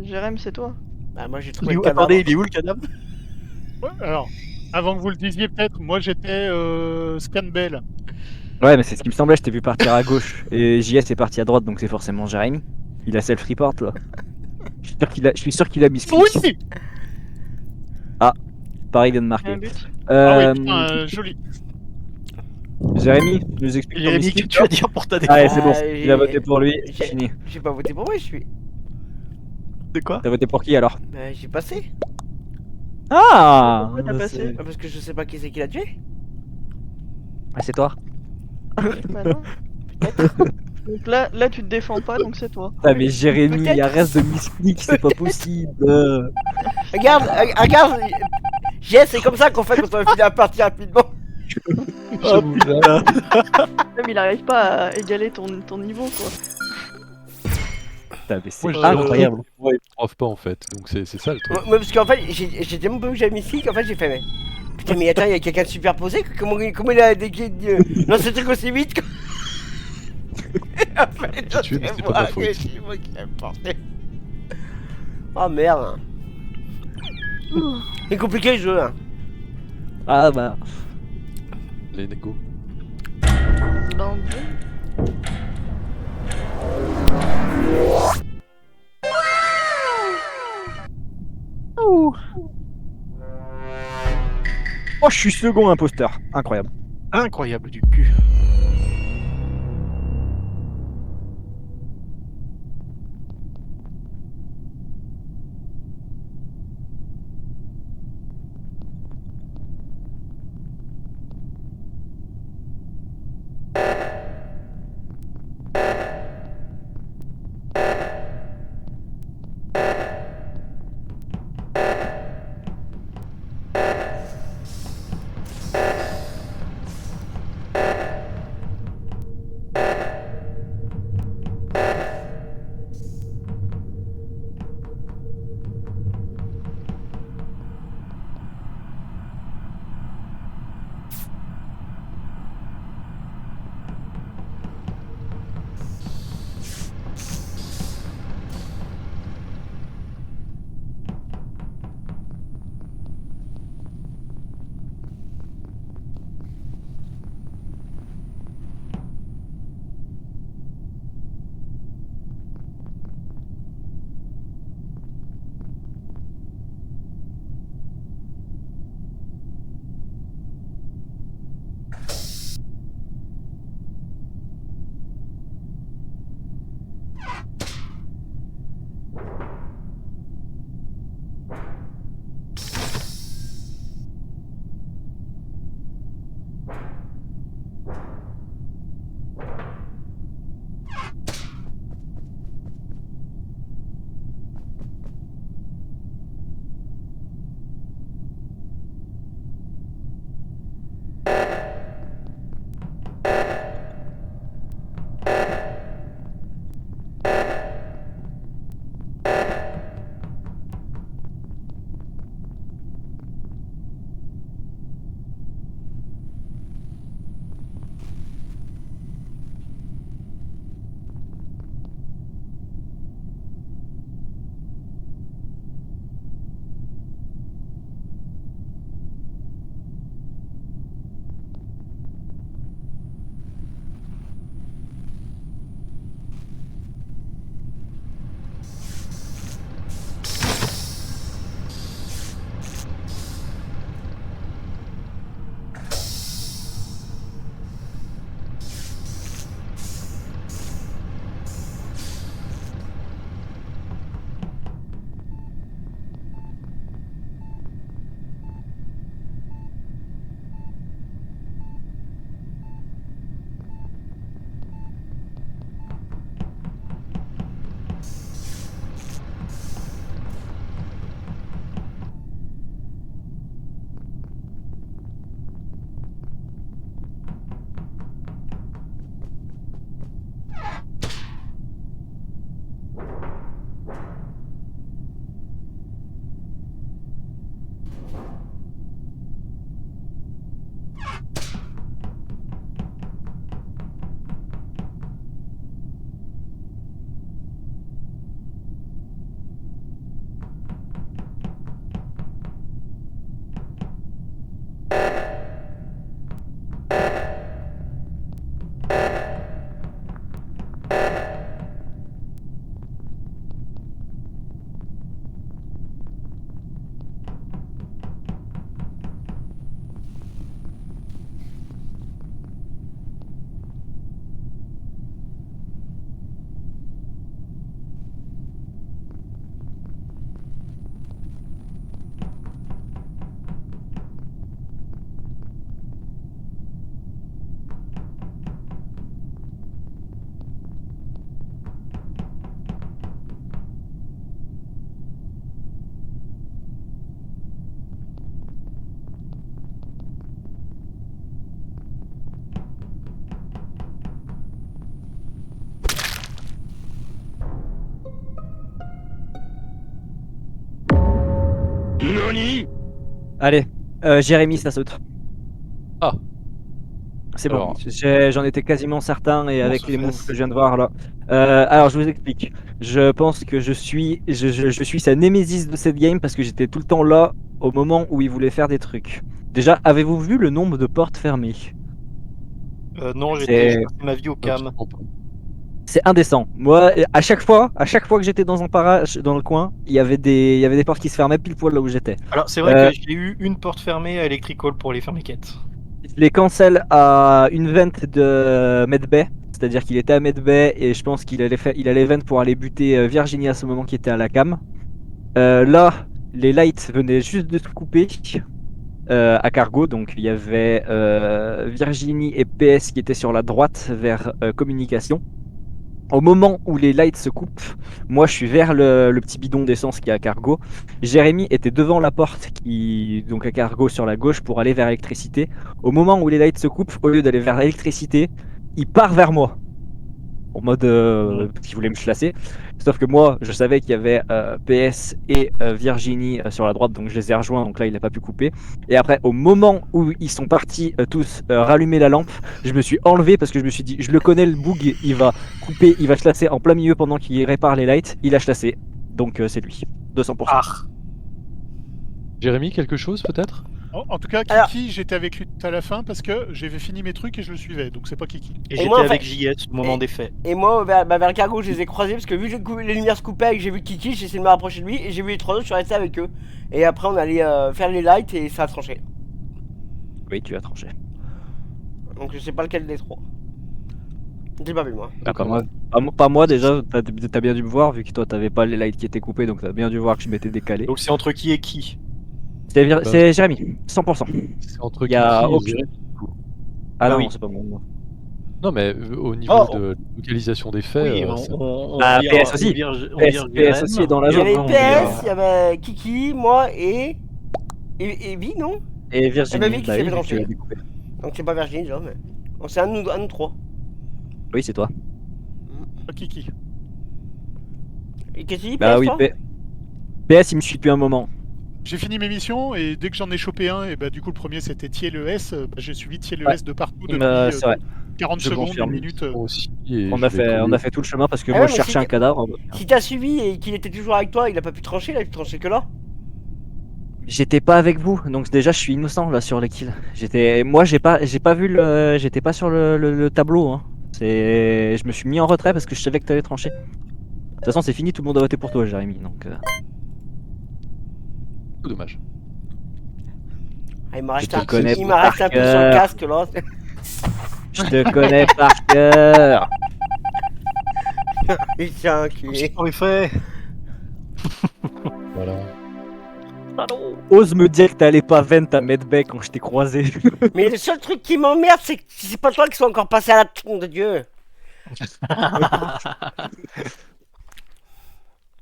Speaker 4: Jérém, c'est toi?
Speaker 5: Bah, moi j'ai
Speaker 7: Il
Speaker 5: trouvé
Speaker 7: est
Speaker 5: le
Speaker 7: où-
Speaker 5: cadavre.
Speaker 7: Attendez, il est où le cadavre?
Speaker 1: Ouais, alors, avant que vous le disiez peut-être, moi j'étais Scanbell.
Speaker 2: Ouais, mais c'est ce qui me semblait, je t'ai vu partir à gauche. Et JS est parti à droite, donc c'est forcément Jérémy. Il a self-report là. Je suis sûr qu'il a mis ce
Speaker 1: Oui.
Speaker 2: clic. Pareil vient de
Speaker 4: Un
Speaker 2: marquer.
Speaker 4: but?
Speaker 1: Ah oui, putain, joli.
Speaker 2: Jérémy, tu nous expliques ton
Speaker 7: Jérémy,
Speaker 2: misclick,
Speaker 7: que tu vas dire pour ta défense?
Speaker 2: Allez, c'est bon,
Speaker 5: j'ai-
Speaker 2: il a voté pour lui,
Speaker 5: j'ai-
Speaker 2: fini.
Speaker 5: J'ai pas voté pour moi, je suis.
Speaker 7: De quoi?
Speaker 2: T'as voté pour qui alors?
Speaker 5: J'ai passé.
Speaker 2: Ah
Speaker 4: Pourquoi t'as passé?
Speaker 5: Parce que je sais pas qui c'est qui l'a tué.
Speaker 2: Ah, c'est toi.
Speaker 4: Bah non. Donc là, tu te défends pas, donc c'est toi.
Speaker 2: Ah, mais Jérémy,
Speaker 5: Peut-être.
Speaker 2: il reste de misclick, c'est pas possible.
Speaker 5: Regarde, Jess, c'est comme ça qu'on fait quand on va finir la partie rapidement.
Speaker 3: J'avoue, là,
Speaker 4: Même il arrive pas à égaler ton niveau quoi.
Speaker 2: Putain, mais c'est
Speaker 3: moi, je
Speaker 2: incroyable.
Speaker 3: Ouais, ils me trouvent pas en fait, donc c'est ça le truc.
Speaker 5: Moi, parce qu'en fait, j'ai tellement pas vu que j'avais mis ce clic, en fait, j'ai fait, mais. Putain, mais attends, il y a quelqu'un de superposé, comment il a dégué non, ce truc aussi vite quoi. En fait,
Speaker 3: J'ai tué, mais
Speaker 5: c'est
Speaker 3: c'est pas
Speaker 5: moi,
Speaker 3: ma faute.
Speaker 5: c'est moi qui l'ai porté. Oh merde. C'est compliqué le jeu, hein.
Speaker 2: Ah bah.
Speaker 3: Les go.
Speaker 4: Dans
Speaker 2: Oh, je suis second imposteur. Incroyable.
Speaker 7: Incroyable du cul.
Speaker 2: Allez, Jérémy, ça saute.
Speaker 3: Ah.
Speaker 2: C'est bon,
Speaker 3: Alors.
Speaker 2: j'en étais quasiment certain et
Speaker 7: On
Speaker 2: avec
Speaker 7: se
Speaker 2: les
Speaker 7: fait
Speaker 2: moves
Speaker 7: assez.
Speaker 2: que je viens de voir là. Alors je vous explique. Je pense que je suis sa némésis de cette game parce que j'étais tout le temps là au moment où il voulait faire des trucs. Déjà, avez-vous vu le nombre de portes fermées?
Speaker 7: Non,
Speaker 2: C'est-
Speaker 7: j'ai passé ma vie au cam.
Speaker 3: Absolument pas.
Speaker 2: C'est indécent. Moi, à chaque fois que j'étais dans un parage dans le coin, il y avait des portes qui se fermaient pile poil là où j'étais.
Speaker 7: Alors, c'est vrai que j'ai eu une porte fermée à Electrical pour aller faire mes quêtes.
Speaker 2: Je les cancel à une vente de Medbay, c'est-à-dire qu'il était à Medbay et je pense qu'il allait vente pour aller buter Virginie à ce moment qui était à la cam. Là, les lights venaient juste de se couper à Cargo, donc il y avait Virginie et PS qui étaient sur la droite vers communication. Au moment où les lights se coupent, moi je suis vers le petit bidon d'essence qui est à Cargo. Jérémy était devant la porte donc à Cargo sur la gauche pour aller vers l'électricité. Au moment où les lights se coupent, au lieu d'aller vers l'électricité, il part vers moi. En mode qu'il voulait me chlasser. Sauf que moi je savais qu'il y avait PS et Virginie sur la droite, donc je les ai rejoints, donc là il n'a pas pu couper. Et après, au moment où ils sont partis tous rallumer la lampe, je me suis enlevé parce que je me suis dit, je le connais le bug, il va couper, il va chlasser en plein milieu pendant qu'il répare les lights. Il a chassé, donc c'est lui, 200%.
Speaker 7: Ah.
Speaker 3: Jérémy, quelque chose peut-être?
Speaker 1: En tout cas, Kiki,
Speaker 5: Alors-
Speaker 1: j'étais avec lui tout à la fin parce que j'avais fini mes trucs et je le suivais, donc c'est pas Kiki.
Speaker 7: Et
Speaker 5: Et
Speaker 7: j'étais
Speaker 5: moi, en
Speaker 7: avec
Speaker 5: fait-
Speaker 7: JS au moment des faits.
Speaker 5: Et moi, vers Cargo, je les ai croisés parce que vu que les lumières se coupaient et que j'ai vu Kiki, j'ai essayé de me rapprocher de lui et j'ai vu les trois autres, je suis resté avec eux. Et après, on allait faire les lights et ça a tranché.
Speaker 2: Oui, tu as tranché.
Speaker 5: Donc je sais pas lequel des trois. J'ai pas vu moi.
Speaker 2: Pas moi. Pas moi déjà, t'as bien dû me voir vu que toi t'avais pas les lights qui étaient coupés, donc t'as bien dû voir que je m'étais décalé.
Speaker 7: Donc c'est entre qui et qui?
Speaker 2: C'est Jérémy, 100%.
Speaker 3: C'est entre
Speaker 2: Il y a
Speaker 3: Kiki et
Speaker 2: aucun-
Speaker 3: Jérémy.
Speaker 2: Ah
Speaker 7: Ah
Speaker 2: non,
Speaker 7: oui.
Speaker 2: c'est pas bon.
Speaker 3: Non, mais au niveau
Speaker 7: Oh.
Speaker 3: de localisation des faits,
Speaker 7: Oui,
Speaker 3: c'est-
Speaker 7: on
Speaker 2: Ah,
Speaker 7: vire-
Speaker 2: PS aussi.
Speaker 7: on vire
Speaker 2: PS
Speaker 7: Jérém.
Speaker 2: aussi est dans la
Speaker 5: Il y
Speaker 2: zone.
Speaker 5: avait
Speaker 2: non,
Speaker 5: PS, il y avait Kiki, moi et Vi, non?
Speaker 2: Et Virginie,
Speaker 5: Eh ben, Vic,
Speaker 2: bah
Speaker 5: il
Speaker 2: oui,
Speaker 5: s'est fait
Speaker 2: vu que tu
Speaker 5: trancher.
Speaker 2: l'as découpé.
Speaker 5: Donc c'est pas Virginie déjà, mais. Donc c'est un de nous trois.
Speaker 2: Oui, c'est toi.
Speaker 1: Pas Kiki.
Speaker 5: Et qu'est-ce que tu dis,
Speaker 2: Bah
Speaker 5: PS,
Speaker 2: oui,
Speaker 5: toi
Speaker 2: PS il me suit depuis un moment.
Speaker 1: J'ai fini mes missions et dès que j'en ai chopé un, et bah du coup le premier c'était Thiel ES, j'ai suivi Thiel
Speaker 2: Ouais.
Speaker 1: ES de partout
Speaker 2: Il
Speaker 1: depuis
Speaker 2: me- c'est vrai.
Speaker 1: 40
Speaker 2: Je
Speaker 1: secondes,
Speaker 2: confirme.
Speaker 1: une minute.
Speaker 3: Moi aussi, et
Speaker 2: On
Speaker 3: je
Speaker 2: a
Speaker 3: vais
Speaker 2: fait
Speaker 3: coller.
Speaker 2: tout le chemin parce que
Speaker 5: Ah
Speaker 2: moi
Speaker 5: ouais,
Speaker 2: je
Speaker 5: mais
Speaker 2: cherchais
Speaker 5: si
Speaker 2: un
Speaker 5: t'es-
Speaker 2: cadavre.
Speaker 5: Si t'as suivi et qu'il était toujours avec toi, il a pas pu trancher, il a pu trancher que là.
Speaker 2: J'étais pas avec vous, donc déjà je suis innocent là sur les kills. Moi j'ai pas vu j'étais pas sur le tableau. Hein. Je me suis mis en retrait parce que je savais que t'allais trancher. De toute façon c'est fini, tout le monde a voté pour toi, Jérémy. Donc
Speaker 3: Dommage.
Speaker 5: Ah, il m'a resté
Speaker 2: te connais
Speaker 5: il m'a resté un peu sur le
Speaker 2: par
Speaker 5: casque là.
Speaker 2: je te connais par cœur.
Speaker 5: Putain, enculé.
Speaker 7: En effet.
Speaker 3: Voilà.
Speaker 2: Ose me dire que t'allais pas vent à Medbay quand je t'ai croisé.
Speaker 5: Mais le seul truc qui m'emmerde, c'est que c'est pas toi qui sois encore passé à la tombe de Dieu.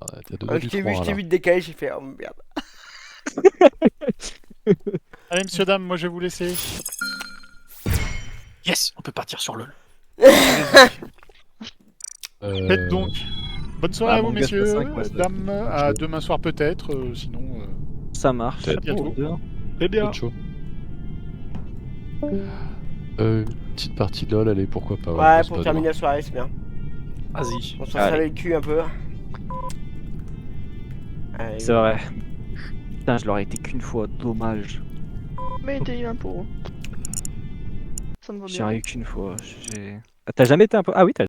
Speaker 3: Ah, t'as donné
Speaker 5: Je
Speaker 3: du
Speaker 5: t'ai
Speaker 3: croix,
Speaker 5: vu
Speaker 3: là.
Speaker 5: te décaler, j'ai fait oh merde.
Speaker 1: Allez monsieur dame, moi je vais vous laisser.
Speaker 7: Yes, on peut partir sur LoL.
Speaker 1: Faites donc. Bonne soirée
Speaker 2: Bah,
Speaker 1: à vous
Speaker 2: mon gars,
Speaker 1: messieurs,
Speaker 2: c'est 5, ouais, ça doit être
Speaker 1: dames, à demain soir peut-être, sinon
Speaker 2: Ça marche.
Speaker 1: à bientôt.
Speaker 7: Très bien.
Speaker 3: Pas de chaud. Une petite partie de LoL, allez, pourquoi pas.
Speaker 5: Ouais,
Speaker 3: c'est
Speaker 5: pour
Speaker 3: pas
Speaker 5: terminer la soirée, c'est bien.
Speaker 7: Vas-y.
Speaker 5: On s'en
Speaker 2: Allez.
Speaker 5: savait le cul un peu. Allez.
Speaker 2: C'est vrai. Putain, je l'aurais été qu'une fois, dommage.
Speaker 4: Mais t'es un pour. Ça me va bien.
Speaker 2: J'y arrive qu'une fois. T'as jamais été un peu. Ah oui, t'as